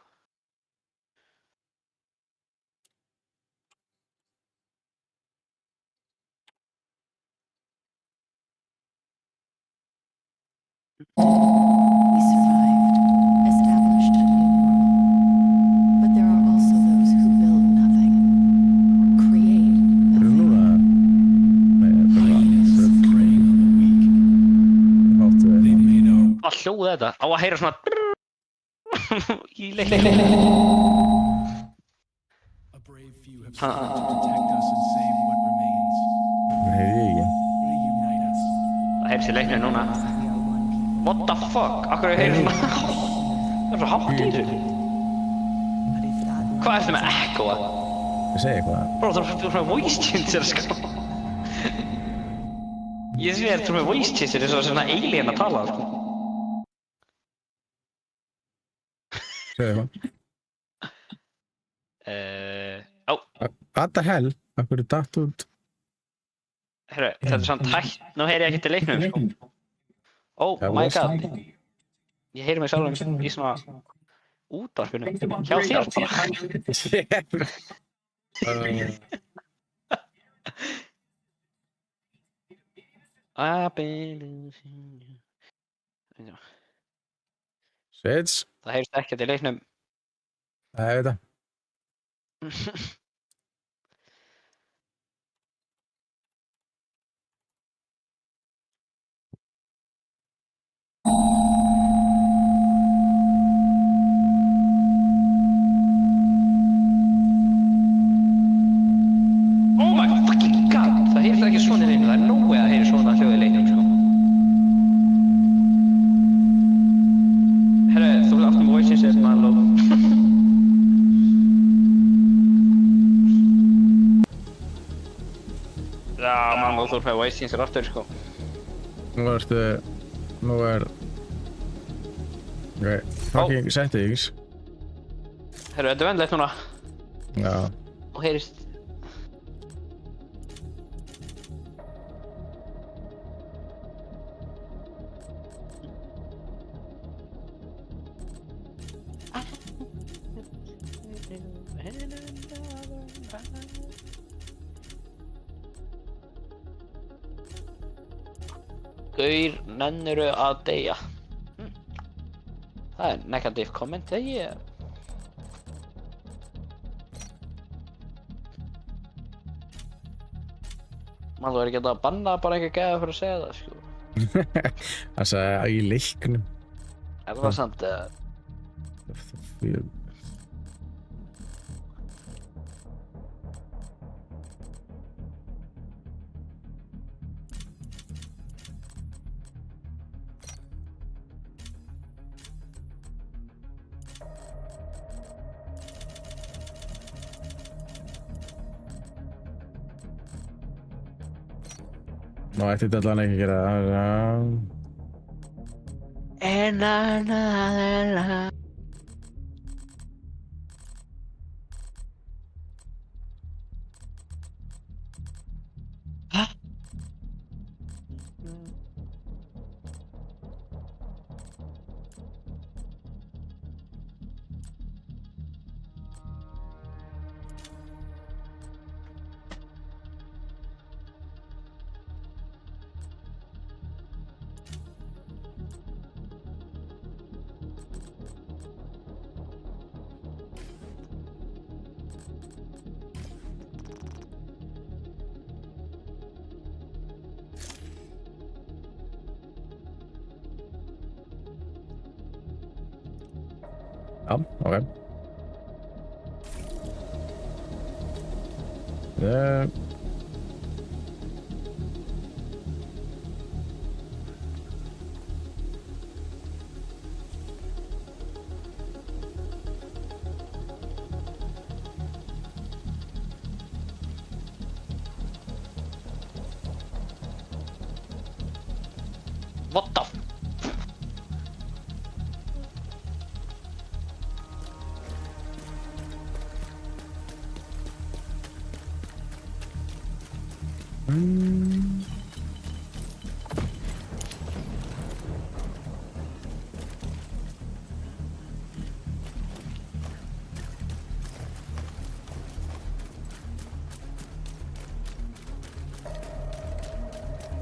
We survived, established a new normal. But there are also those who build nothing, create nothing. Hvað hljóð þetta? Á að heyra svona í leiknum. Það heyri ég ekki. Það heyrst í leiknum núna. What the fuck? Akkur er heyri svona. Það er svo hátt í þessu. Hvað ertu með ekkoa? Ég segi eitthvað. Bro, þú er svona voice changer, sko. Ég sé að þú er með voice changer, það er svona alien að tala, sko. Segðu eitthvað. What the hell? Akkur er datt út. Herru, þetta er svona tætt. Nú heyri ég ekki til leiknum, sko. Oh my god. Ég heyri mig sjálfum í svona útvarpinu. Hjá þér bara. I've been losing you. Sveits. Það heyrst ekkert í leiknum. Það er þetta. Oh my fucking god! Það heyrst ekki svona í leiknum. Það er nógu að heyra svona hljóð í leiknum, sko. Herru, þú ert aftur með voice sem maður lóð. Já, mann, þú ert með voice sem aftur, sko. Nú er ok, fucking settings. Herru, þetta er vendlegt núna. Já. Og heyrist. Gaur, nennirðu að deyja? Það er negativ komment, þegar ég... Man, þú er ekki að banna bara eitthvað gæða fyrir að segja það, sko. Það sagði í leiknum. Er það samt, Nú ætti þetta allan ekki að gera það. Já, ok. what the f...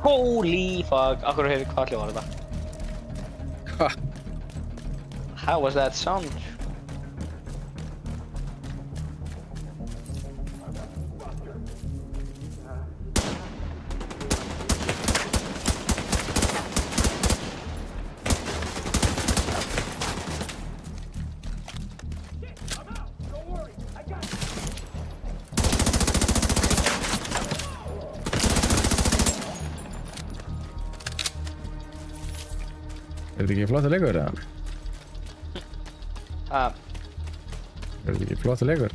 Holy fuck, akkur hefur hvað hljóð var þetta? Hva? How was that sound? Er þetta ekki flott að leikur, eða? Er þetta ekki flott að leikur?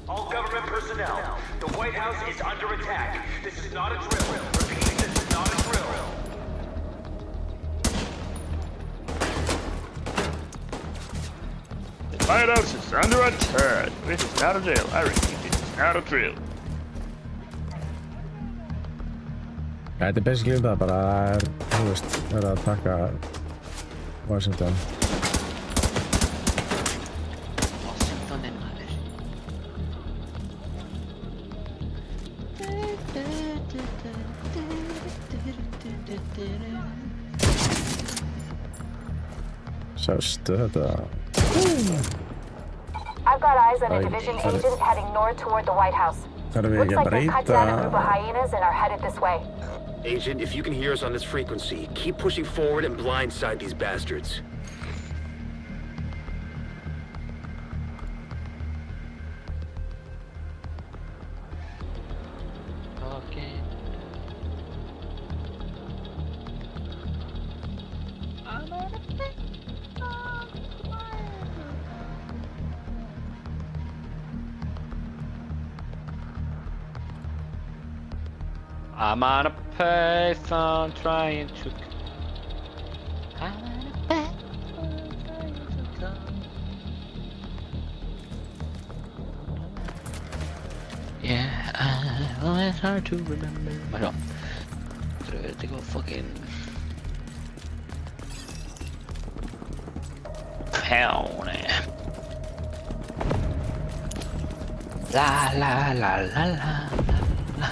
All government personnel, the White House is under attack. This is not a drill. Repeat, this is not a drill. The White House is under attack. This is not a drill. I repeat, this is not a drill. Þetta er basically það bara, þú veist, verið að taka Washington. Washingtonin maður. Sástu þetta? I've got eyes on a Ay, division sorry. agent heading north toward the White House. Þarf við Looks ekki að like they cut down a group of breyta... hyenas and are headed this way. Agent, if you can hear us on this frequency, keep pushing forward and blindside these bastards. Okay. I'm on a python trying to. I'm on a python trying to come. Yeah, well, it's hard to remember. I don't. To go fucking. Pony. La la la la la la.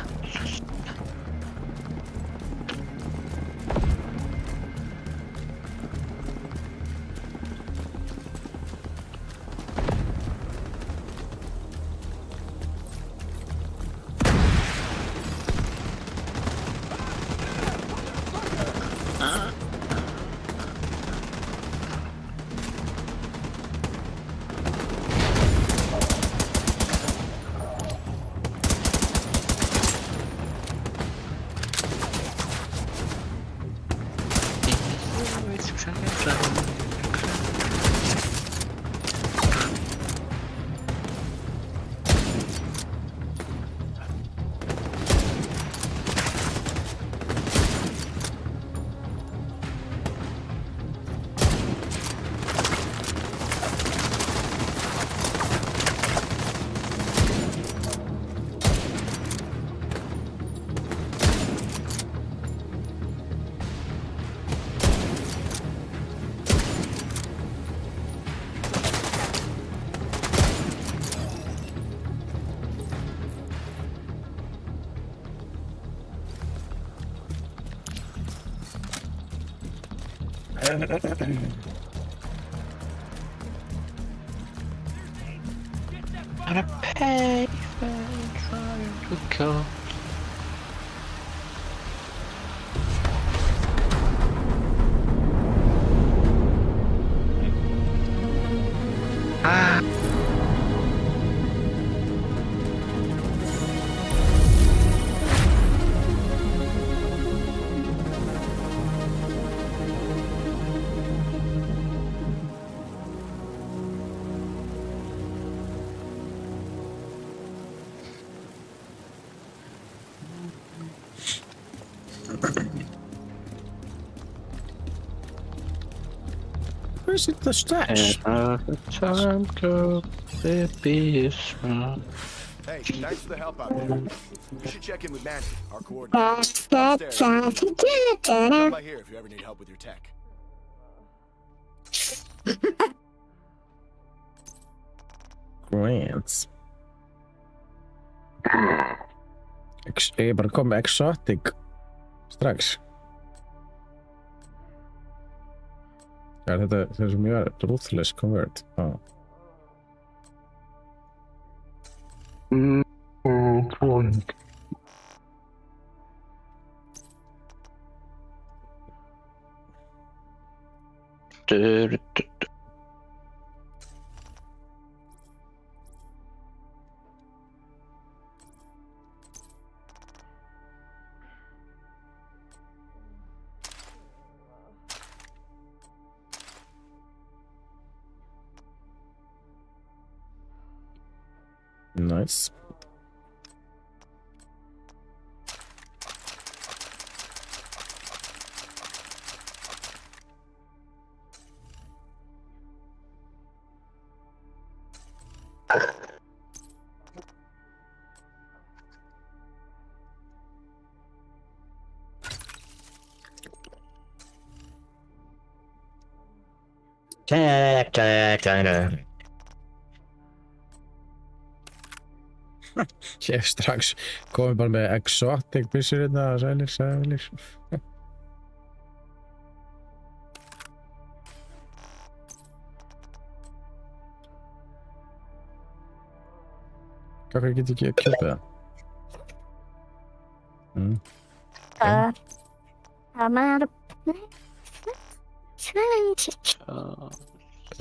Gotta pay for trying to go. Where's it the stash? Time go, baby, is wrong. Hey, thanks for the help out there. You should check in with Mandy, our coordinator. Upstairs. Come by here if you ever need help with your tech. Grants. Ég er bara að koma með exotic strax. Já, þetta er svo mjög ruthless convert. Nice. Ég strax komið bara með exotic byssur hérna, sælir. Hvað get ég ekki að kjöpa það?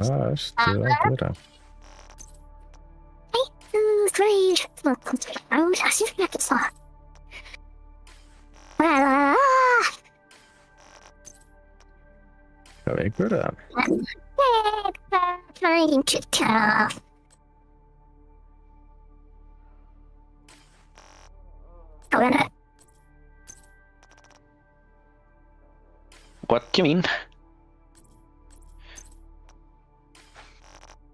Hvað ertu að gera? Hvað veikur það? What do you mean?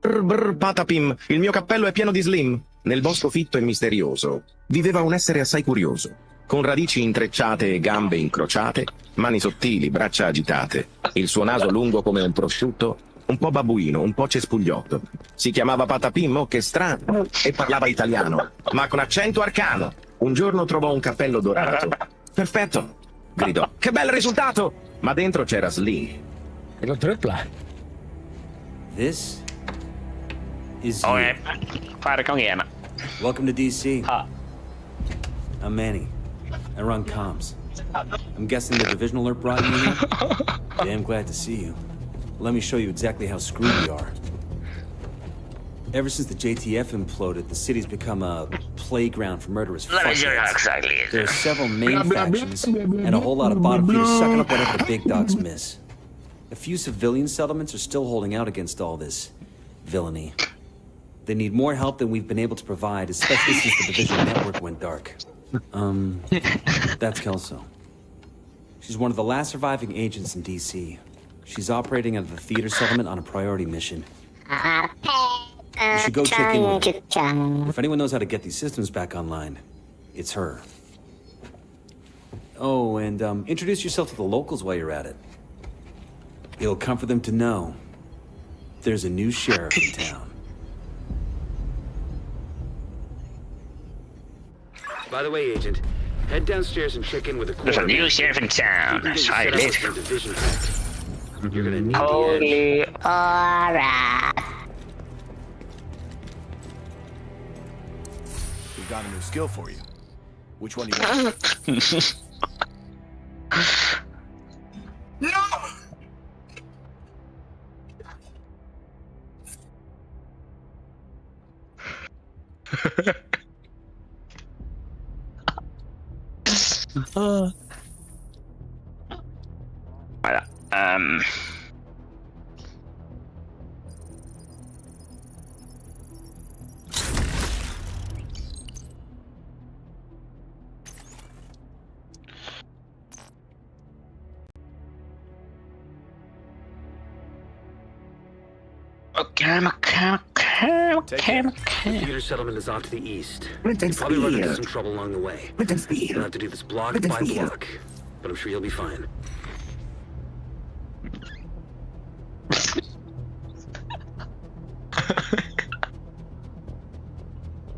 Brr, Patapim, il mio cappello è pieno di slim. Nel bosco fitto e misterioso viveva un essere assai curioso, con radici intrecciate e gambe incrociate, mani sottili, braccia agitate, il suo naso lungo come un prosciutto, un po' babbuino, un po' cespugliotto. Si chiamava Patapim, oh che strano, e parlava italiano, ma con accento arcano. Un giorno trovò un cappello dorato. Perfetto, gridò. Che bel risultato! Ma dentro c'era Slim. E lo tripla. This is Okej, fara igång igen. Welcome to DC. I'm Manny. I run comms. I'm guessing the division alert brought you here? Damn glad to see you. Let me show you exactly how screwed we are. Ever since the JTF imploded, the city's become a playground for murderous fuckheads. There are several main factions and a whole lot of bottom feeders sucking up whatever the big dogs miss. A few civilian settlements are still holding out against all this villainy. They need more help than we've been able to provide, especially since the division network went dark. That's Kelso. She's one of the last surviving agents in DC. She's operating out of the theater settlement on a priority mission. You should go check in with her. If anyone knows how to get these systems back online, it's her. Oh, and introduce yourself to the locals while you're at it. It'll comfort them to know there's a new sheriff in town. By the way, Agent, head downstairs and check in with the There's a new sheriff in town. That's right, let's go. You're gonna need Holy, the edge. alright. We've got a new skill for you. Which one do you want? No! Voilà. Okay. The theater settlement is off to the east. You'll probably run into some trouble along the way. You'll have to do this block by block, but I'm sure you'll be fine.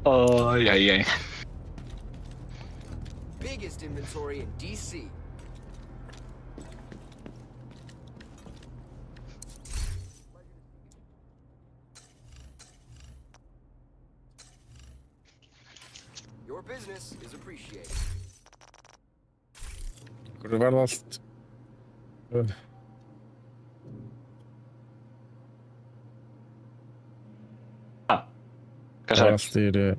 Oh, yeah. Biggest inventory in DC. Your business is appreciated. Kurvar allt. Allt er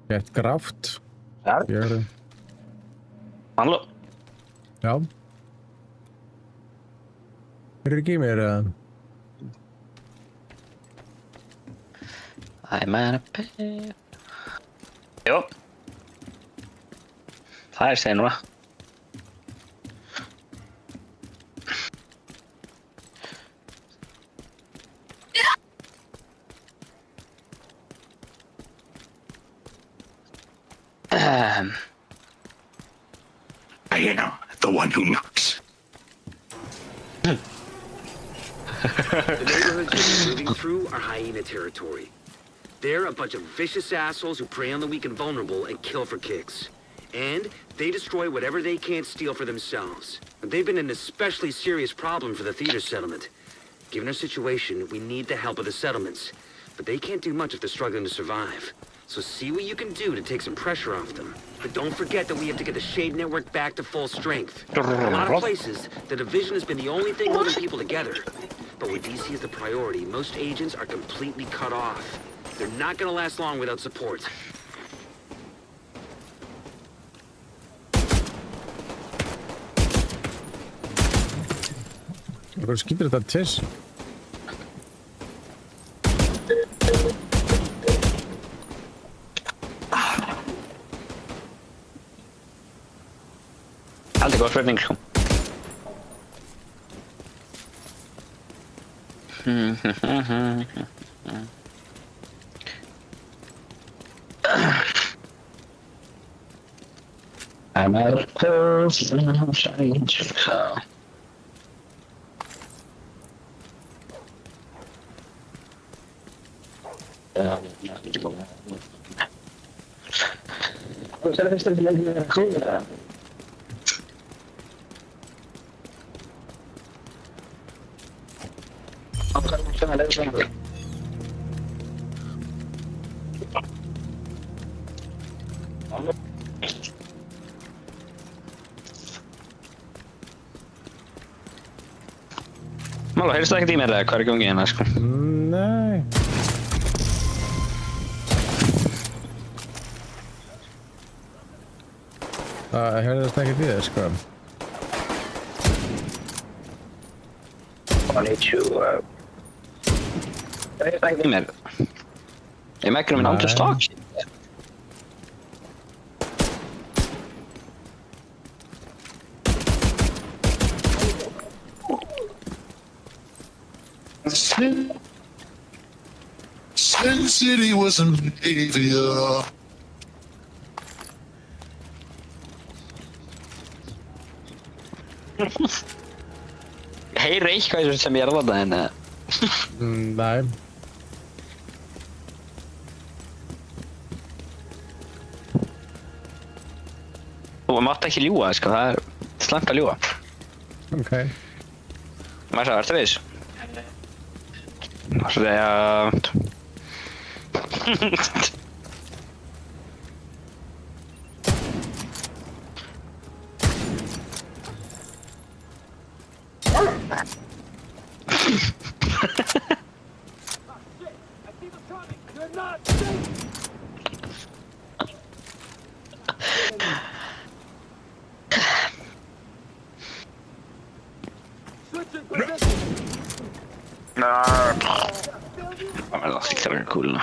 gett grátt. Ja. Hallo. Já. Ekki mér að... I'm on a pay. Jo. Það er senuna. I am the one who knocks. The neighborhoods you're moving through are hyena territory. They're a bunch of vicious assholes who prey on the weak and vulnerable and kill for kicks. And they destroy whatever they can't steal for themselves. And they've been an especially serious problem for the theater settlement. Given our situation, we need the help of the settlements. But they can't do much if they're struggling to survive. So see what you can do to take some pressure off them. But don't forget that we have to get the Shade Network back to full strength. In a lot of places, the Division has been the only thing holding people together. But with DC as the priority, most agents are completely cut off. They're not gonna last long without support. Hvað skýtur þetta til? Aldrei góð spurning, sko. I'm out of pills, and I'm trying to go. Mulla heyrst ekkert í mér eða hvað er í gangi hérna, sko? Nei. Það heyrðist ekkert í þér, sko. I need to, það heyrst ekkert í mér. Ég mækir minn andru stak. Sin City was an aviator. Heyri eitthvað sem ég er þarna en... Nei. Þú mátt ekki ljúga, sko, það er slæmt að ljúga. Ok. Maður sagði, ertu viss? Så det er... Men la oss ikke være cool nå.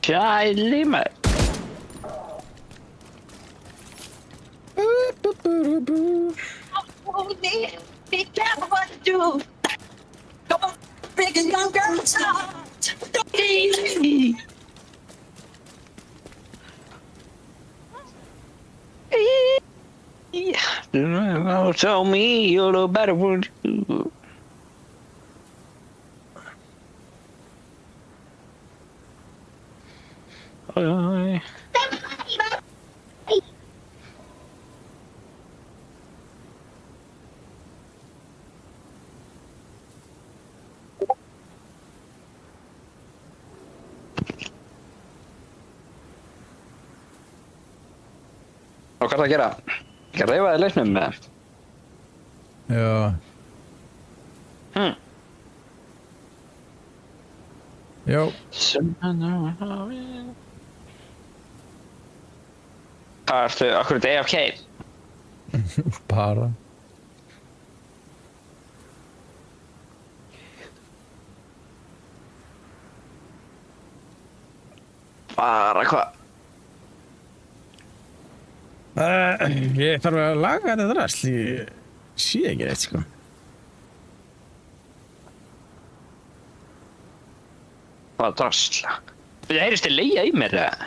Kjærlig meg. Be careful what you do. Come on, big and young girls out. Don't easy. Yeah, tell me you're the better one. Og hvað er það að gera? Ekki að reyfa þig leiknum með? Já. Jó. Hvað ertu, akkur er þetta AFK? Bara. Bara hvað? Ég þarf að laga þetta drasl, ég sé ekki neitt, sko. Hvað drasla? Það heyrist þið leia í mér, eða?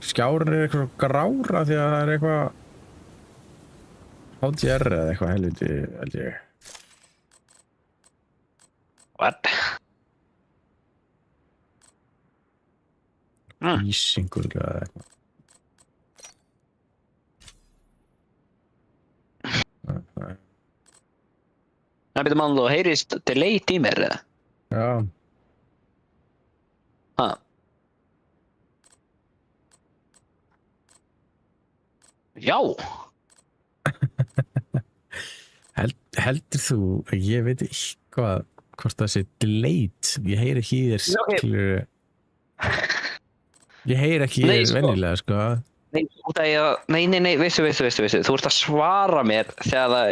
Skjárinn eitthvað grár af því að það eitthvað HDR eða eitthvað helviti, held ég. What? Ísingur eða eitthvað. Það byrja mann, þú heyrist delay í mér, eða? Já. Já. Heldur þú að ég veit eitthvað hvort það sé delayed? Ég heyri ekki í þér, skilur. Ég heyri ekki í þér venjulega, sko. Nei, út af ég að, nei, veistu. Þú ert að svara mér þegar það...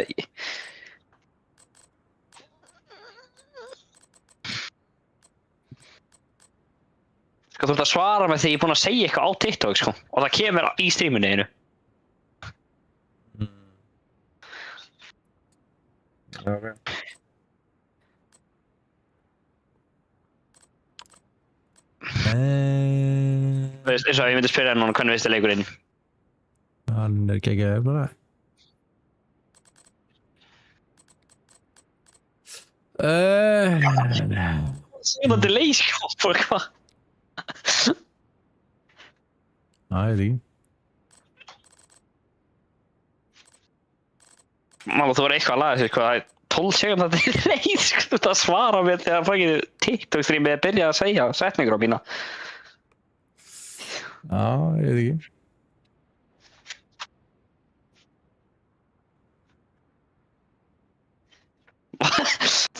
Sko, þú ert að svara mér þegar ég er búinn að segja eitthvað á TikTok, sko. Og það kemur í streaminu einu. Okay. Veist, eins og ég myndi spyrja núna, hvernig veistu leikurinn? Hann geggjaður bara. Segðu það delay, sko, hvað? Það er því. Mála, þú var eitthvað að laga sér, sko, það er 12 sekúndar delay, sko, þú ert að svara mér þegar fangið TikTok-streamið er byrjað að segja setningur á mína. Já, ég veit ekki.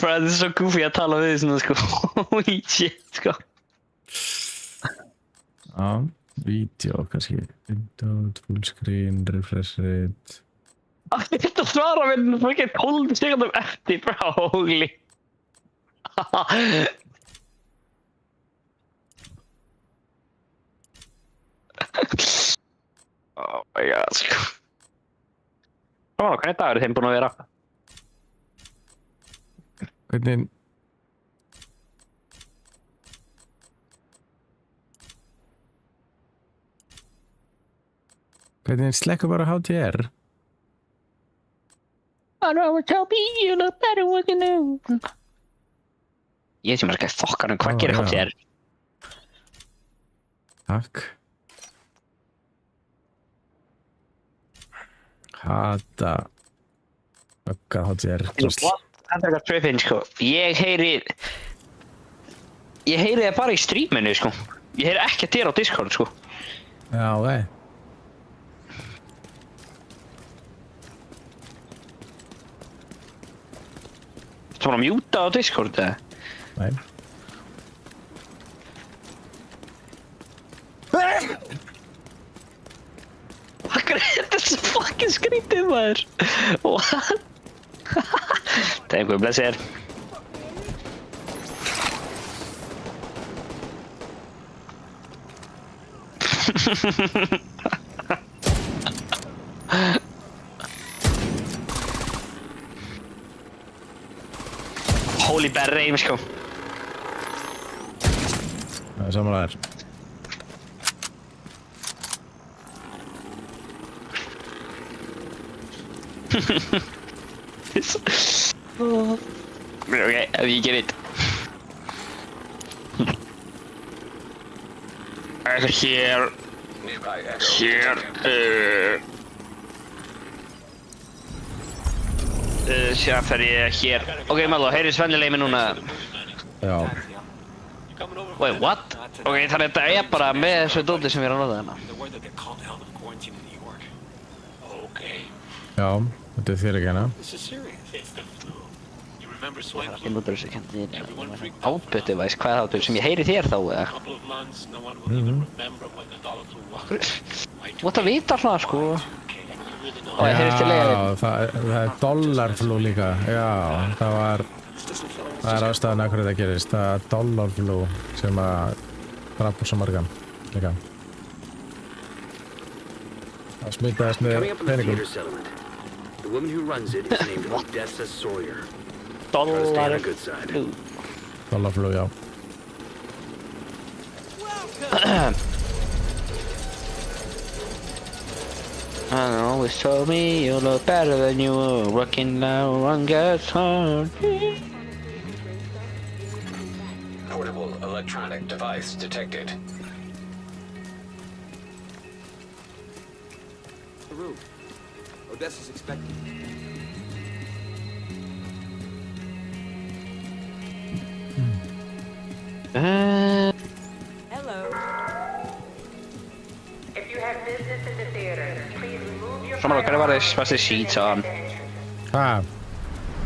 Bara þetta er svo goofy að tala við svona, sko. Holy shit, sko. Já, vídeo kannski. Windows, fullscreen, refresh rate. Ég þurfti að svara mér fyrir 12 sekundum eftir, bro, holy. Oh my god, sko. Hvernig dagur er þeim búin að vera? Hvernig... Hvernig slekkur bara HDR? I know what tell me you look better what you know. Ég sem ekki fokkar hvað gerir HDR? Takk. Hata. Ögga HDR. Það er eitthvað trippinn, sko. Ég heyri það bara í streaminu, sko. Ég heyri ekkert þér á Discord, sko. Já, vei. Þú var að mjúta á Discord, eða? Nei. Hvað er þetta svo fucking skrítið, maður? What? Það er einhver bless þér. Holy bad aim, sko. Það er samanlega þér. Okay, you get it. Here. Síðan fer ég hér. Ok, Mallo, heyri Svennileg mig núna. Já. Wait, what? Ok, þannig að þetta er bara með þessu dóti sem við erum að nota hérna. Já, þetta er þér ekki hérna. Ég notar þessu kenni output device, hvað er það sem ég heyri þér þá, eða? Þú átt að vita alltaf, sko. Ó, ég heyrist til leiðir. Já, það er dollarflú líka. Já, það er ástæðan af hverju þetta gerist. Það er dollarflú sem að drapa svo margan líka. Það smitaðist með peningum. The woman who runs it is named Odessa Sawyer. Dollarflug. Dollarflug, já. I always told me you look better than you were working now on gets hard. Portable electronic device detected. The room. Odessa's expecting. Hello. If you have business in the theater, please remove your Samalla, hvernig var þessi Seeds á hann? Hvað?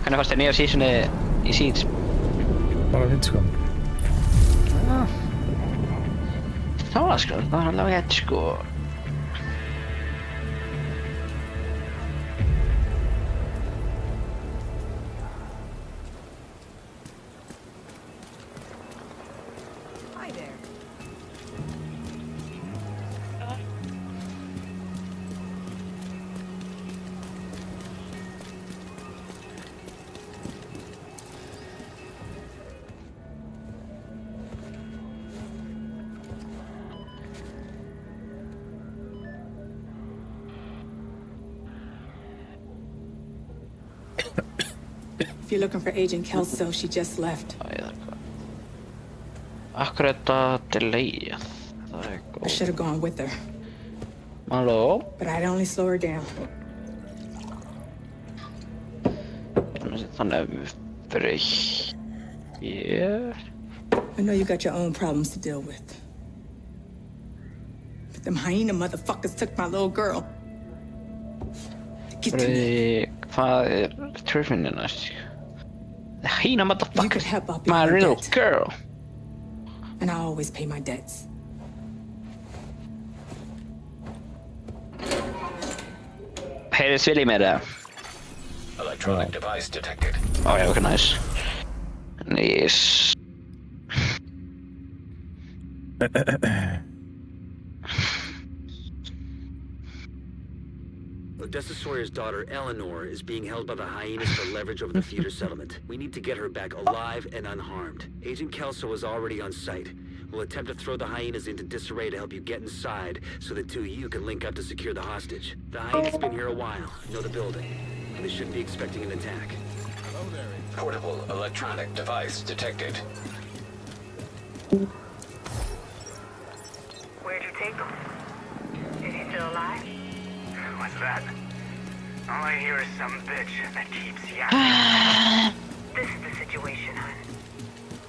Hvernig fannst þér nýja seasoni í Seeds? Bara fint sko. Það var sko, það var alveg hætt sko. Hi there. If you're looking for Agent Kelso, she just left. Akkur er þetta delay? Það er I should have gone with her, Halló? but I'd only slow her down. Þannig breytt. Yeah. I know you got your own problems to deal with. But them hyena motherfuckers took my little girl. Get to me. Hvað er tröfninni næst? The hyena You could motherfucker. help out pay My my little debt, girl. and I always pay my debts. Heyrðist vel í mér eða? Electronic device detected. Ó já, ok, nice. Nice. Odessa Sawyer's daughter, Eleanor, is being held by the hyenas for leverage over the theater settlement. We need to get her back alive and unharmed. Agent Kelso is already on site. We'll attempt to throw the hyenas into disarray to help you get inside, so the two of you can link up to secure the hostage. The hyenas been here a while, know the building, and they shouldn't be expecting an attack. Portable electronic device detected. Where'd you take him? Is he still alive? What's that? All I hear is some bitch that keeps yapping. This is the situation, hon.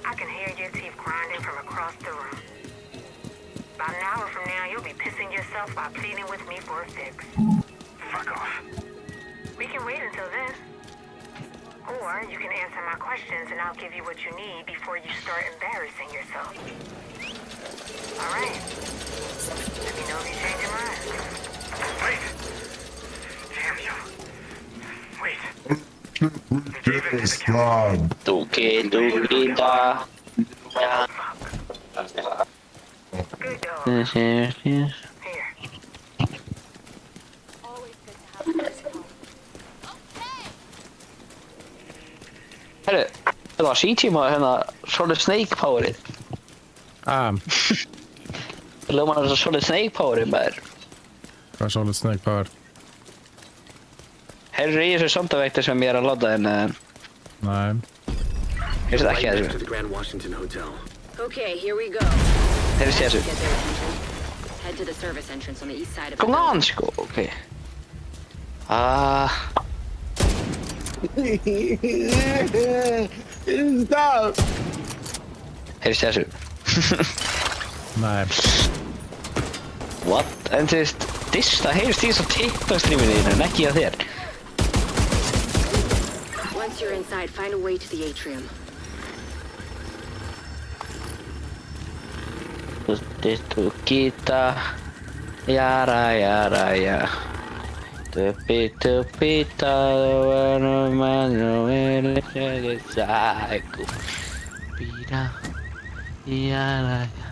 I can hear your teeth grinding from across the room. About an hour from now, you'll be pissing yourself while pleading with me for a fix. Fuck off. We can wait until then. Or you can answer my questions and I'll give you what you need before you start embarrassing yourself. All right. Let me know if you change your mind. Wait! Damn you. Wait. Give it to the cat. Dukida. Good dog. Yes. Here. Herru, það var C-tíma hérna Solid Snake powerið. Það lögum hann Solid Snake powerið maður. Hvað er Solid Snake Power? Herru í þessu sondavekti sem ég að láta en Nei. Heyrðu það ekki Right að next to þessu. the Grand Washington Hotel. Okay, here we go. Heyrðu þessu. Get their attention. Head to the service entrance on the east side of Kom the on sko, ok. Stop! Heyrðu þessu. Nei. What? En þú veist, það heyrst í þessu TikTok-streaminu þínu en ekki að þér. Once you're inside, find a way to the atrium. Tu kita, yara yara ya. Tupi ta, bueno mano el psycho. Pira, yara ya.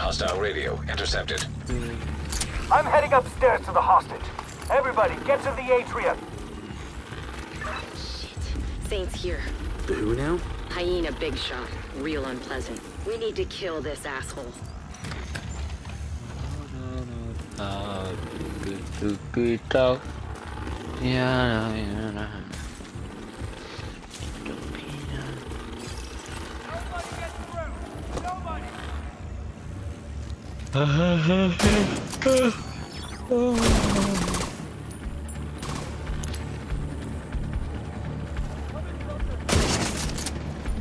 Hostile radio intercepted. I'm heading upstairs to the hostage. Everybody, get to the atrium. Saint's here. The who now? Hyena big shot. Real unpleasant. We need to kill this asshole.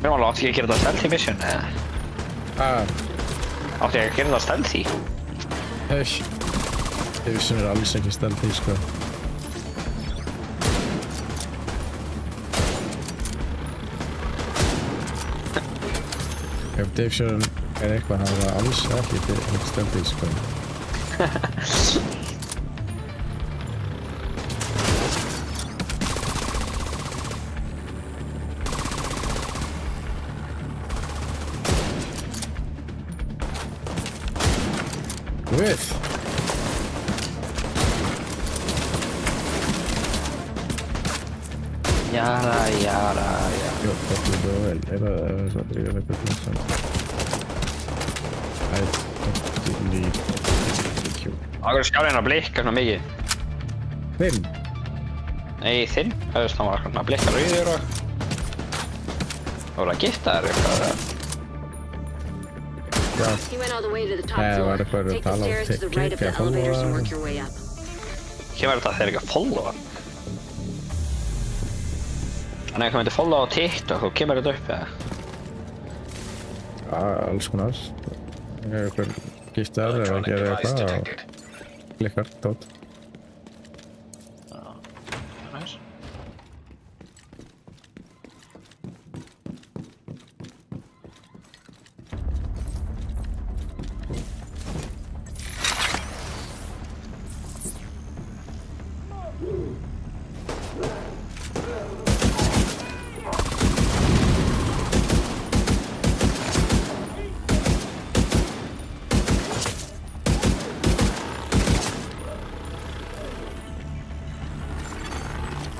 Men átti ég að gera þetta stealthy mission, eða? Átti ég að gera þetta stealthy? Division alls ekki stealthy, sko. Ef Division eitthvað, það alls ekki stealthy, sko. With Jara. Yo, fuck you, bro. Era så att det är väldigt intressant. I don't need secure. Það skárinn að blikka svona mikið. Þinn? Nei, þinn. Það var svona að blikka rauður og... Það voru að gifta þér eitthvað. You went all the way to the top var floor. eitthvað Take the stairs to the right of the elevators and work your way up. Kemur þetta þegar ekki að followa? Þannig að ef þú myndir followa á TikTok, þá kemur þetta upp, eða? Ja, alls konar. Ég eitthvað giftar eða að gera eitthvað og klikkar, tótt.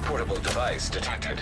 Portable device detected.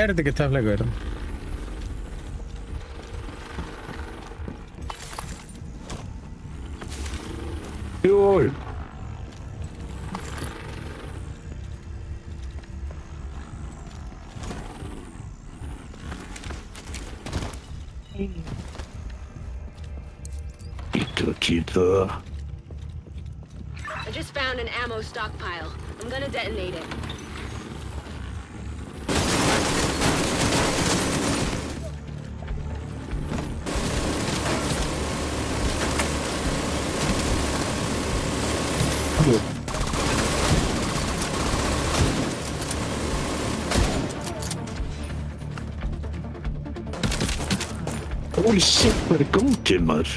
Þetta ekki töfleikur? Jú. I just found an ammo stockpile. I'm gonna detonate it. Holy shit, hvað er góðið, maður?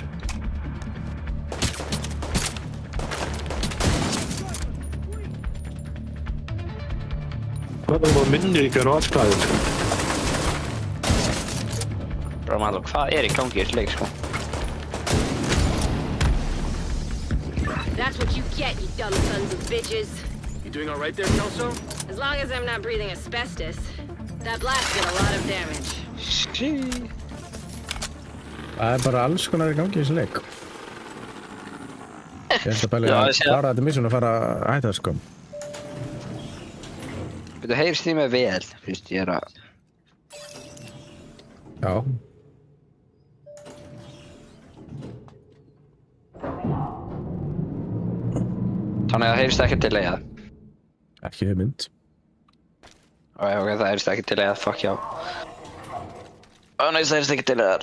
Hvað var minnir ykkar á alltaf? Romano, hvað í gangi í þessu leik, sko? That's what you get, you dumb sons of bitches. You doing all right there, Kelso? As long as I'm not breathing asbestos. That blast did a lot of damage. Shit. Það bara alls konar í gangi í þessu leik. Ég held að bæli að klára þetta mission og fara að hætta það, sko. Þú heyrst því með vel, finnst ég að... Já. Þannig að það heyrst ekki til leiða. Ekki hugmynd. Ok, það heyrst ekki til leiða, fuck já. Nei, það heyrst ekki til leiðar.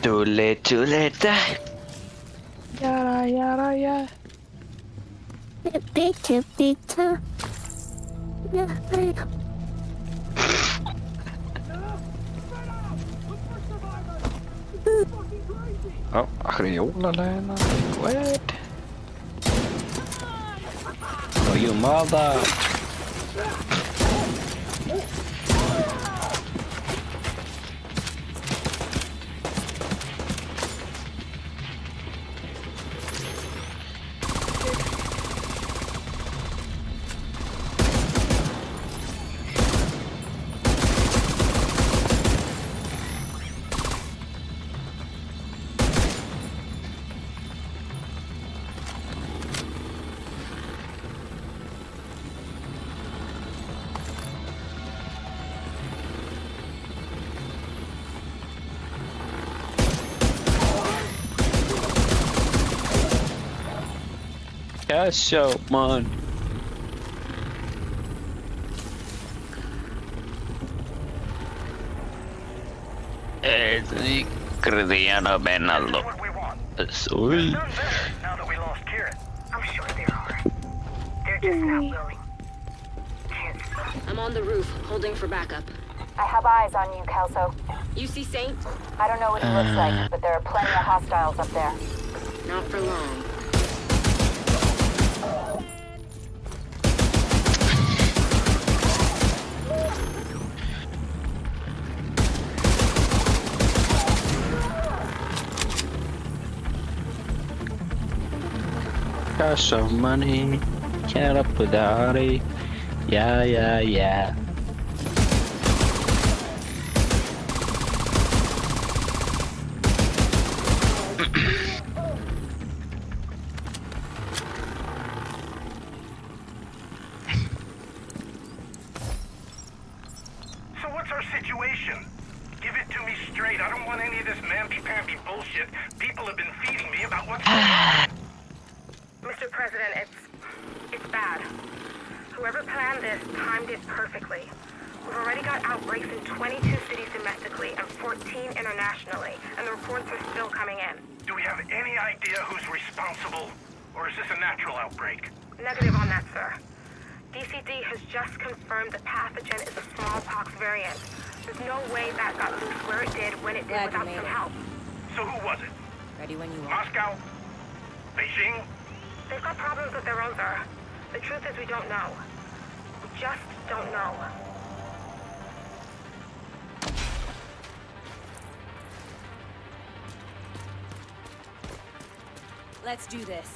Too late. Yara. Akkur er jólalegina. What? Oh, you mother. Show, man. Cristiano Ronaldo. Soy. Now that we lost Kieran, I'm sure there are. They're just not willing. I'm on the roof, holding for backup. I have eyes on you, Kelso. You see Saint? I don't know what he looks like, but there are plenty of hostiles up there. Not for long. Got some money, can't up with Ari. Yeah. So what's our situation? Give it to me straight. I don't want any of this mamby-pamby bullshit people have been feeding me about what's going on. Mr. President, it's bad. Whoever planned this timed it perfectly. We've already got outbreaks in 22 cities domestically and 14 internationally, and the reports are still coming in. Do we have any idea who's responsible? Or is this a natural outbreak? Negative on that, sir. DCD has just confirmed the pathogen is a smallpox variant. There's no way that got loose where it did, when it did, without some help. So who was it? Ready when you are. Moscow? Beijing? They've got problems of their own, sir. The truth is we don't know. We just don't know. Let's do this.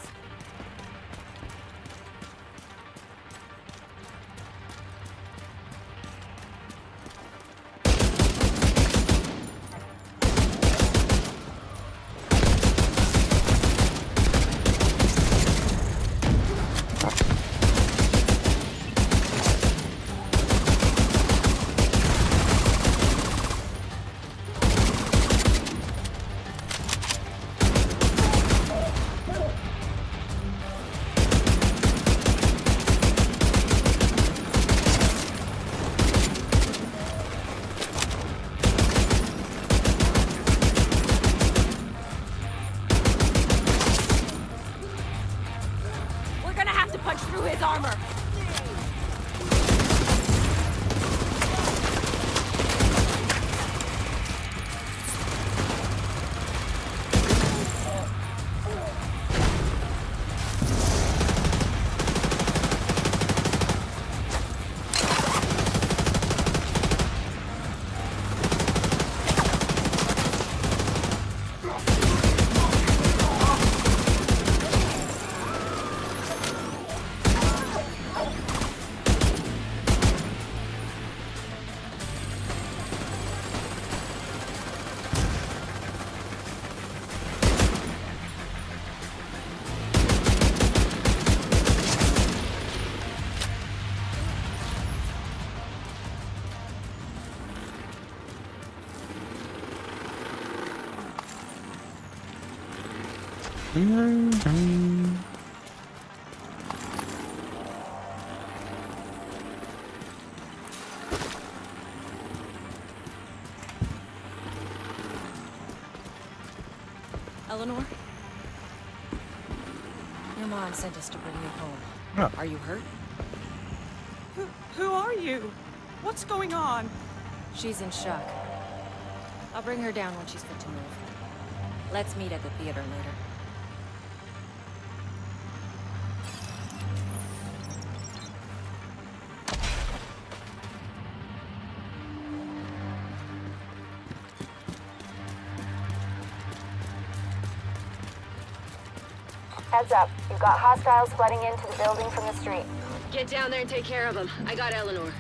Eleanor? Your mom sent us to bring you home. Oh. Are you hurt? Who are you? What's going on? She's in shock. I'll bring her down when she's fit to move. Let's meet at the theater later. Heads up. You've got hostiles flooding into the building from the street. Get down there and take care of them. I got Eleanor.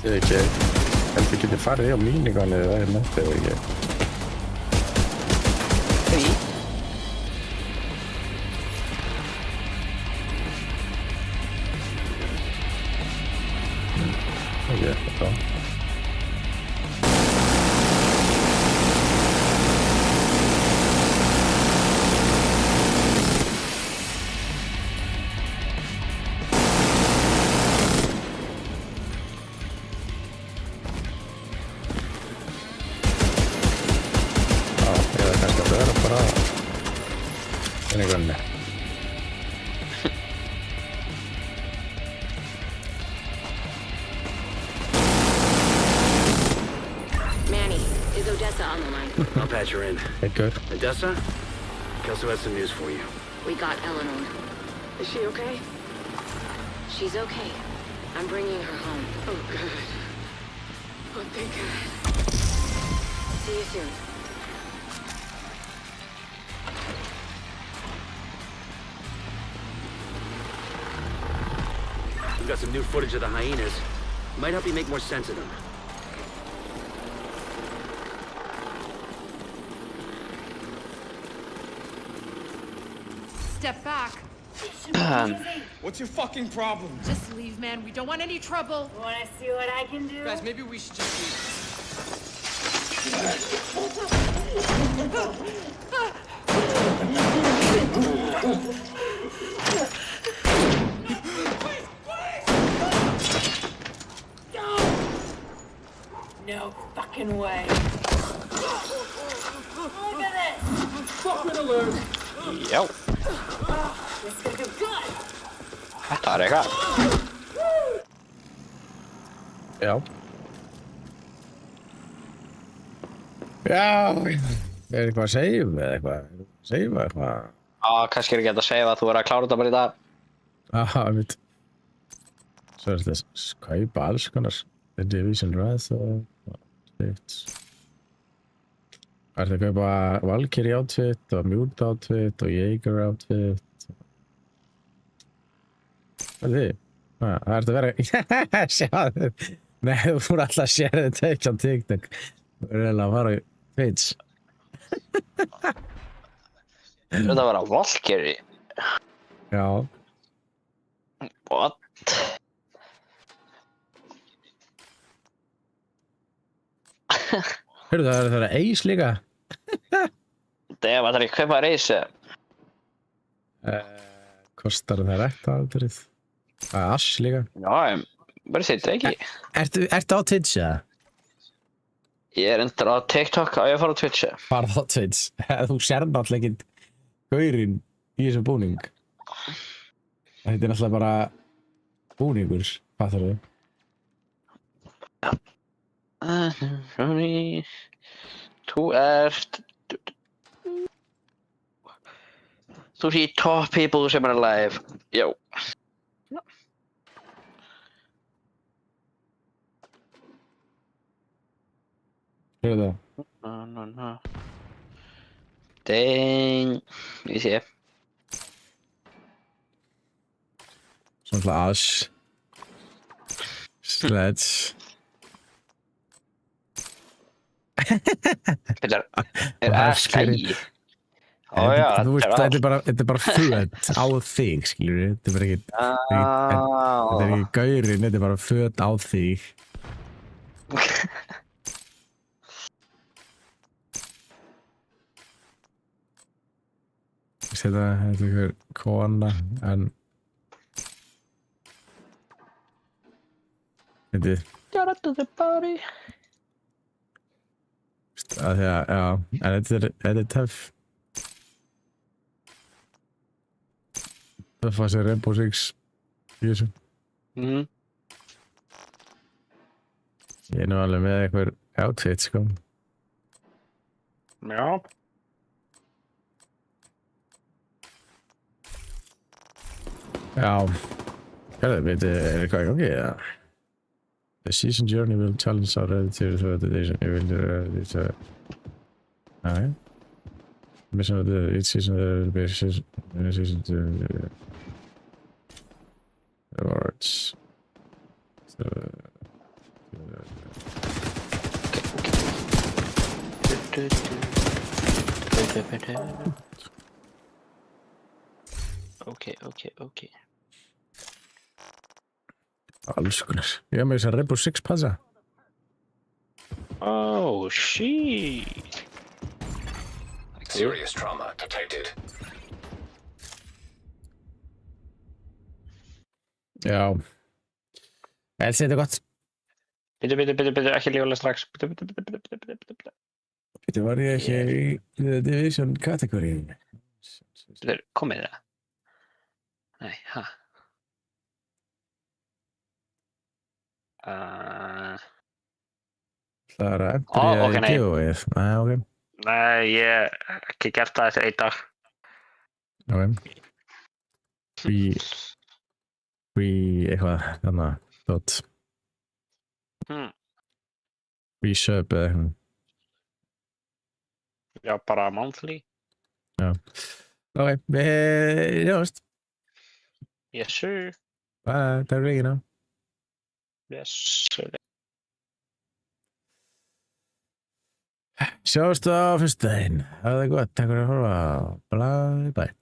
Det er ikke. Kannski getið farið á mínigáni eða það nætti eða ekki. Ok, þetta. Manny, is Odessa on the line? I'll patch her in. Hey, good. Odessa? Kelso has some news for you. We got Eleanor. Is she okay? She's okay. I'm bringing her home. Oh, good. Oh, thank God. See you soon. We've got some new footage of the hyenas. Might help you make more sense of them. Step back. What's your fucking problem? Just leave, man. We don't want any trouble. Wanna see what I can do? Guys, maybe we should just leave. No fucking way. Look at this. Fucking alert. Já. This could do good. Þetta er eitthvað. Já. Já. Er eitthvað að save eða eitthvað? Save eitthvað? Já, kannski er ekki hægt að segja að þú verður að klára þetta bara í dag. Aha, mitt. Svo er þetta skaupa alls konar. The Division Wrath og slikt. Það er að kaupa Valkyrie outfit og Mute outfit og Jaeger outfit. Hvað er því? Það er að vera... Sjáðu. Nei, þú fór alltaf að share þetta ekki á TikTok. Þú er eiginlega að fara í Twitch. Þetta var að Valkyrie. Já. What? Hörru, það er Ace líka. Það var það ekki að kaupa Ace. Kostar það rétt aldrei. Það er Ash líka. Já, bara setja ekki. Ertu á Twitch, eða? Ég er endur á TikTok og ég fara á Twitch. Farðu á Twitch. Þú sér náttúrulega ekki gaurinn í þessum búning. Þetta er náttúrulega bara búningur, fattar þau? Þú ert... Þú sé top people sem er alive. Já. Hvað er það? Dang. Ég sé. Svona Ash. Sledge. Þetta er Ash skægi. Ó já, þetta er bara föt á þig, skilur við. Þetta er bara ekki... Þetta er ekki gaurinn, þetta er bara föt á þig. Þetta er einhver kona, en... Þetta er... Shout out to the party. Það er, já, en þetta er töff. Töff að sé Rainbow Six í þessu. Ég er nú alveg með einhver outfit, sko. Já. Já. Hvað er eitthvað í gangi, eða? The season journey will challenge our relative throughout the day. You will do it. Alright. Mission of each season there will be a season to rewards. Okay. Alls konar. Ég hef með þess að Rainbow Six passa. Oh, shit. Serious trauma detected. Já. Elsi, þetta er gott. Bitte, ekki lífulega strax. Bitte, var ég ekki í The Division kategóriðin? Komið það? Nei, ha. Það er að endurja í giveawayð. Nei, ok. Nei, ég hef ekki gert það eftir 1 dag. Ok. Eitthvað, þannig að dot. Sub eða eitthvað. Já, bara monthly. Já. Ok, við sjáumst. Yes, sir. Bye, takk fyrir ekki ná. Yes, sir. Sjáumst á fyrstudaginn. Það er gott, takk fyrir að horfa. Bye.